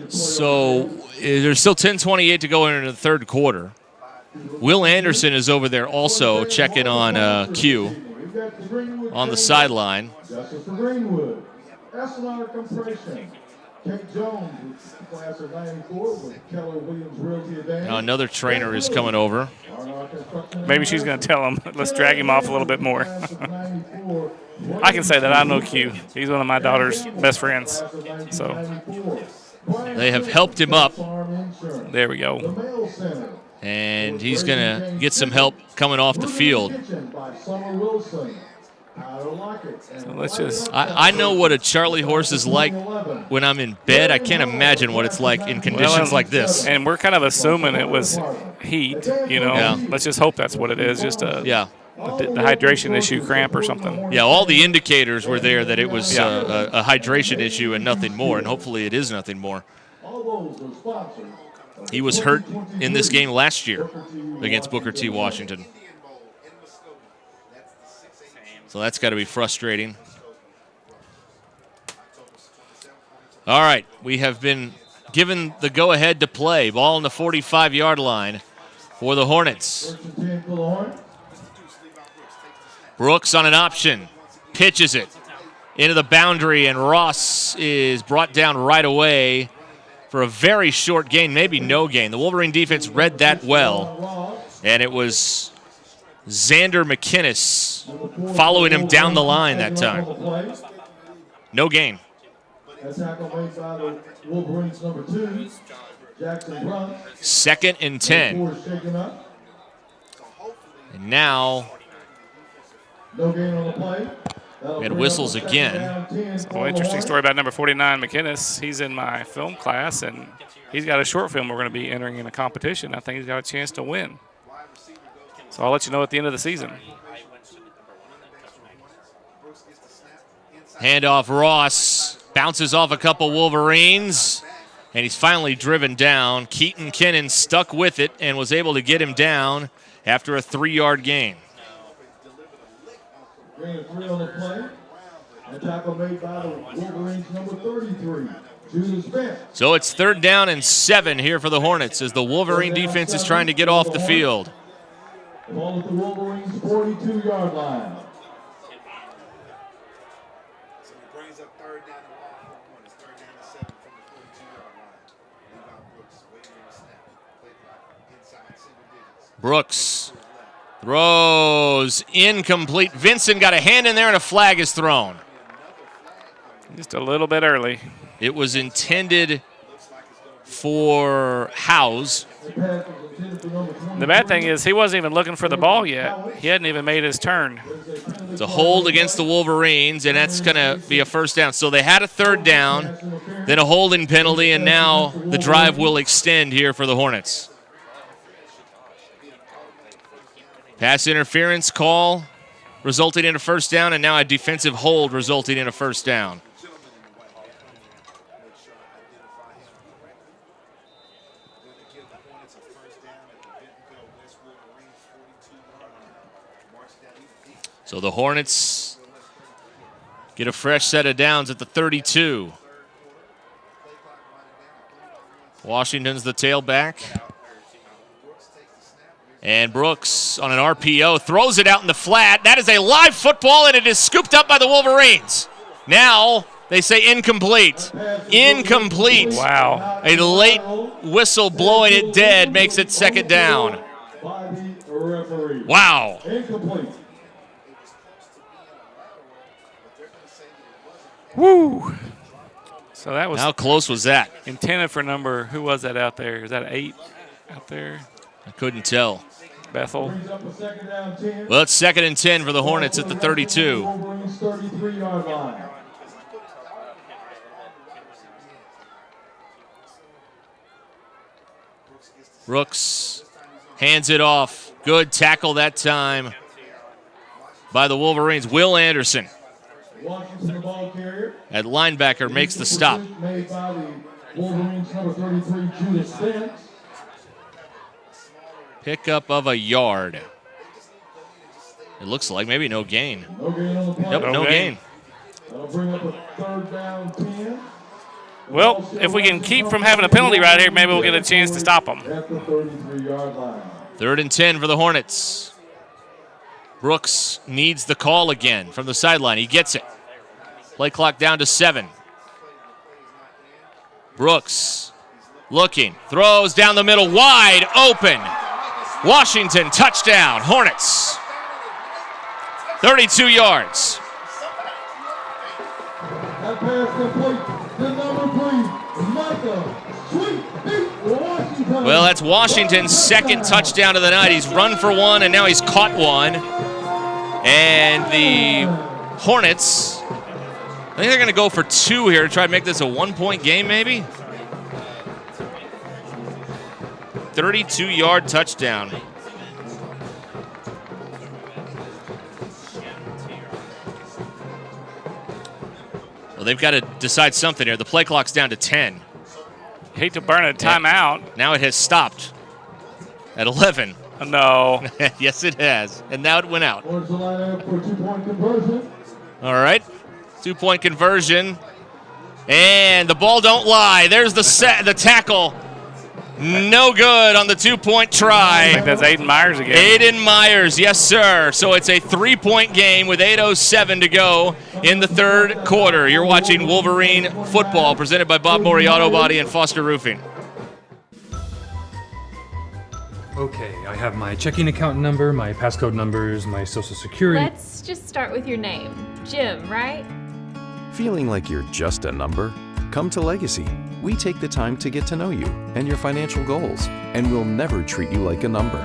Speaker 1: So there's still 10:28 to go into the third quarter. Will Anderson is over there also checking on Q on the sideline.
Speaker 9: Astronaut compression. Kate Jones, class of 94 with Keller Williams Realty Advantage.
Speaker 1: Now another trainer is coming over.
Speaker 2: Maybe she's going to tell him, let's drag him off a little bit more. I can say that. I know Q. He's one of my daughter's best friends. So
Speaker 1: they have helped him up.
Speaker 2: There we go.
Speaker 1: And he's going to get some help coming off the field.
Speaker 2: So let's just.
Speaker 1: I know what a Charlie horse is like when I'm in bed. I can't imagine what it's like in conditions like this.
Speaker 2: And we're kind of assuming it was heat, you know.
Speaker 1: Yeah.
Speaker 2: Let's just hope that's what it is. Just a the hydration issue, cramp or something.
Speaker 1: Yeah, all the indicators were there that it was a hydration issue and nothing more, and hopefully it is nothing more. He was hurt in this game last year against Booker T. Washington. So that's got to be frustrating. All right, we have been given the go-ahead to play. Ball on the 45-yard line for the Hornets. Brooks on an option, pitches it into the boundary, and Ross is brought down right away for a very short gain, maybe no gain. The Wolverine defense read that well, and it was Xander McInnes following him down the line that time. No gain. Second and 10. And now it whistles again.
Speaker 2: So interesting story about number 49, McInnes. He's in my film class, and he's got a short film we're going to be entering in a competition. I think he's got a chance to win. So I'll let you know at the end of the season.
Speaker 1: Handoff Ross. Bounces off a couple Wolverines. And he's finally driven down. Keaton Kinnan stuck with it and was able to get him down after a 3-yard gain. So it's 3rd down and 7 here for the Hornets as the Wolverine defense is trying to get off the field.
Speaker 9: Ball at the Wolverines' 42-yard line.
Speaker 1: Brooks throws incomplete. Vincent got a hand in there and a flag is thrown.
Speaker 2: Just a little bit early.
Speaker 1: It was intended for Howes.
Speaker 2: The bad thing is he wasn't even looking for the ball yet. He hadn't even made his turn.
Speaker 1: It's a hold against the Wolverines, and that's going to be a 1st down. So they had a 3rd down, then a holding penalty, and now the drive will extend here for the Hornets. Pass interference call resulting in a 1st down, and now a defensive hold resulting in a 1st down. So the Hornets get a fresh set of downs at the 32. Washington's the tailback. And Brooks on an RPO throws it out in the flat. That is a live football, and it is scooped up by the Wolverines. Now they say incomplete. Incomplete.
Speaker 2: Wow.
Speaker 1: A late whistle blowing it dead makes it 2nd down. Wow.
Speaker 2: Woo. So that was.
Speaker 1: How close was that?
Speaker 2: Intended for number, who was that out there? Is that 8 out there?
Speaker 1: I couldn't tell.
Speaker 2: Bethel.
Speaker 1: Well, it's 2nd and 10 for the Hornets at the 32. Brooks hands it off. Good tackle that time by the Wolverines. Will Anderson at linebacker makes the stop. Pickup of a yard. It looks like maybe no gain. Nope, no gain.
Speaker 2: Well, if we can keep from having a penalty right here, maybe we'll get a chance to stop them.
Speaker 1: 3rd and 10 for the Hornets. Brooks needs the call again from the sideline. He gets it. Play clock down to 7. Brooks looking, throws down the middle, wide open. Washington, touchdown, Hornets. 32 yards.
Speaker 9: That pass complete to number 3, Micah. Washington.
Speaker 1: Well, that's Washington's second touchdown of the night. He's run for one, and now he's caught one. And the Hornets, I think they're going to go for 2 here to try to make this a 1-point game, maybe. 32-yard touchdown. Well, they've got to decide something here. The play clock's down to 10.
Speaker 2: Hate to burn a timeout.
Speaker 1: Now it has stopped at 11.
Speaker 2: No.
Speaker 1: Yes, it has. And now it went out.
Speaker 9: Towards the line for 2-point conversion.
Speaker 1: All right. 2-point conversion. And the ball don't lie. There's the tackle. No good on the 2-point try.
Speaker 2: I think that's Aiden Myers again.
Speaker 1: Aiden Myers, yes, sir. So it's a 3-point game with 8:07 to go in the third quarter. You're watching Wolverine football presented by Bob Morey Auto Body and Foster Roofing.
Speaker 10: Okay, I have my checking account number, my passcode numbers, my social security.
Speaker 11: Let's just start with your name. Jim, right?
Speaker 12: Feeling like you're just a number? Come to Legacy. We take the time to get to know you and your financial goals, and we'll never treat you like a number.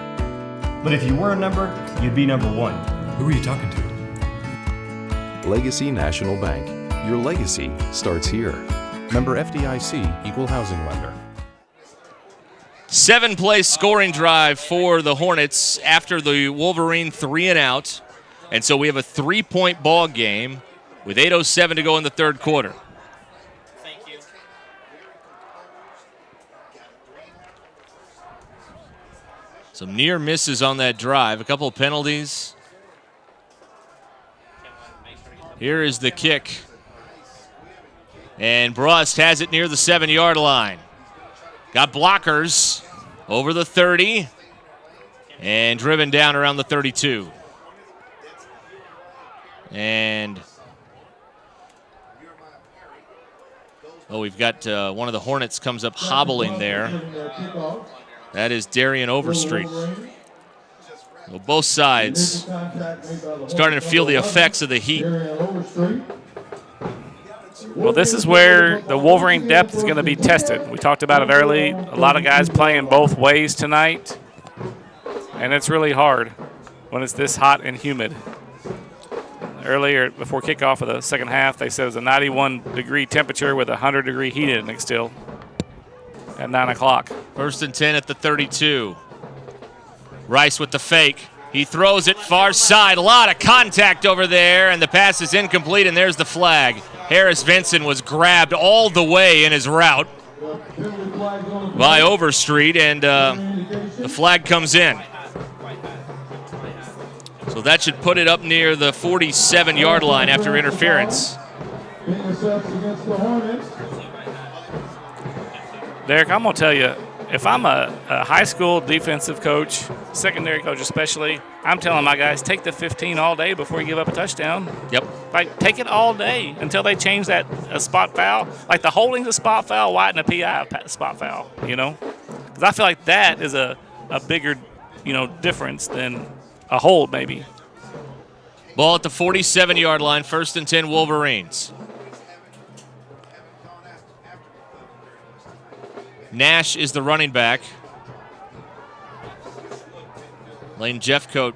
Speaker 13: But if you were a number, you'd be number 1.
Speaker 10: Who are you talking to?
Speaker 12: Legacy National Bank. Your legacy starts here. Member FDIC, Equal Housing Lender.
Speaker 1: 7-play scoring drive for the Hornets after the Wolverine 3-and-out. And so we have a 3-point ball game with 8:07 to go in the third quarter. Some near misses on that drive. A couple of penalties. Here is the kick. And Brust has it near the 7-yard line. Got blockers over the 30 and driven down around the 32. And we've got one of the Hornets comes up hobbling there. That is Darian Overstreet. Well, both sides starting to feel the effects of the heat.
Speaker 2: Well, this is where the Wolverine depth is going to be tested. We talked about it early. A lot of guys playing both ways tonight, and it's really hard when it's this hot and humid. Earlier, before kickoff of the second half, they said it was a 91-degree temperature with a 100-degree heat index still at 9 o'clock.
Speaker 1: 1st and 10 at the 32. Rice with the fake. He throws it far side. A lot of contact over there, and the pass is incomplete, and there's the flag. Harris Vinson was grabbed all the way in his route by Overstreet, and the flag comes in. So that should put it up near the 47-yard line after interference.
Speaker 2: Derek, I'm going to tell you, if I'm a high school defensive coach, secondary coach especially, I'm telling my guys, take the 15 all day before you give up a touchdown.
Speaker 1: Yep.
Speaker 2: Like, take it all day until they change that a spot foul. Like, the holding's a spot foul, wide and a PI a spot foul, you know? Because I feel like that is a bigger, difference than a hold maybe.
Speaker 1: Ball at the 47-yard line, 1st and 10 Wolverines. Nash is the running back. Lane Jeffcoat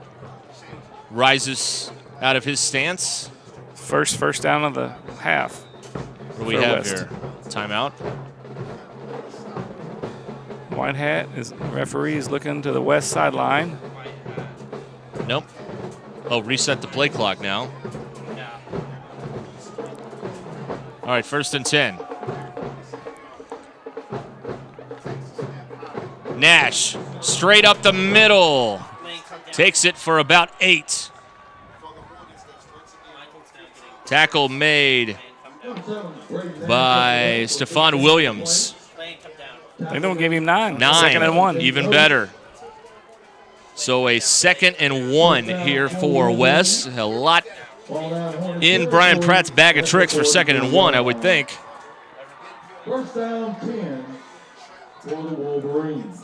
Speaker 1: rises out of his stance.
Speaker 2: First down of the half.
Speaker 1: What do we have
Speaker 2: West
Speaker 1: here? Timeout.
Speaker 2: White hat is referee is looking to the west sideline.
Speaker 1: Nope. Oh, reset the play clock now. All right, 1st and 10. Nash, straight up the middle. Takes it for about 8. Tackle made by Stephon Williams.
Speaker 2: They don't give him 9.
Speaker 1: 9.
Speaker 2: 2nd and 1.
Speaker 1: Even better. So a 2nd and 1 here for West. A lot in Brian Pratt's bag of tricks for 2nd and 1, I would think.
Speaker 9: First down 10 for the Wolverines.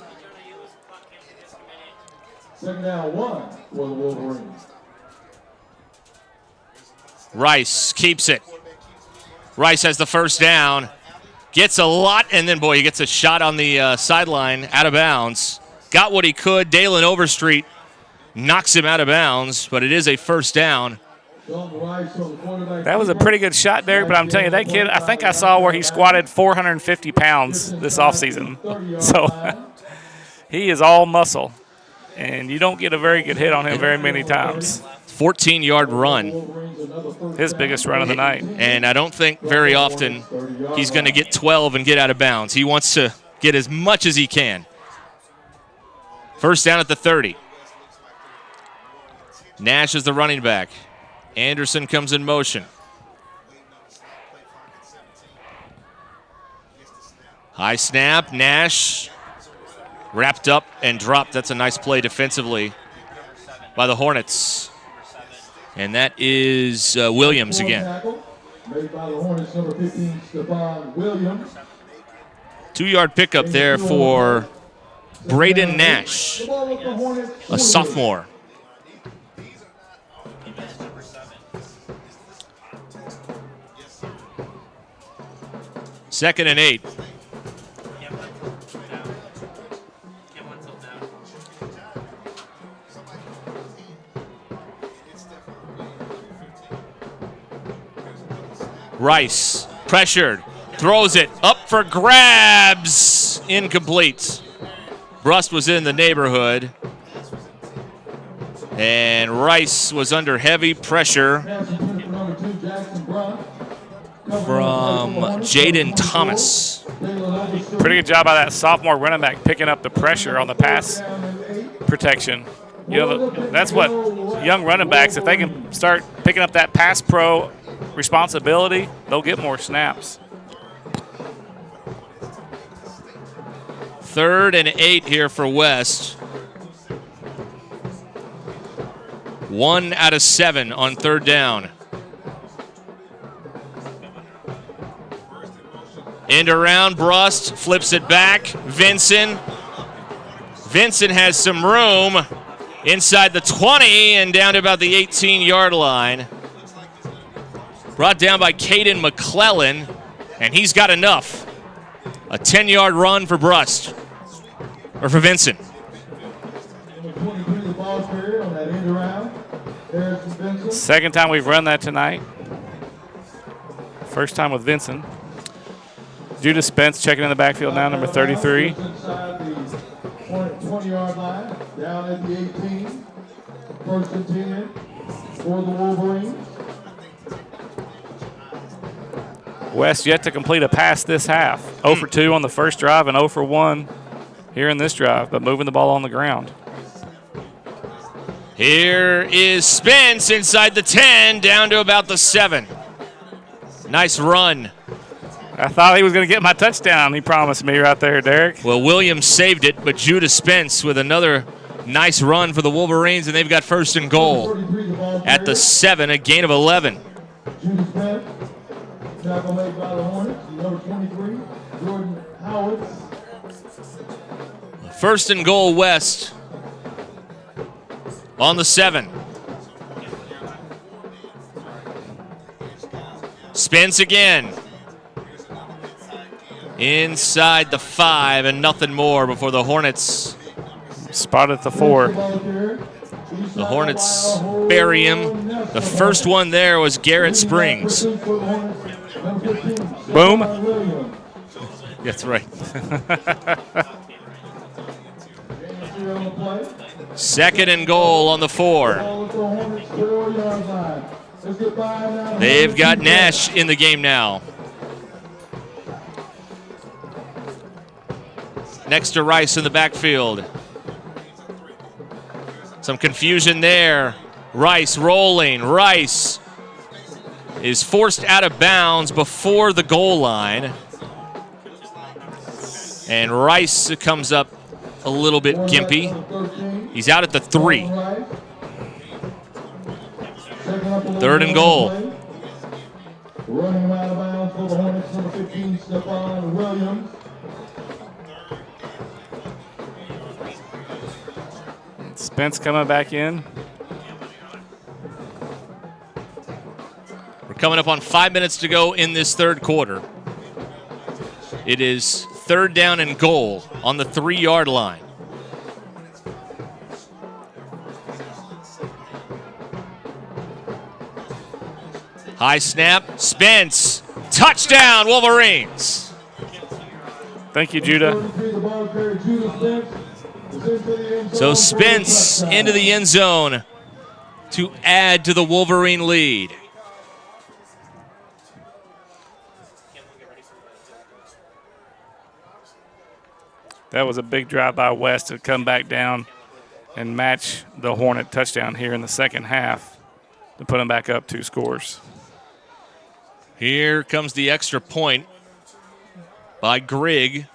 Speaker 9: 2nd down 1 for the Wolverines.
Speaker 1: Rice keeps it. Rice has the first down. Gets a lot, and then, boy, he gets a shot on the sideline out of bounds. Got what he could. Dalen Overstreet knocks him out of bounds, but it is a first down.
Speaker 2: That was a pretty good shot, Derek, but I'm telling you, that kid, I think I saw where he squatted 450 pounds this offseason. So he is all muscle, and you don't get a very good hit on him very many times.
Speaker 1: 14-yard run.
Speaker 2: His biggest run of the night.
Speaker 1: And I don't think very often he's going to get 12 and get out of bounds. He wants to get as much as he can. First down at the 30. Nash is the running back. Anderson comes in motion. High snap. Nash wrapped up and dropped. That's a nice play defensively by the Hornets. And that is Williams again.
Speaker 9: Made by the Hornets, number 15, Stephon Williams.
Speaker 1: 2-yard pickup there for Braden Nash, a sophomore. Second and 8. Rice, pressured, throws it, up for grabs, incomplete. Brust was in the neighborhood, and Rice was under heavy pressure from Jaden Thomas.
Speaker 2: Pretty good job by that sophomore running back picking up the pressure on the pass protection. You know, that's what young running backs, if they can start picking up that pass pro responsibility, they'll get more snaps.
Speaker 1: 3rd and 8 here for West. 1 out of 7 on 3rd down. End around, Brust flips it back. Vincent has some room inside the 20 and down to about the 18-yard line. Brought down by Caden McClellan, and he's got enough. A 10-yard run for Brust, or for Vincent.
Speaker 2: Second time we've run that tonight. First time with Vincent. Judas Spence checking in the backfield now, number 33.
Speaker 9: 20-yard line, down at the 18. 1st and 10 for the Wolverines.
Speaker 2: West yet to complete a pass this half. 0 for 2 on the first drive and 0 for 1 here in this drive, but moving the ball on the ground.
Speaker 1: Here is Spence inside the 10, down to about the 7. Nice run.
Speaker 2: I thought he was going to get my touchdown, he promised me right there, Derek.
Speaker 1: Well, Williams saved it, but Judas Spence with another nice run for the Wolverines, and they've got 1st and goal at the 7, a gain of 11.
Speaker 9: Judas Spence, tackle made by the Hornets, number 23, Jordan Howard.
Speaker 1: 1st and goal West on the 7. Spence again. Inside the 5 and nothing more before the Hornets
Speaker 2: spot at the 4.
Speaker 1: The Hornets bury him. The first one there was Garrett Springs.
Speaker 2: Boom.
Speaker 1: That's right. 2nd and goal on the 4. They've got Nash in the game now. Next to Rice in the backfield. Some confusion there. Rice rolling. Rice is forced out of bounds before the goal line. And Rice comes up a little bit gimpy. He's out at the 3. 3rd and goal.
Speaker 9: Running him out of bounds for the Hornets, number 15, Stephon Williams.
Speaker 2: Spence coming back in.
Speaker 1: We're coming up on 5 minutes to go in this 3rd quarter. It is 3rd down and goal on the 3-yard line. High snap, Spence, touchdown, Wolverines.
Speaker 2: Thank you, Judah.
Speaker 1: So Spence into the end zone to add to the Wolverine lead.
Speaker 2: That was a big drive by West to come back down and match the Hornet touchdown here in the second half to put them back up 2 scores.
Speaker 1: Here comes the extra point by Grigg.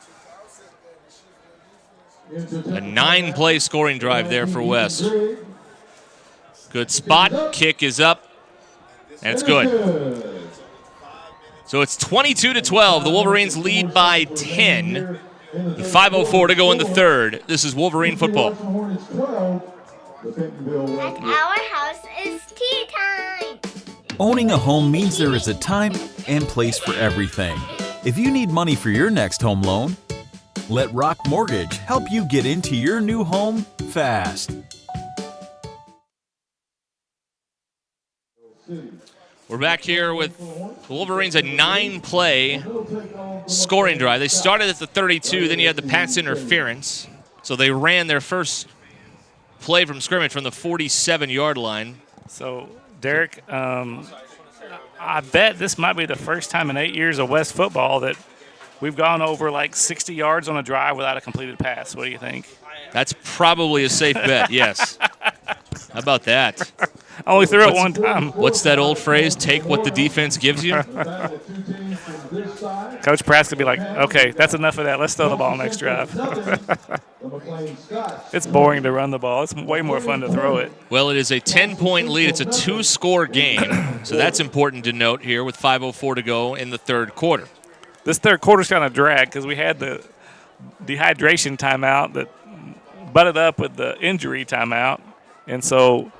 Speaker 1: A 9-play scoring drive there for West. Good spot, kick is up, and it's good. So it's 22-12. The Wolverines lead by 10. 5:04 to go in the 3rd. This is Wolverine football.
Speaker 15: At our house is tea time.
Speaker 16: Owning a home means there is a time and place for everything. If you need money for your next home loan, let Rock Mortgage help you get into your new home fast.
Speaker 1: We're back here with the Wolverines, a 9-play scoring drive. They started at the 32, then you had the pass interference. So they ran their first play from scrimmage from the 47-yard line.
Speaker 2: So, Derek, I bet this might be the first time in 8 years of West football that we've gone over like 60 yards on a drive without a completed pass. What do you think?
Speaker 1: That's probably a safe bet, yes. How about that?
Speaker 2: I only threw it one time.
Speaker 1: What's that old phrase? Take what the defense gives you?
Speaker 2: Coach Pratt's going to be like, okay, that's enough of that. Let's throw the ball next drive. It's boring to run the ball. It's way more fun to throw it.
Speaker 1: Well, it is a 10-point lead. It's a 2-score game. So that's important to note here with 5:04 to go in the 3rd quarter.
Speaker 2: This 3rd quarter's kind of dragged because we had the dehydration timeout that butted up with the injury timeout. And so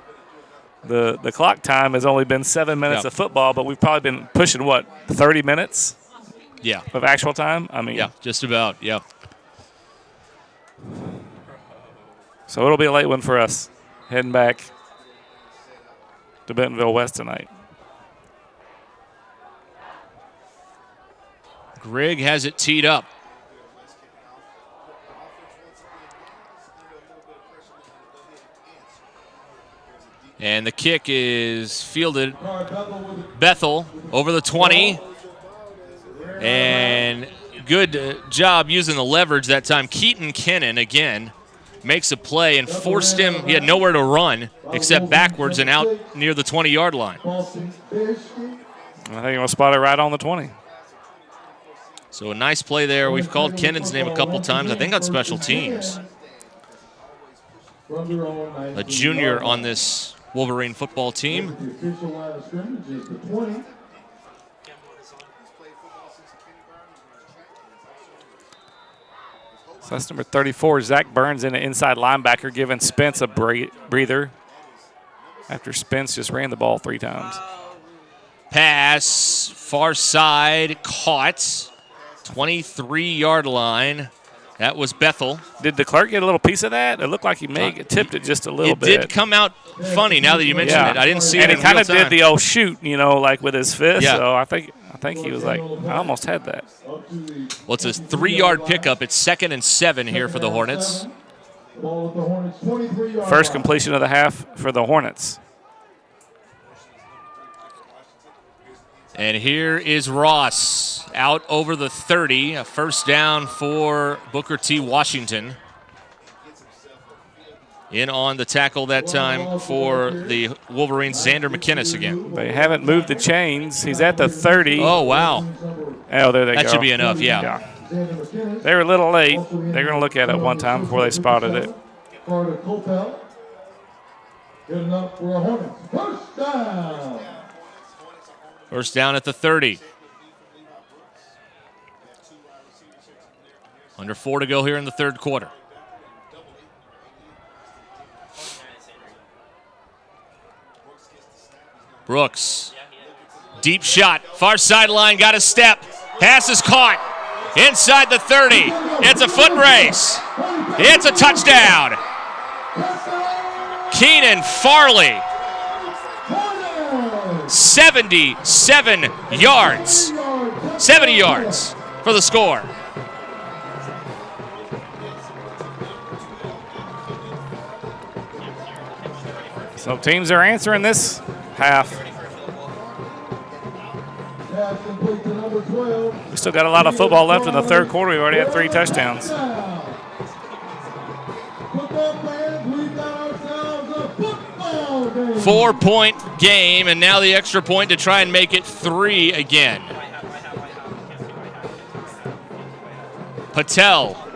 Speaker 2: the clock time has only been 7 minutes of football, but we've probably been pushing, 30 minutes?
Speaker 1: Yeah.
Speaker 2: Of actual time? I mean,
Speaker 1: yeah, just about, yeah.
Speaker 2: So it'll be a late one for us, heading back to Bentonville West tonight.
Speaker 1: Grigg has it teed up. And the kick is fielded. Bethel over the 20. And good job using the leverage that time. Keaton Kennan, again, makes a play and forced him. He had nowhere to run except backwards and out near the 20-yard line.
Speaker 2: I think we'll spot it right on the 20.
Speaker 1: So a nice play there. We've called Kennan's name a couple times, I think on special teams. A junior on this Wolverine football team.
Speaker 2: So that's number 34, Zach Burns, in an inside linebacker, giving Spence a breather after Spence just ran the ball 3 times.
Speaker 1: Pass, far side, caught, 23-yard line. That was Bethel.
Speaker 2: Did DeClerc get a little piece of that? It looked like he may have tipped it just a little bit.
Speaker 1: It did come out funny now that you mention it. I didn't see it in real time.
Speaker 2: And he kind of did the old shoot, like with his fist.
Speaker 1: Yeah.
Speaker 2: So I think he was like, I almost had that.
Speaker 1: Well, it's a 3-yard pickup. It's 2nd and 7 here for the Hornets.
Speaker 2: First completion of the half for the Hornets.
Speaker 1: And here is Ross out over the 30. A first down for Booker T. Washington. In on the tackle that time for the Wolverines, Xander McKinnis again.
Speaker 2: They haven't moved the chains. He's at the 30.
Speaker 1: Oh, wow.
Speaker 2: Oh, there they go.
Speaker 1: That should be enough, yeah.
Speaker 2: They were a little late. They're going to look at it one time before they spotted it.
Speaker 9: Good enough for a Hornets. First down.
Speaker 1: First down at the 30. Under 4 to go here in the third quarter. Brooks. Deep shot. Far sideline. Got a step. Pass is caught. Inside the 30. It's a foot race. It's a touchdown. Keenan Farley. 77 yards. 70 yards for the score.
Speaker 2: So teams are answering this half. We still got a lot of football left in the third quarter. We've already had 3 touchdowns.
Speaker 1: 4-point game, and now the extra point to try and make it 3 again. Patel.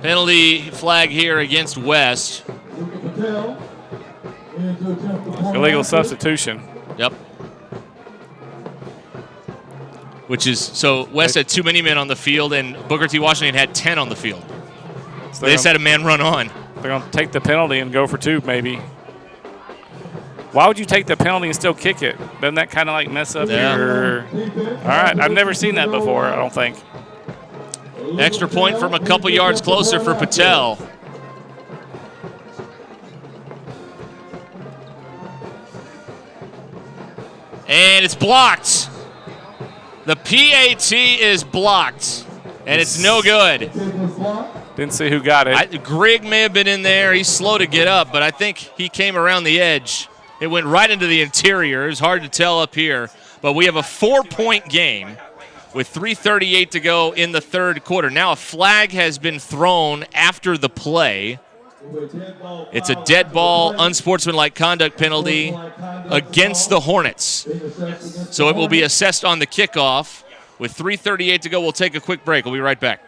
Speaker 1: Penalty flag here against West.
Speaker 2: Illegal substitution.
Speaker 1: Yep. Which is, so West had too many men on the field, and Booker T. Washington had 10 on the field. So they just had a man run on.
Speaker 2: They're going to take the penalty and go for 2, maybe. Why would you take the penalty and still kick it? Doesn't that kind of like mess up your... All right, I've never seen that before, I don't think.
Speaker 1: Extra point from a couple yards closer for Patel. And it's blocked. The PAT is blocked, and it's no good.
Speaker 2: Didn't see who got it.
Speaker 1: Grigg may have been in there. He's slow to get up, but I think he came around the edge. It went right into the interior. It was hard to tell up here, but we have a 4-point game with 3:38 to go in the third quarter. Now a flag has been thrown after the play. It's a dead ball, unsportsmanlike conduct penalty against the Hornets. So it will be assessed on the kickoff. With 3:38 to go, we'll take a quick break. We'll be right back.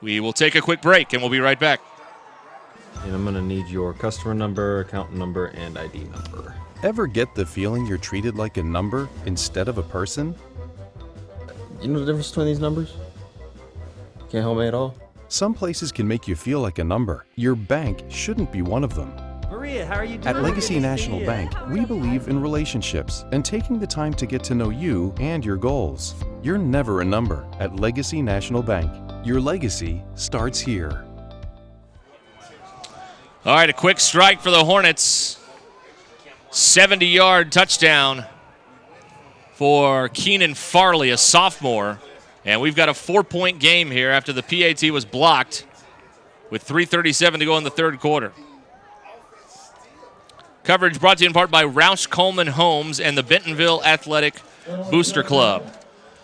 Speaker 1: We will take a quick break, and we'll be right back.
Speaker 14: And I'm going to need your customer number, account number, and ID number.
Speaker 12: Ever get the feeling you're treated like a number instead of a person?
Speaker 14: You know the difference between these numbers? Can't help me at all?
Speaker 12: Some places can make you feel like a number. Your bank shouldn't be one of them.
Speaker 19: Maria, how are you doing?
Speaker 12: At Legacy National Bank, we believe in relationships and taking the time to get to know you and your goals. You're never a number at Legacy National Bank. Your legacy starts here.
Speaker 1: All right, a quick strike for the Hornets. 70-yard touchdown for Keenan Farley, a sophomore. And we've got a 4-point game here after the PAT was blocked with 3:37 to go in the third quarter. Coverage brought to you in part by Roush Coleman Homes and the Bentonville Athletic Booster Club.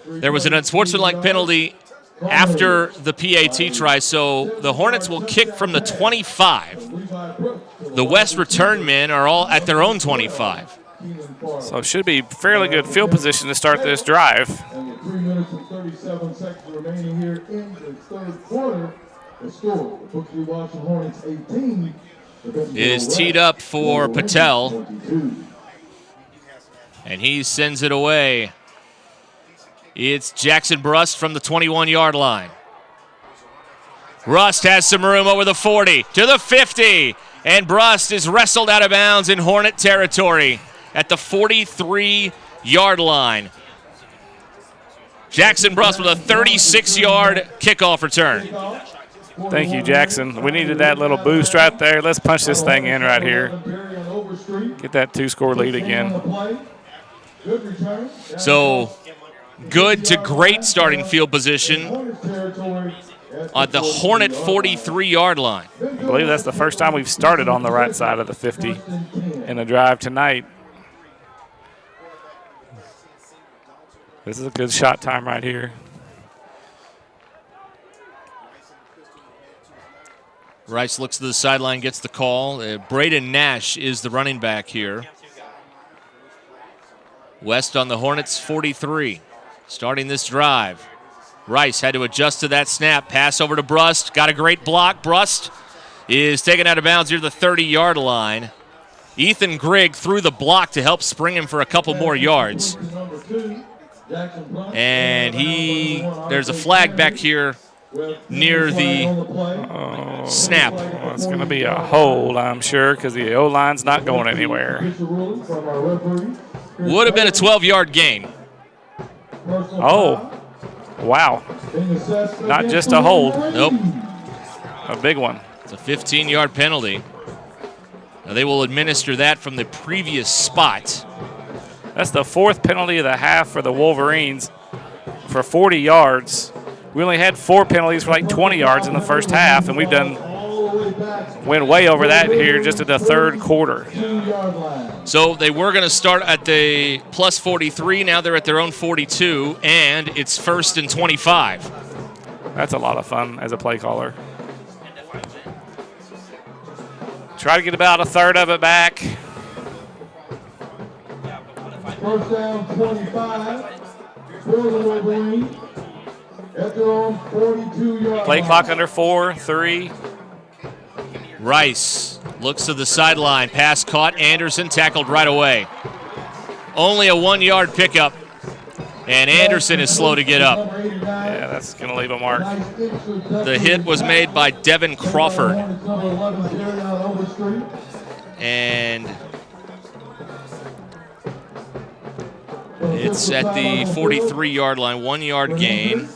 Speaker 1: There was an unsportsmanlike penalty after the PAT try, so the Hornets will kick from the 25. The West return men are all at their own 25.
Speaker 2: So it should be fairly good field position to start this drive.
Speaker 9: 3 minutes and 37 seconds remaining here in the third quarter. The score, the Booker T. Washington Hornets 18.
Speaker 1: It is teed up for Patel, and he sends it away. It's Jackson Brust from the 21-yard line. Rust has some room over the 40 to the 50, and Brust is wrestled out of bounds in Hornet territory at the 43-yard line. Jackson Brust with a 36-yard kickoff return.
Speaker 2: Thank you, Jackson. We needed that little boost right there. Let's punch this thing in right here. Get that 2-score lead again.
Speaker 1: So good to great starting field position at the Hornet 43-yard line.
Speaker 2: I believe that's the first time we've started on the right side of the 50 in a drive tonight. This is a good shot time right here.
Speaker 1: Rice looks to the sideline, gets the call. Braden Nash is the running back here. West on the Hornets 43, starting this drive. Rice had to adjust to that snap. Pass over to Brust. Got a great block. Brust is taken out of bounds near the 30-yard line. Ethan Grigg threw the block to help spring him for a couple more yards. And there's a flag back here near the snap.
Speaker 2: Well, it's going to be a hold, I'm sure, because the O-line's not going anywhere.
Speaker 1: Would have been a 12-yard gain.
Speaker 2: Oh, wow. Not just a hold.
Speaker 1: Nope.
Speaker 2: A big one.
Speaker 1: It's a 15-yard penalty. Now they will administer that from the previous spot.
Speaker 2: That's the 4th penalty of the half for the Wolverines for 40 yards. We only had 4 penalties for like 20 yards in the first half, and went way over that here just in the third quarter.
Speaker 1: So they were going to start at the plus 43. Now they're at their own 42, and it's 1st and 25.
Speaker 2: That's a lot of fun as a play caller. Try to get about a third of it back.
Speaker 9: First down, 25 for the Wolverines at their own 42-yard
Speaker 2: Play
Speaker 9: line.
Speaker 2: clock under 4, 3.
Speaker 1: Rice looks to the sideline. Pass caught. Anderson tackled right away. Only a 1-yard pickup, and Anderson is slow to get up.
Speaker 2: Yeah, that's going to leave a mark.
Speaker 1: The hit was made by Devin Crawford. And it's at the 43-yard line, 1-yard gain.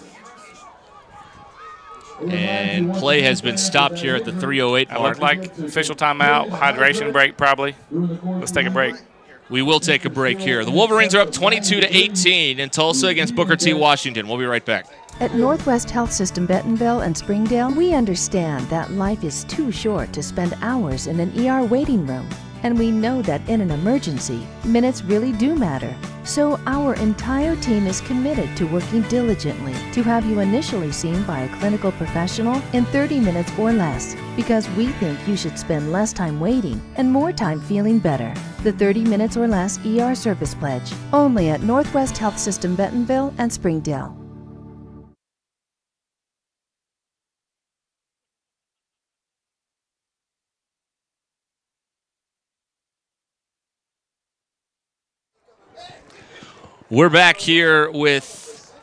Speaker 1: And play has been stopped here at the 3:08 mark.
Speaker 2: It looked like official timeout, hydration break probably. Let's take a break.
Speaker 1: We will take a break here. The Wolverines are up 22-18 in Tulsa against Booker T. Washington. We'll be right back.
Speaker 17: At Northwest Health System Bentonville and Springdale, we understand that life is too short to spend hours in an ER waiting room. And we know that in an emergency, minutes really do matter. So our entire team is committed to working diligently to have you initially seen by a clinical professional in 30 minutes or less, because we think you should spend less time waiting and more time feeling better. The 30 minutes or less ER service pledge, only at Northwest Health System Bentonville and Springdale.
Speaker 1: We're back here with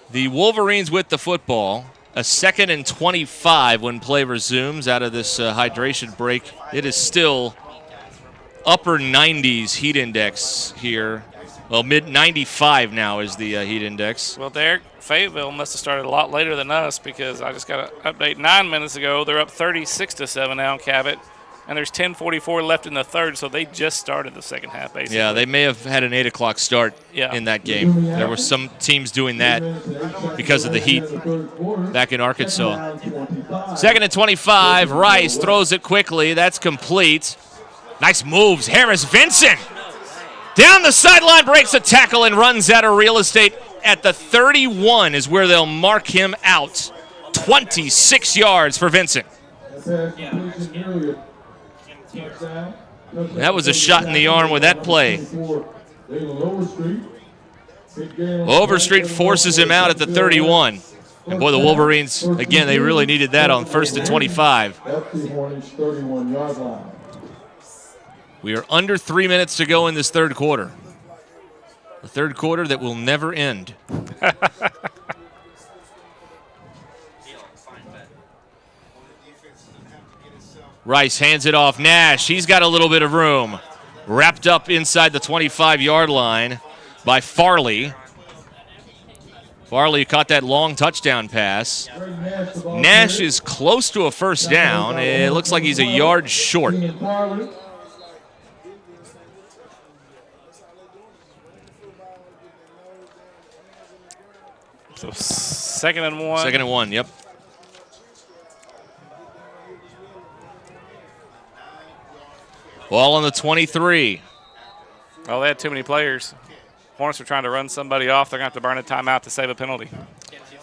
Speaker 1: the Wolverines with the football. A 2nd and 25 when play resumes out of this hydration break. It is still upper 90s heat index here. Well, mid 95 now is the heat index.
Speaker 2: Well, Derek, Fayetteville must have started a lot later than us, because I just got an update 9 minutes ago. They're up 36-7 now in Cabot. And there's 10:44 left in the third, so they just started the second half, basically.
Speaker 1: Yeah, they may have had an 8 o'clock start in that game. There were some teams doing that because of the heat back in Arkansas. 2nd and 25. Rice throws it quickly. That's complete. Nice moves. Harris Vincent down the sideline, breaks a tackle, and runs out of real estate at the 31 is where they'll mark him out. 26 yards for Vincent. That was a shot in the arm with that play. Overstreet forces him out at the 31. And boy, the Wolverines, again, they really needed that on 1st and 25. We are under 3 minutes to go in this third quarter. A third quarter that will never end. Rice hands it off. Nash, he's got a little bit of room. Wrapped up inside the 25-yard line by Farley. Farley caught that long touchdown pass. Nash is close to a first down. It looks like he's a yard short.
Speaker 2: So 2nd and 1.
Speaker 1: 2nd and 1, yep. Ball on the 23.
Speaker 2: Oh, they had too many players. Hornets are trying to run somebody off. They're going to have to burn a timeout to save a penalty.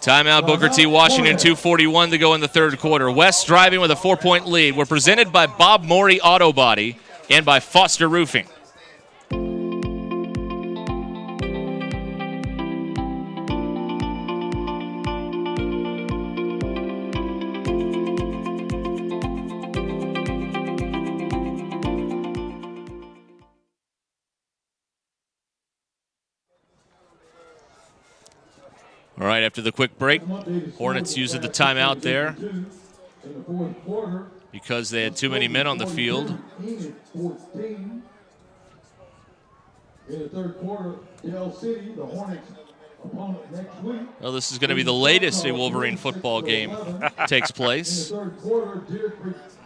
Speaker 1: Timeout, Booker T. Washington, 2:41 to go in the third quarter. West driving with a 4-point lead. We're presented by Bob Morey Auto Body and by Foster Roofing. All right, after the quick break, Hornets using the timeout there because they had too many men on the field.
Speaker 9: In the third quarter, Dell City, the Hornets' opponent next week.
Speaker 1: Well, this is going to be the latest a Wolverine football game takes place.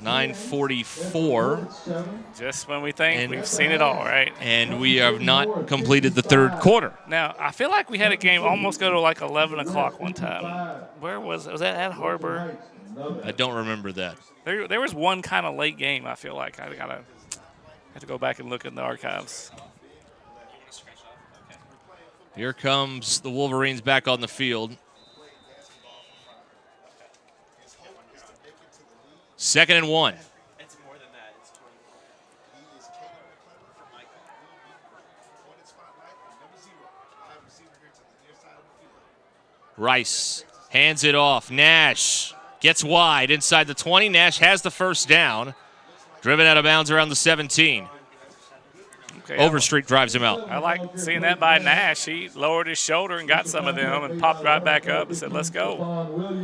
Speaker 1: 9:44.
Speaker 2: Just when we think we've seen it all, right?
Speaker 1: And we have not completed the third quarter.
Speaker 2: Now, I feel like we had a game almost go to like 11 o'clock one time. Where was it? Was that at Harbor?
Speaker 1: I don't remember that.
Speaker 2: There was one kind of late game, I feel like. I have to go back and look in the archives.
Speaker 1: Here comes the Wolverines back on the field. 2nd and 1. Rice hands it off. Nash gets wide inside the 20. Nash has the first down. Driven out of bounds around the 17. Okay, Overstreet drives him out.
Speaker 2: I like seeing that by Nash. He lowered his shoulder and got some of them and popped right back up and said, let's go.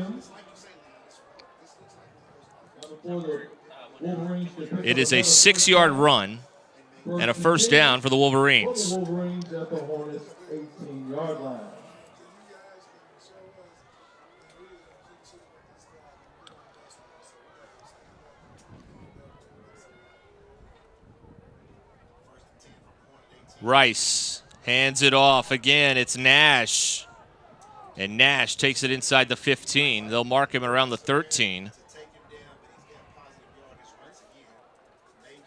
Speaker 1: It is a 6-yard run and a first down for the Wolverines.
Speaker 9: Wolverines at the Hornets' 18-yard line.
Speaker 1: Rice hands it off again. It's Nash. And Nash takes it inside the 15. They'll mark him around the 13.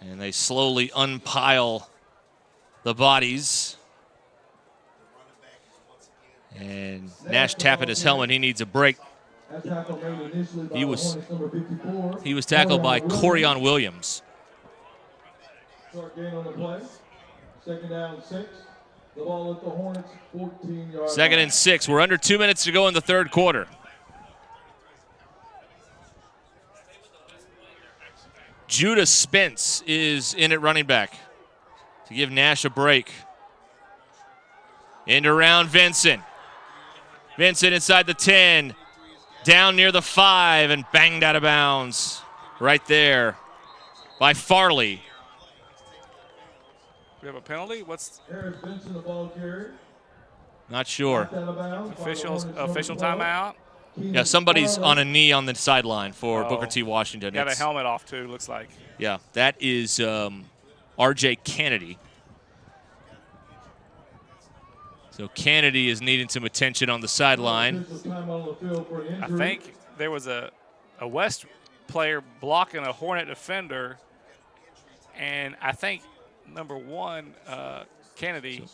Speaker 1: And they slowly unpile the bodies. And Nash tapping his helmet. He needs a break. He was tackled by Corian Williams.
Speaker 9: Start gain on the play. 2nd down 6. The ball at the Hornets' 14-yard line.
Speaker 1: 2nd and 6. We're under 2 minutes to go in the third quarter. Judah Spence is in at running back to give Nash a break. Into around Vincent. Vincent inside the 10. Down near the 5 and banged out of bounds right there by Farley.
Speaker 2: We have a penalty? What's
Speaker 9: Eric Vincent, the ball carrier.
Speaker 1: Not sure.
Speaker 2: Official timeout?
Speaker 1: Yeah, somebody's on a knee on the sideline for Booker T. Washington.
Speaker 2: Got a helmet off, too, looks like.
Speaker 1: Yeah, that is R.J. Kennedy. So Kennedy is needing some attention on the sideline.
Speaker 2: I think there was a West player blocking a Hornet defender, and I think number 1, Kennedy,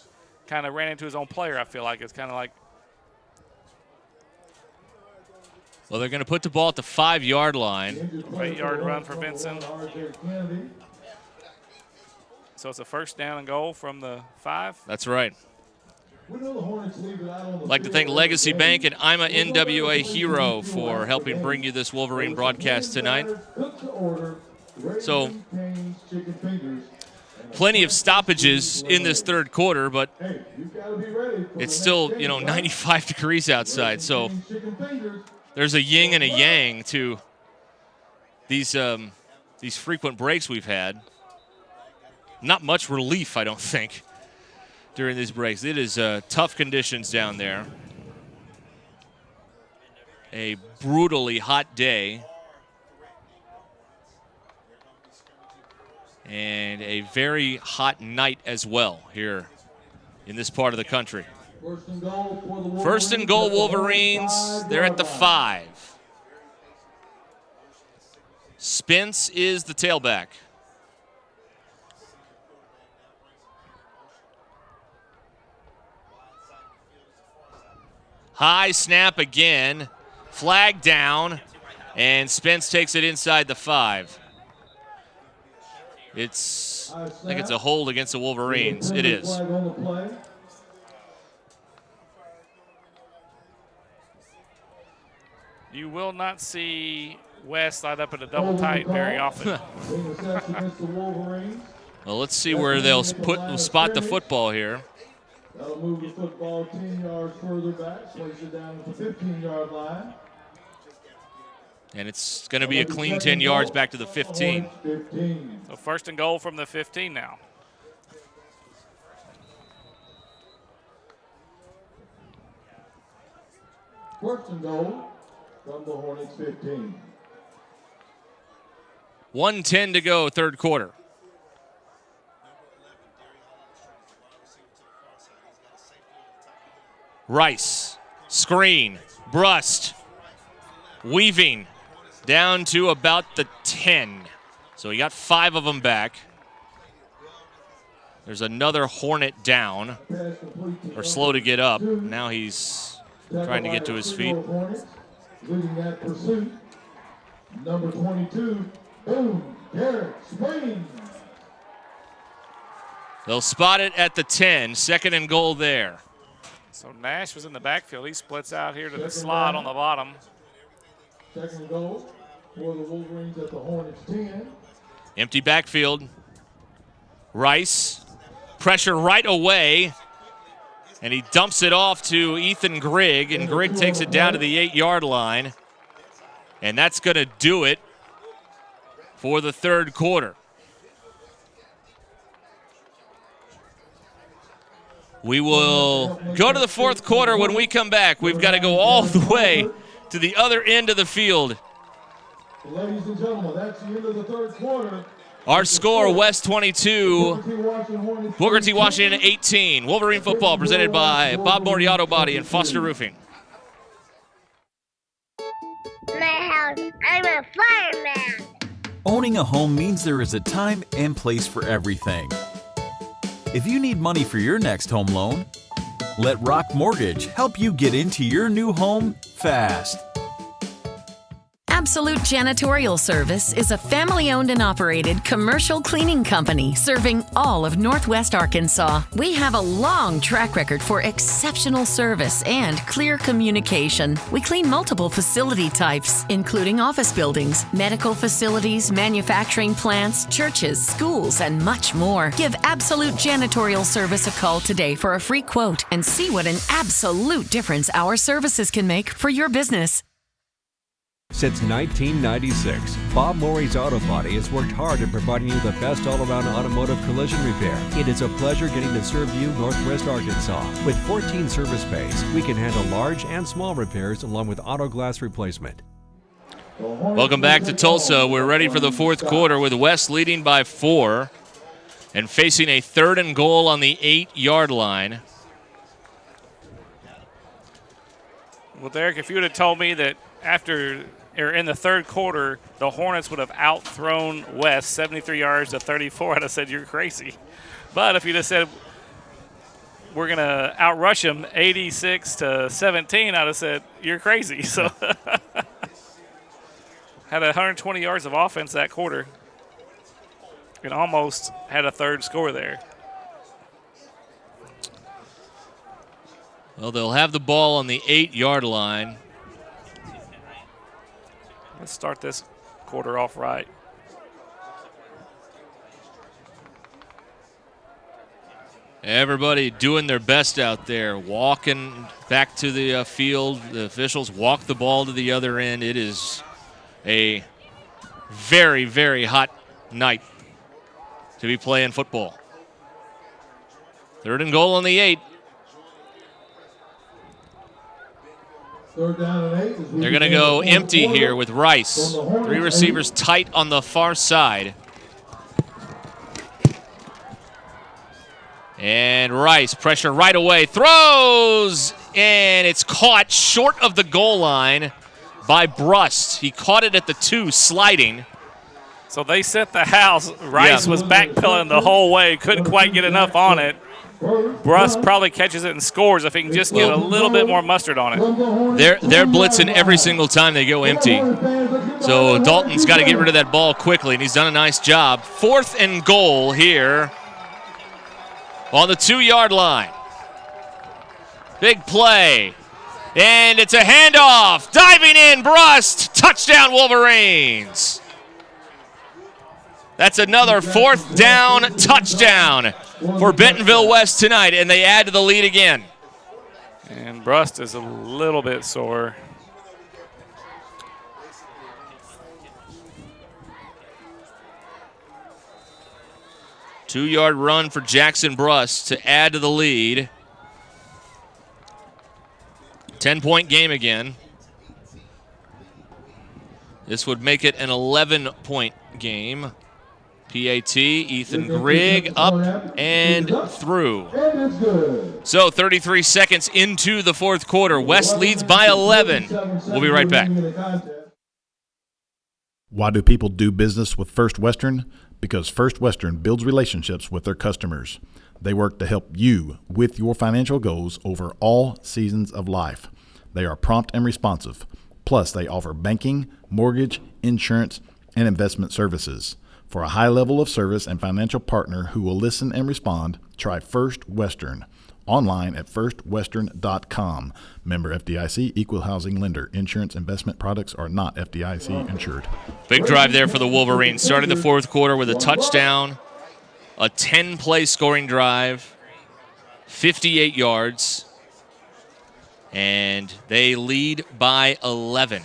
Speaker 2: kind of ran into his own player, I feel like. It's kind of like.
Speaker 1: Well, they're going to put the ball at the 5-yard line.
Speaker 2: 8-yard run for Vincent. So it's a first down and goal from the 5?
Speaker 1: That's right. I'd like to thank Legacy Bank and I'm a NWA Hero for helping bring you this Wolverine broadcast tonight. So, plenty of stoppages in this third quarter, but it's still, 95 degrees outside. So there's a yin and a yang to these frequent breaks we've had. Not much relief, I don't think, during these breaks. It is tough conditions down there. A brutally hot day. And a very hot night as well here in this part of the country. First and goal, Wolverines. They're at the 5. Spence is the tailback. High snap again. Flag down. And Spence takes it inside the 5. I think it's a hold against the Wolverines. It is.
Speaker 2: You will not see West light up at a double tight very often.
Speaker 1: Well, let's see where they'll spot the football here.
Speaker 9: That'll move the football 10 yards further back, place it down at the 15-yard line.
Speaker 1: And it's going to be a clean 10 yards back to the 15.
Speaker 2: So first and goal from the 15 now.
Speaker 9: First and goal from the Hornets 15.
Speaker 1: 1:10 to go, third quarter. Rice, screen, Brust, weaving down to about the 10. So he got 5 of them back. There's another Hornet down, or slow to get up. Now he's trying to get to his feet.
Speaker 9: Leading that pursuit, number 22, boom, Garrett Spring.
Speaker 1: They'll spot it at the 10, second and goal there.
Speaker 2: So Nash was in the backfield. He splits out here to the slot on the bottom.
Speaker 9: Second goal for the Wolverines at the Hornets 10.
Speaker 1: Empty backfield. Rice, pressure right away, and he dumps it off to Ethan Grigg, and Grigg takes it down to the 8-yard line. And that's going to do it for the third quarter. We will go to the fourth quarter when we come back. We've got to go all the way to the other end of the field.
Speaker 9: Ladies and gentlemen, that's the end of the third quarter.
Speaker 1: Our score, West 22, Booker T. Washington 18. Wolverine football presented by Bob Morty Auto Body and Foster Roofing.
Speaker 15: My house, I'm a fireman.
Speaker 16: Owning a home means there is a time and place for everything. If you need money for your next home loan, let Rock Mortgage help you get into your new home fast.
Speaker 3: Absolute Janitorial Service is a family-owned and operated commercial cleaning company serving all of Northwest Arkansas. We have a long track record for exceptional service and clear communication. We clean multiple facility types, including office buildings, medical facilities, manufacturing plants, churches, schools, and much more. Give Absolute Janitorial Service a call today for a free quote and see what an absolute difference our services can make for your business.
Speaker 4: Since 1996, Bob Morey's Auto Body has worked hard at providing you the best all-around automotive collision repair. It is a pleasure getting to serve you Northwest Arkansas. With 14 service bays, we can handle large and small repairs along with auto glass replacement.
Speaker 1: Welcome back to Tulsa. We're ready for the fourth quarter with West leading by 4 and facing a third and goal on the 8-yard line.
Speaker 2: Well, Derek, if you would have told me that in the third quarter, the Hornets would have outthrown West 73 yards to 34, I'd have said you're crazy. But if you just said we're going to outrush them 86 to 17, I'd have said you're crazy. So had 120 yards of offense that quarter and almost had a third score there.
Speaker 1: Well, they'll have the ball on the 8-yard line.
Speaker 2: Let's start this quarter off right.
Speaker 1: Everybody doing their best out there, walking back to the field. The officials walk the ball to the other end. It is a very, very hot night to be playing football. Third and goal on the 8.
Speaker 9: Third down and 8.
Speaker 1: They're going to go empty here with Rice. 3 receivers tight on the far side. And Rice, pressure right away, throws, and it's caught short of the goal line by Brust. He caught it at the 2, sliding.
Speaker 2: So they set the house. Rice was backpedaling the whole way, couldn't quite get enough on it. Brust probably catches it and scores if he can just get a little bit more mustard on it.
Speaker 1: They're blitzing every single time they go empty. So Dalton's got to get rid of that ball quickly, and he's done a nice job. 4th and goal here on the 2-yard line. Big play. And it's a handoff. Diving in, Brust. Touchdown, Wolverines. That's another 4th down touchdown for Bentonville West tonight, and they add to the lead again.
Speaker 2: And Brust is a little bit sore.
Speaker 1: Two-yard run for Jackson Brust to add to the lead. 10-point game again. This would make it an 11-point game. PAT, Ethan Grigg up and through. So 33 seconds into the 4th quarter. West leads by 11. We'll be right back.
Speaker 5: Why do people do business with First Western? Because First Western builds relationships with their customers. They work to help you with your financial goals over all seasons of life. They are prompt and responsive. Plus, they offer banking, mortgage, insurance, and investment services. For a high level of service and financial partner who will listen and respond, try First Western. Online at firstwestern.com. Member FDIC, equal housing lender. Insurance investment products are not FDIC insured.
Speaker 1: Big drive there for the Wolverines. Started the 4th quarter with a touchdown, a 10-play scoring drive, 58 yards, and they lead by 11.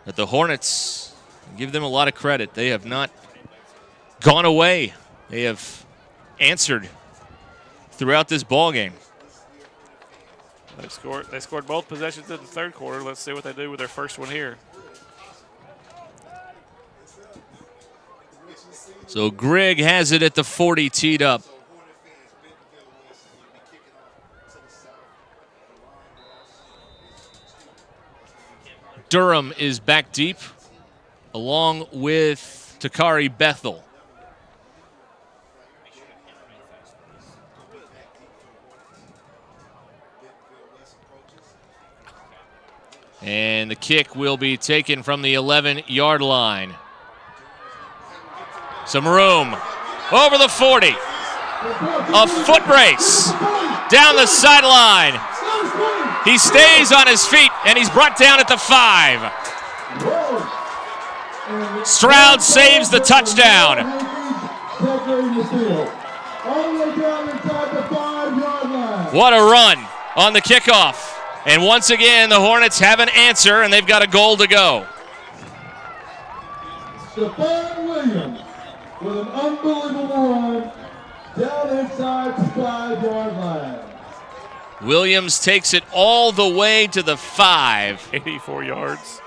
Speaker 1: But the Hornets, give them a lot of credit. They have not gone away. They have answered throughout this ball game.
Speaker 2: They scored both possessions in the 3rd quarter. Let's see what they do with their first one here.
Speaker 1: So Grigg has it at the 40 teed up. Durham is back deep, along with Takari Bethel. And the kick will be taken from the 11-yard line. Some room over the 40. A foot race down the sideline. He stays on his feet, and he's brought down at the 5. Stroud saves the touchdown. What a run on the kickoff. And once again, the Hornets have an answer, and they've got a goal to go.
Speaker 9: Stephon Williams with an unbelievable run down inside the 5-yard line.
Speaker 1: Williams takes it all the way to the 5.
Speaker 2: 84 yards.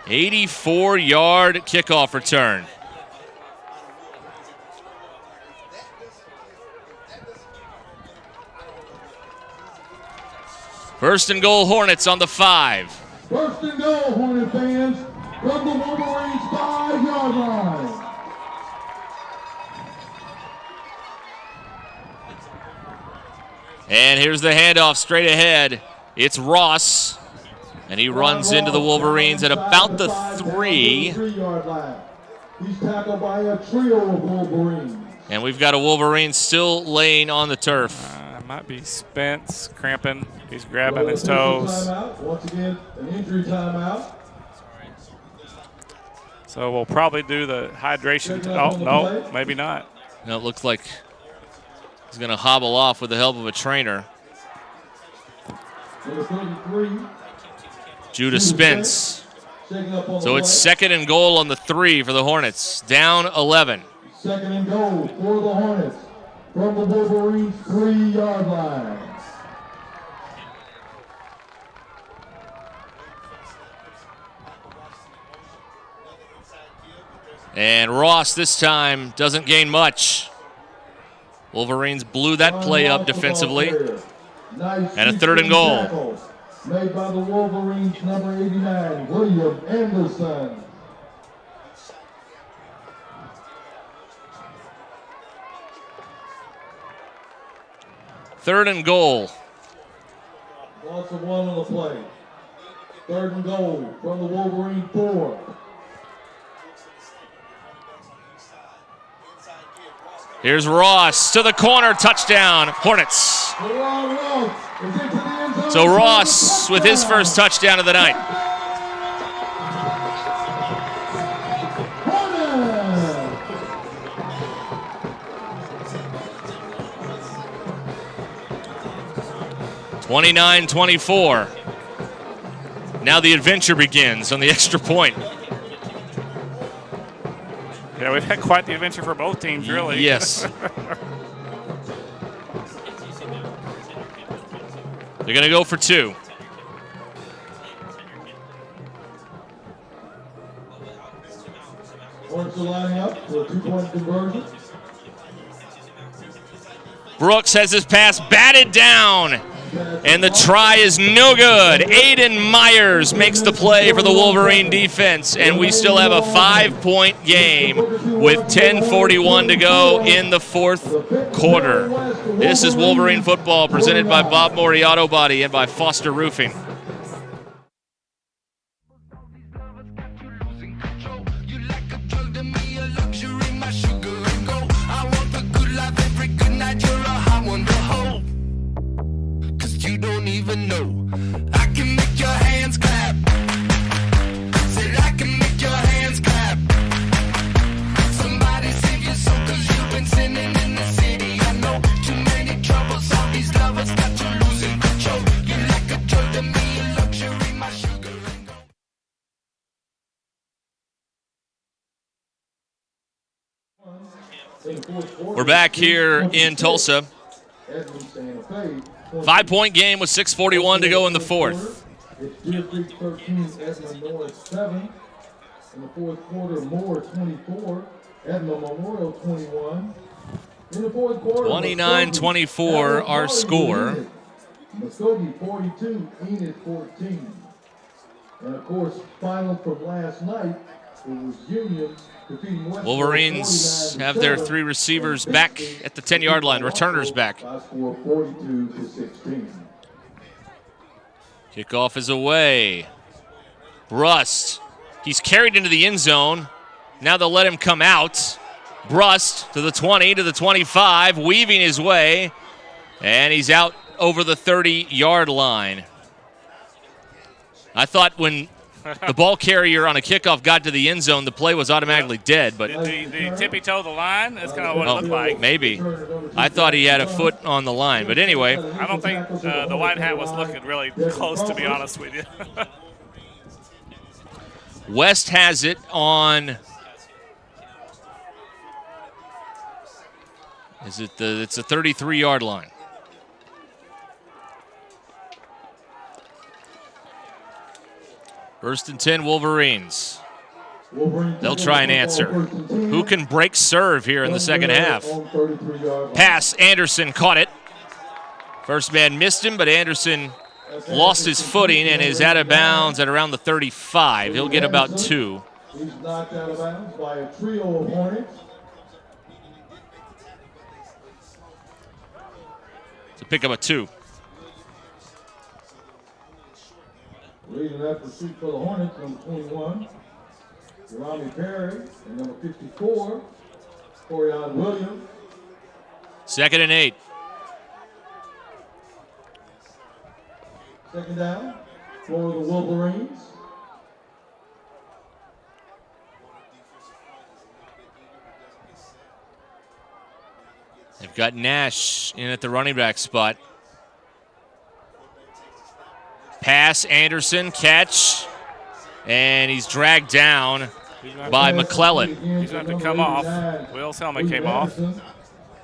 Speaker 1: 84-yard kickoff return. First and goal, Hornets on the 5.
Speaker 9: First and goal, Hornet fans, from the Wolverines 5-yard line.
Speaker 1: And here's the handoff straight ahead. It's Ross, and he runs into the Wolverines at about the 3.
Speaker 9: 3-yard line. He's tackled by a trio of Wolverines.
Speaker 1: And we've got a Wolverine still laying on the turf.
Speaker 2: Might be Spence cramping. He's grabbing his toes.
Speaker 9: Timeout. Once again, an injury timeout.
Speaker 2: So we'll probably do the hydration. Oh, no, maybe not.
Speaker 1: No, it looks like he's going to hobble off with the help of a trainer. Judah Spence. So it's second and goal on the 3 for the Hornets. Down 11.
Speaker 9: Second and goal for the Hornets from the Wolverines 3-yard line.
Speaker 1: And Ross this time doesn't gain much. Wolverines blew that play up defensively. And a third and goal.
Speaker 9: Made by the Wolverines, number 89, William Anderson.
Speaker 1: Third and goal.
Speaker 9: Loss of 1 on the play. Third and goal from the Wolverine 4.
Speaker 1: Here's Ross to the corner, touchdown, Hornets. So Ross with his first touchdown of the night. 29-24. Now the adventure begins on the extra point.
Speaker 2: Yeah, we've had quite the adventure for both teams, really.
Speaker 1: Yes. They're going to go for 2.
Speaker 9: Hornets are lining up for a 2-point conversion.
Speaker 1: Brooks has his pass batted down, and the try is no good. Aiden Myers makes the play for the Wolverine defense, and we still have a 5-point game with 10:41 to go in the fourth quarter. This is Wolverine football presented by Bob Morey Auto Body and by Foster Roofing.
Speaker 18: Even know I can make your hands clap. Said I can make your hands clap. Somebody save your soul, 'cause you've been sinning in the city. I know too many troubles, all these lovers got you losing control. You're like a drug to me, a luxury, my sugar and gold.
Speaker 1: We're back here in Tulsa. 5-point game with 6:41 to go in the fourth.
Speaker 9: It's Deer Creek 13, Edmond North 7. In the fourth quarter, Moore 24, Edmond Memorial 21. In the fourth quarter,
Speaker 1: 29-24 our score.
Speaker 9: Muskogee 42, Enid 14. And of course, final from last night, it was Union defeating West.
Speaker 1: Wolverines have their 3 receivers back at the 10-yard line, returners back.
Speaker 9: By a score of 42-16.
Speaker 1: Kickoff is away. Brust, he's carried into the end zone. Now they'll let him come out. Brust to the 20, to the 25, weaving his way, and he's out over the 30-yard line. I thought when the ball carrier on a kickoff got to the end zone, the play was automatically dead. But
Speaker 2: Did he tippy-toe the line? That's kind of what it looked like.
Speaker 1: Maybe. I thought he had a foot on the line. But anyway.
Speaker 2: I don't think the white hat was looking really close, to be honest with you.
Speaker 1: West has it on. It's a 33-yard line. First and 10, Wolverines. They'll try and answer. Who can break serve here in the second half? Pass, Anderson caught it. First man missed him, but Anderson lost his footing and is out of bounds at around the 35. He'll get about 2.
Speaker 9: He's knocked out of bounds by a trio of Hornets.
Speaker 1: It's a pickup of 2.
Speaker 9: Leading that pursuit for the Hornets, number 21, Jeremy Perry, and number 54, Corian Williams.
Speaker 1: Second and 8.
Speaker 9: Second down for the Wolverines.
Speaker 1: They've got Nash in at the running back spot. Pass, Anderson, catch, and he's dragged down by McClellan.
Speaker 2: He's going to have to come off. Will's helmet came off.
Speaker 9: That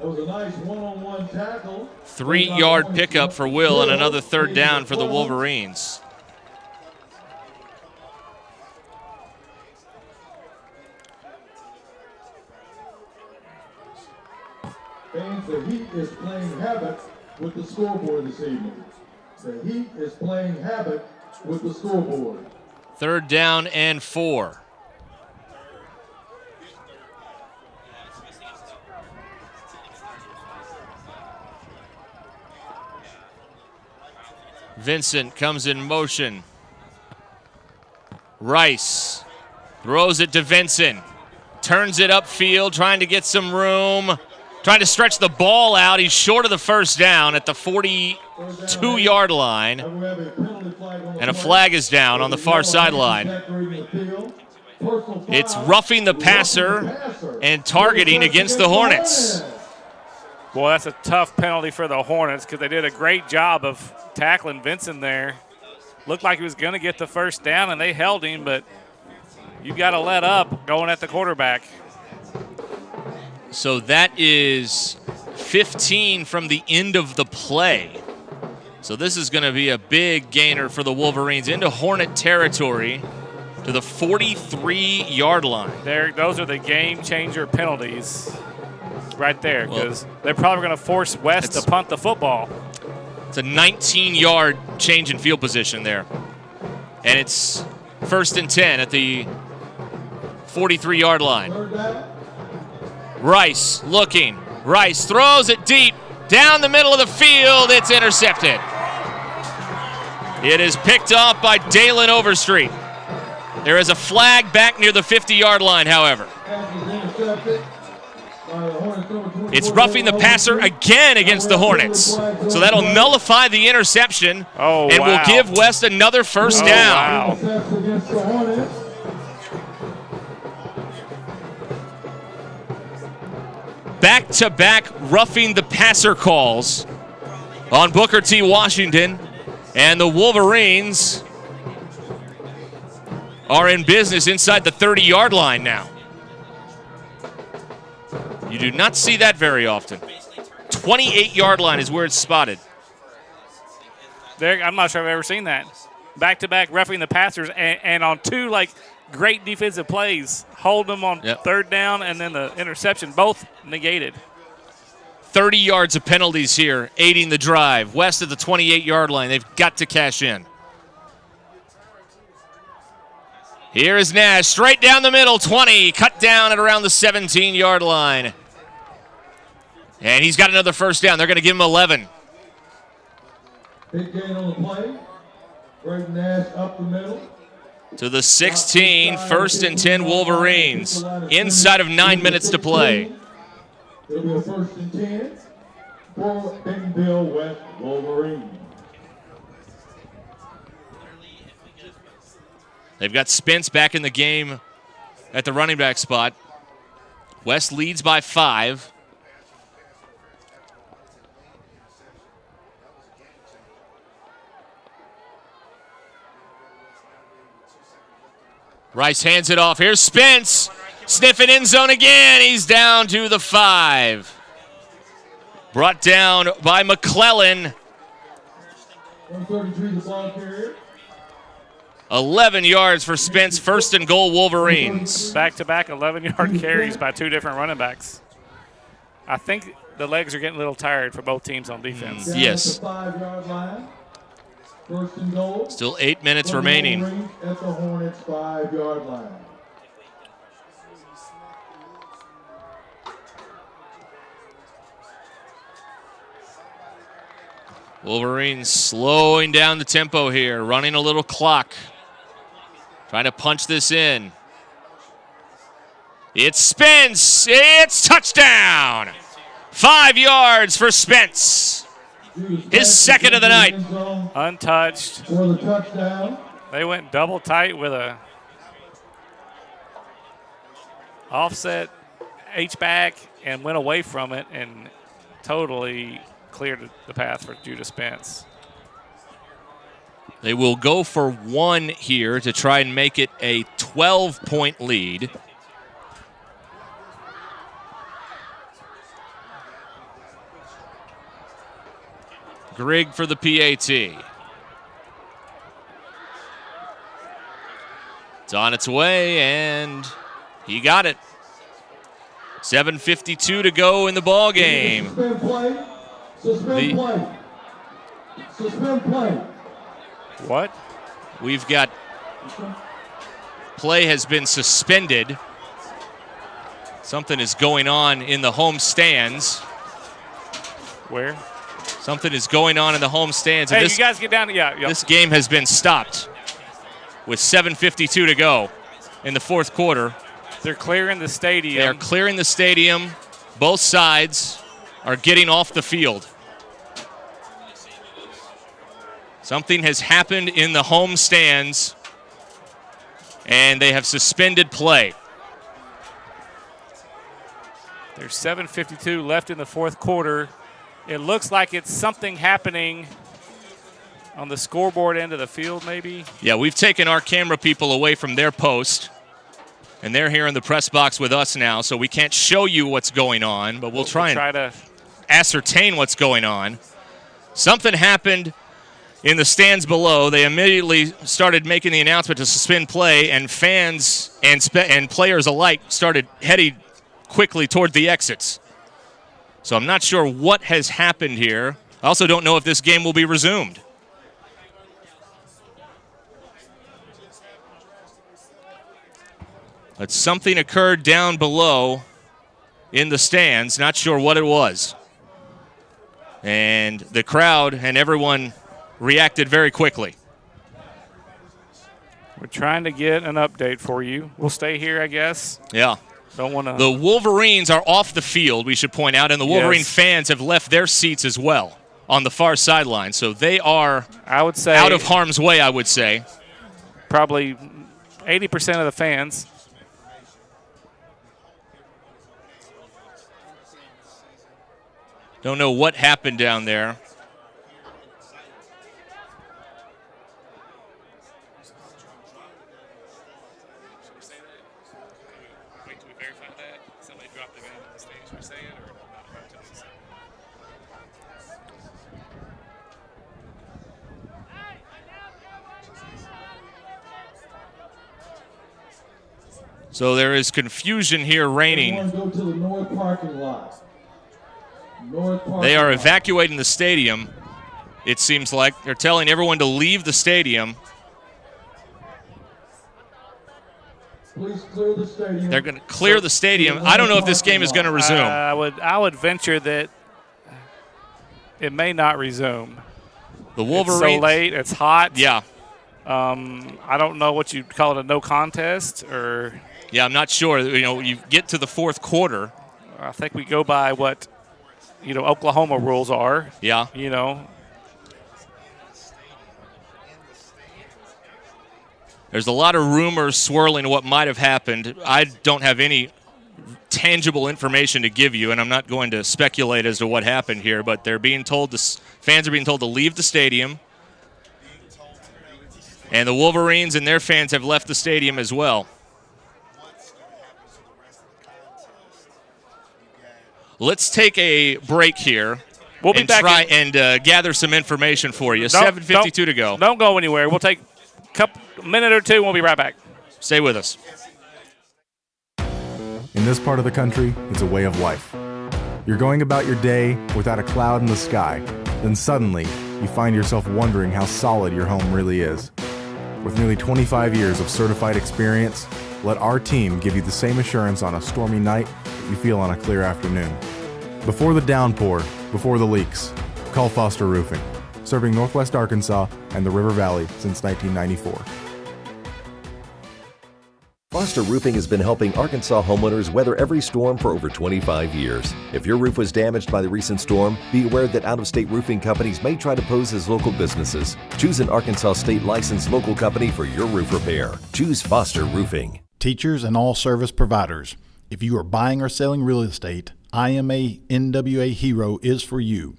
Speaker 9: was a nice one-on-one tackle.
Speaker 1: 3-yard pickup for Will and another third down for the Wolverines.
Speaker 9: Fans, the Heat is playing havoc with the scoreboard this evening. The Heat is playing havoc with the scoreboard.
Speaker 1: Third down and 4. Vincent comes in motion. Rice throws it to Vincent. Turns it upfield, trying to get some room. Trying to stretch the ball out. He's short of the first down at the 42-yard line. And a flag is down on the far sideline. It's roughing the passer and targeting against the Hornets.
Speaker 2: Boy, that's a tough penalty for the Hornets because they did a great job of tackling Vincent there. Looked like he was going to get the first down, and they held him, but you got to let up going at the quarterback.
Speaker 1: So that is 15 from the end of the play. So this is going to be a big gainer for the Wolverines into Hornet territory to the 43-yard line.
Speaker 2: Those are the game-changer penalties right there because they're probably going to force West to punt the football.
Speaker 1: It's a 19-yard change in field position there. And it's 1st and 10 at the 43-yard line. Rice looking. Rice throws it deep down the middle of the field. It's intercepted. It is picked off by Dalen Overstreet. There is a flag back near the 50-yard line, however. It's roughing the passer again against the Hornets. So that'll nullify the interception and will give West another first down.
Speaker 2: Wow.
Speaker 1: Back-to-back roughing the passer calls on Booker T. Washington, and the Wolverines are in business inside the 30-yard line now. You do not see that very often. 28-yard line is where it's spotted.
Speaker 2: I'm not sure I've ever seen that. Back-to-back roughing the passers and on two great defensive plays, hold them on third down and then the interception, both negated.
Speaker 1: 30 yards of penalties here, aiding the drive. West of the 28-yard line, they've got to cash in. Here is Nash, straight down the middle, 20, cut down at around the 17-yard line. And he's got another first down. They're going to give him 11.
Speaker 9: Big gain on the play. Greg Nash up the middle.
Speaker 1: To the 16, 1st and 10 Wolverines. Inside of 9 minutes to play.
Speaker 9: It'll be a 1st and 10 for Bentonville West Wolverines.
Speaker 1: They've got Spence back in the game at the running back spot. West leads by 5. Rice hands it off. Here's Spence. Sniffing end zone again. He's down to the 5. Brought down by McClellan.
Speaker 9: 133 the ball carrier.
Speaker 1: 11 yards for Spence. 1st and goal Wolverines.
Speaker 2: Back-to-back 11-yard carries by two different running backs. I think the legs are getting a little tired for both teams on defense.
Speaker 1: Yes.
Speaker 9: 5-yard line. 1st and goal.
Speaker 1: Still 8 minutes remaining.
Speaker 9: At the Hornets 5-yard line.
Speaker 1: Wolverines slowing down the tempo here, running a little clock. Trying to punch this in. It's Spence. It's touchdown. 5 yards for Spence. His second of the night.
Speaker 2: Untouched.
Speaker 9: For the touchdown.
Speaker 2: They went double tight with a offset H-back and went away from it and totally cleared the path for Judah Spence.
Speaker 1: They will go for 1 here to try and make it a 12-point lead. Grigg for the PAT. It's on its way, and he got it. 7:52 to go in the ball game.
Speaker 9: Suspend play. Suspend play. Suspend play.
Speaker 2: What?
Speaker 1: We've got play has been suspended. Something is going on in the home stands.
Speaker 2: Where?
Speaker 1: Something is going on in the home stands.
Speaker 2: Hey, you guys get down. Yeah.
Speaker 1: This game has been stopped with 7:52 to go in the 4th quarter.
Speaker 2: They're clearing the stadium.
Speaker 1: They are clearing the stadium. Both sides are getting off the field. Something has happened in the home stands, and they have suspended play.
Speaker 2: There's 7:52 left in the fourth quarter. It looks like it's something happening on the scoreboard end of the field, maybe.
Speaker 1: Yeah, we've taken our camera people away from their post, and they're here in the press box with us now, so we can't show you what's going on, but we'll try
Speaker 2: to
Speaker 1: ascertain what's going on. Something happened in the stands below. They immediately started making the announcement to suspend play, and fans and players alike started heading quickly toward the exits. So I'm not sure what has happened here. I also don't know if this game will be resumed. But something occurred down below in the stands. Not sure what it was. And the crowd and everyone reacted very quickly.
Speaker 2: We're trying to get an update for you. We'll stay here, I guess.
Speaker 1: Yeah.
Speaker 2: Don't want to.
Speaker 1: The Wolverines are off the field, we should point out, and the Wolverine fans have left their seats as well on the far sideline. So they are,
Speaker 2: I would say,
Speaker 1: out of harm's way, I would say.
Speaker 2: Probably 80% of the fans.
Speaker 1: Don't know what happened down there. So there is confusion here reigning.
Speaker 9: Go to the north parking lot.
Speaker 1: They are evacuating the stadium, it seems like. They're telling everyone to leave the stadium.
Speaker 9: Please clear the stadium.
Speaker 1: They're going to clear the stadium. I don't know if this game is going to resume.
Speaker 2: I would venture that it may not resume.
Speaker 1: The Wolverines.
Speaker 2: It's so late. It's hot.
Speaker 1: Yeah.
Speaker 2: I don't know what you'd call it, a no contest or.
Speaker 1: Yeah, I'm not sure. You know, you get to the fourth quarter.
Speaker 2: I think we go by what, Oklahoma rules are.
Speaker 1: Yeah. There's a lot of rumors swirling what might have happened. I don't have any tangible information to give you, and I'm not going to speculate as to what happened here, but they're being told, fans are being told to leave the stadium. And the Wolverines and their fans have left the stadium as well. Let's take a break here.
Speaker 2: We'll be back
Speaker 1: try and gather some information for you. 7:52 to go.
Speaker 2: Don't go anywhere. We'll take a minute or two, and we'll be right back.
Speaker 1: Stay with us.
Speaker 7: In this part of the country, it's a way of life. You're going about your day without a cloud in the sky. Then suddenly, you find yourself wondering how solid your home really is. With nearly 25 years of certified experience, let our team give you the same assurance on a stormy night that you feel on a clear afternoon. Before the downpour, before the leaks, call Foster Roofing, serving Northwest Arkansas and the River Valley since 1994.
Speaker 8: Foster Roofing has been helping Arkansas homeowners weather every storm for over 25 years. If your roof was damaged by the recent storm, be aware that out-of-state roofing companies may try to pose as local businesses. Choose an Arkansas state-licensed local company for your roof repair. Choose Foster Roofing.
Speaker 5: Teachers and all service providers, if you are buying or selling real estate, IMA NWA Hero is for you.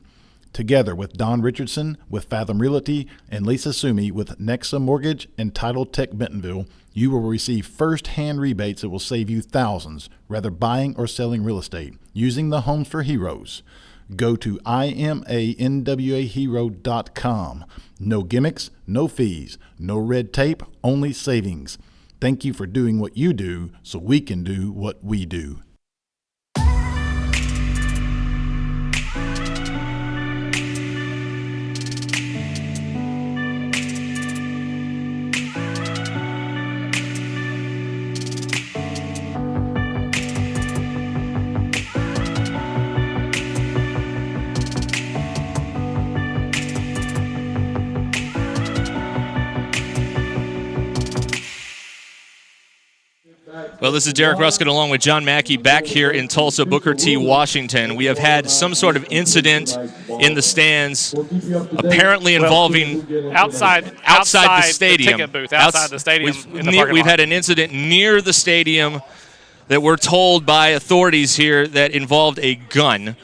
Speaker 5: Together with Don Richardson with Fathom Realty and Lisa Sumi with Nexa Mortgage and Title Tech Bentonville, you will receive first-hand rebates that will save you thousands, whether buying or selling real estate, using the Homes for Heroes. Go to imanwahero.com. No gimmicks, no fees, no red tape, only savings. Thank you for doing what you do so we can do what we do.
Speaker 1: Well, this is Derek Ruskin along with John Mackey back here in Tulsa, Booker T, Washington. We have had some sort of incident in the stands, apparently involving outside the stadium.
Speaker 2: The ticket booth, outside the stadium.
Speaker 1: We've had an incident near the stadium that we're told by authorities here that involved a gun.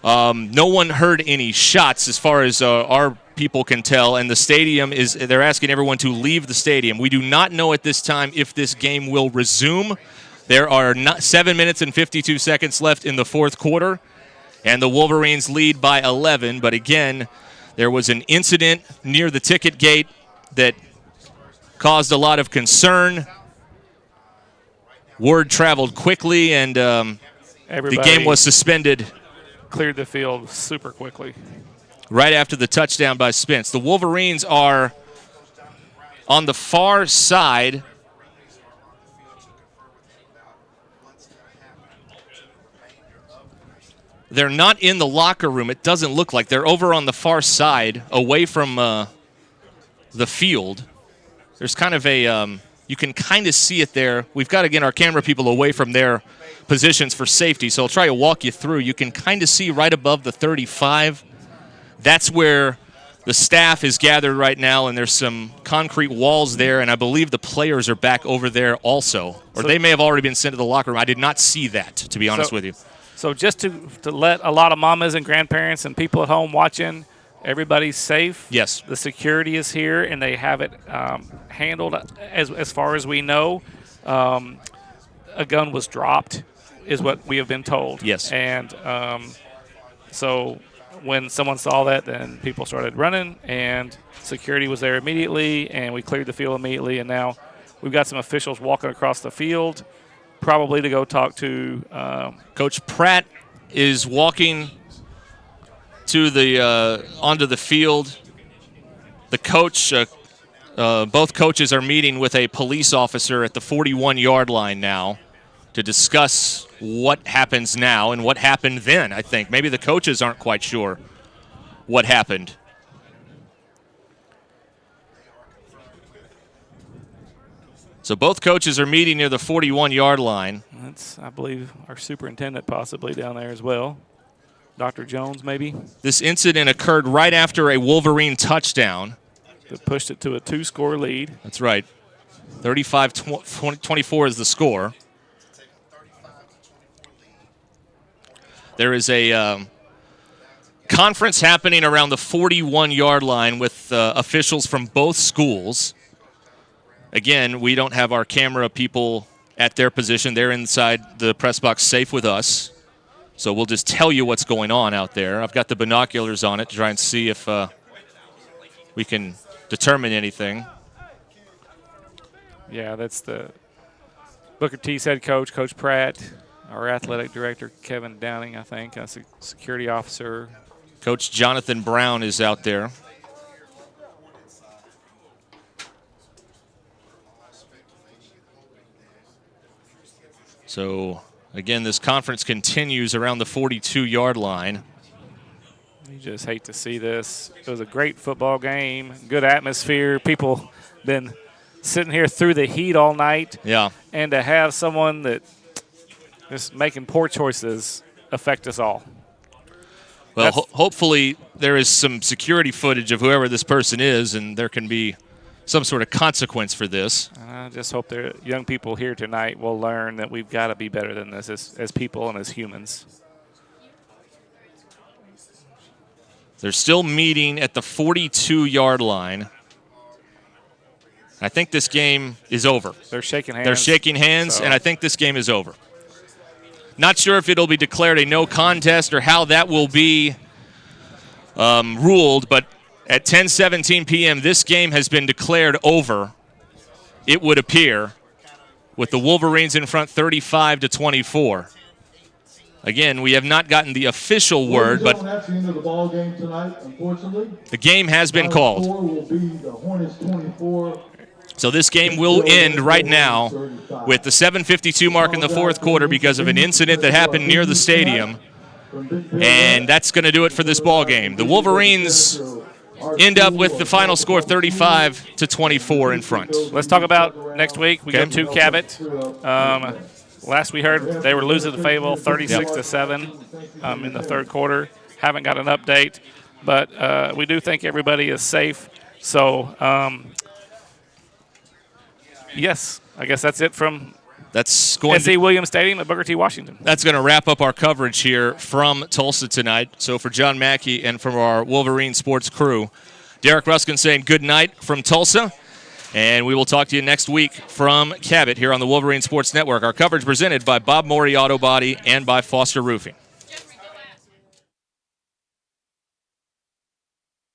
Speaker 1: No one heard any shots as far as our people can tell, and the stadium they're asking everyone to leave the stadium. We do not know at this time if this game will resume. There are 7 minutes and 52 seconds left in the fourth quarter, and the Wolverines lead by 11. But again, there was an incident near the ticket gate that caused a lot of concern. Word traveled quickly, and the game was suspended.
Speaker 2: Cleared the field super quickly.
Speaker 1: Right after the touchdown by Spence. The Wolverines are on the far side. They're not in the locker room. It doesn't look like. They're over on the far side, away from the field. There's kind of a, you can kind of see it there. We've got to get our camera people away from their positions for safety, so I'll try to walk you through. You can kind of see right above the 35. That's where the staff is gathered right now, and there's some concrete walls there, and I believe the players are back over there also. Or they may have already been sent to the locker room. I did not see that, to be honest with you.
Speaker 2: So just to let a lot of mamas and grandparents and people at home watching, everybody's safe.
Speaker 1: Yes.
Speaker 2: The security is here, and they have it handled as far as we know. A gun was dropped, is what we have been told.
Speaker 1: Yes.
Speaker 2: And so when someone saw that, then people started running, and security was there immediately, and we cleared the field immediately. And now we've got some officials walking across the field, probably to go talk to
Speaker 1: Coach Pratt is walking to the onto the field. The coach, both coaches are meeting with a police officer at the 41-yard line now to discuss what happens now and what happened then, I think. Maybe the coaches aren't quite sure what happened. So both coaches are meeting near the 41-yard line.
Speaker 2: That's, I believe, our superintendent possibly down there as well. Dr. Jones, maybe.
Speaker 1: This incident occurred right after a Wolverine touchdown.
Speaker 2: That pushed it to a 2-score lead.
Speaker 1: That's right. 35-24 is the score. There is a conference happening around the 41-yard line with officials from both schools. Again, we don't have our camera people at their position. They're inside the press box safe with us. So we'll just tell you what's going on out there. I've got the binoculars on it to try and see if we can determine anything.
Speaker 2: Yeah, that's the Booker T's head coach, Coach Pratt, our athletic director, Kevin Downing, I think, a security officer.
Speaker 1: Coach Jonathan Brown is out there. So, again, this conference continues around the 42-yard line.
Speaker 2: You just hate to see this. It was a great football game, good atmosphere. People been sitting here through the heat all night.
Speaker 1: Yeah.
Speaker 2: And to have someone that is making poor choices affect us all.
Speaker 1: Well, hopefully there is some security footage of whoever this person is, and there can be some sort of consequence for this.
Speaker 2: I just hope the young people here tonight will learn that we've got to be better than this as people and as humans.
Speaker 1: They're still meeting at the 42-yard line. I think this game is over.
Speaker 2: They're shaking hands.
Speaker 1: They're shaking hands, and I think this game is over. Not sure if it'll be declared a no contest or how that will be ruled, but at 10:17 p.m., this game has been declared over, it would appear, with the Wolverines in front 35-24. Again, we have not gotten the official word, but
Speaker 9: that's the end of the ball game tonight, unfortunately.
Speaker 1: The game has been called.
Speaker 9: Will be the Hornets 24.
Speaker 1: So this game will end right now with the 7:52 mark in the fourth quarter because of an incident that happened near the stadium. And that's going to do it for this ball game. The Wolverines end up with the final score 35-24 in front.
Speaker 2: Let's talk about next week. We go to Cabot. Last we heard, they were losing to Fayetteville 36-7 in the third quarter. Haven't got an update, but we do think everybody is safe. So, yes, I guess that's it from
Speaker 1: That's going
Speaker 2: SC Williams Stadium at Booker T. Washington.
Speaker 1: That's going to wrap up our coverage here from Tulsa tonight. So for John Mackey and from our Wolverine sports crew, Derek Ruskin saying good night from Tulsa. And we will talk to you next week from Cabot here on the Wolverine Sports Network. Our coverage presented by Bob Morey Auto Body and by Foster Roofing.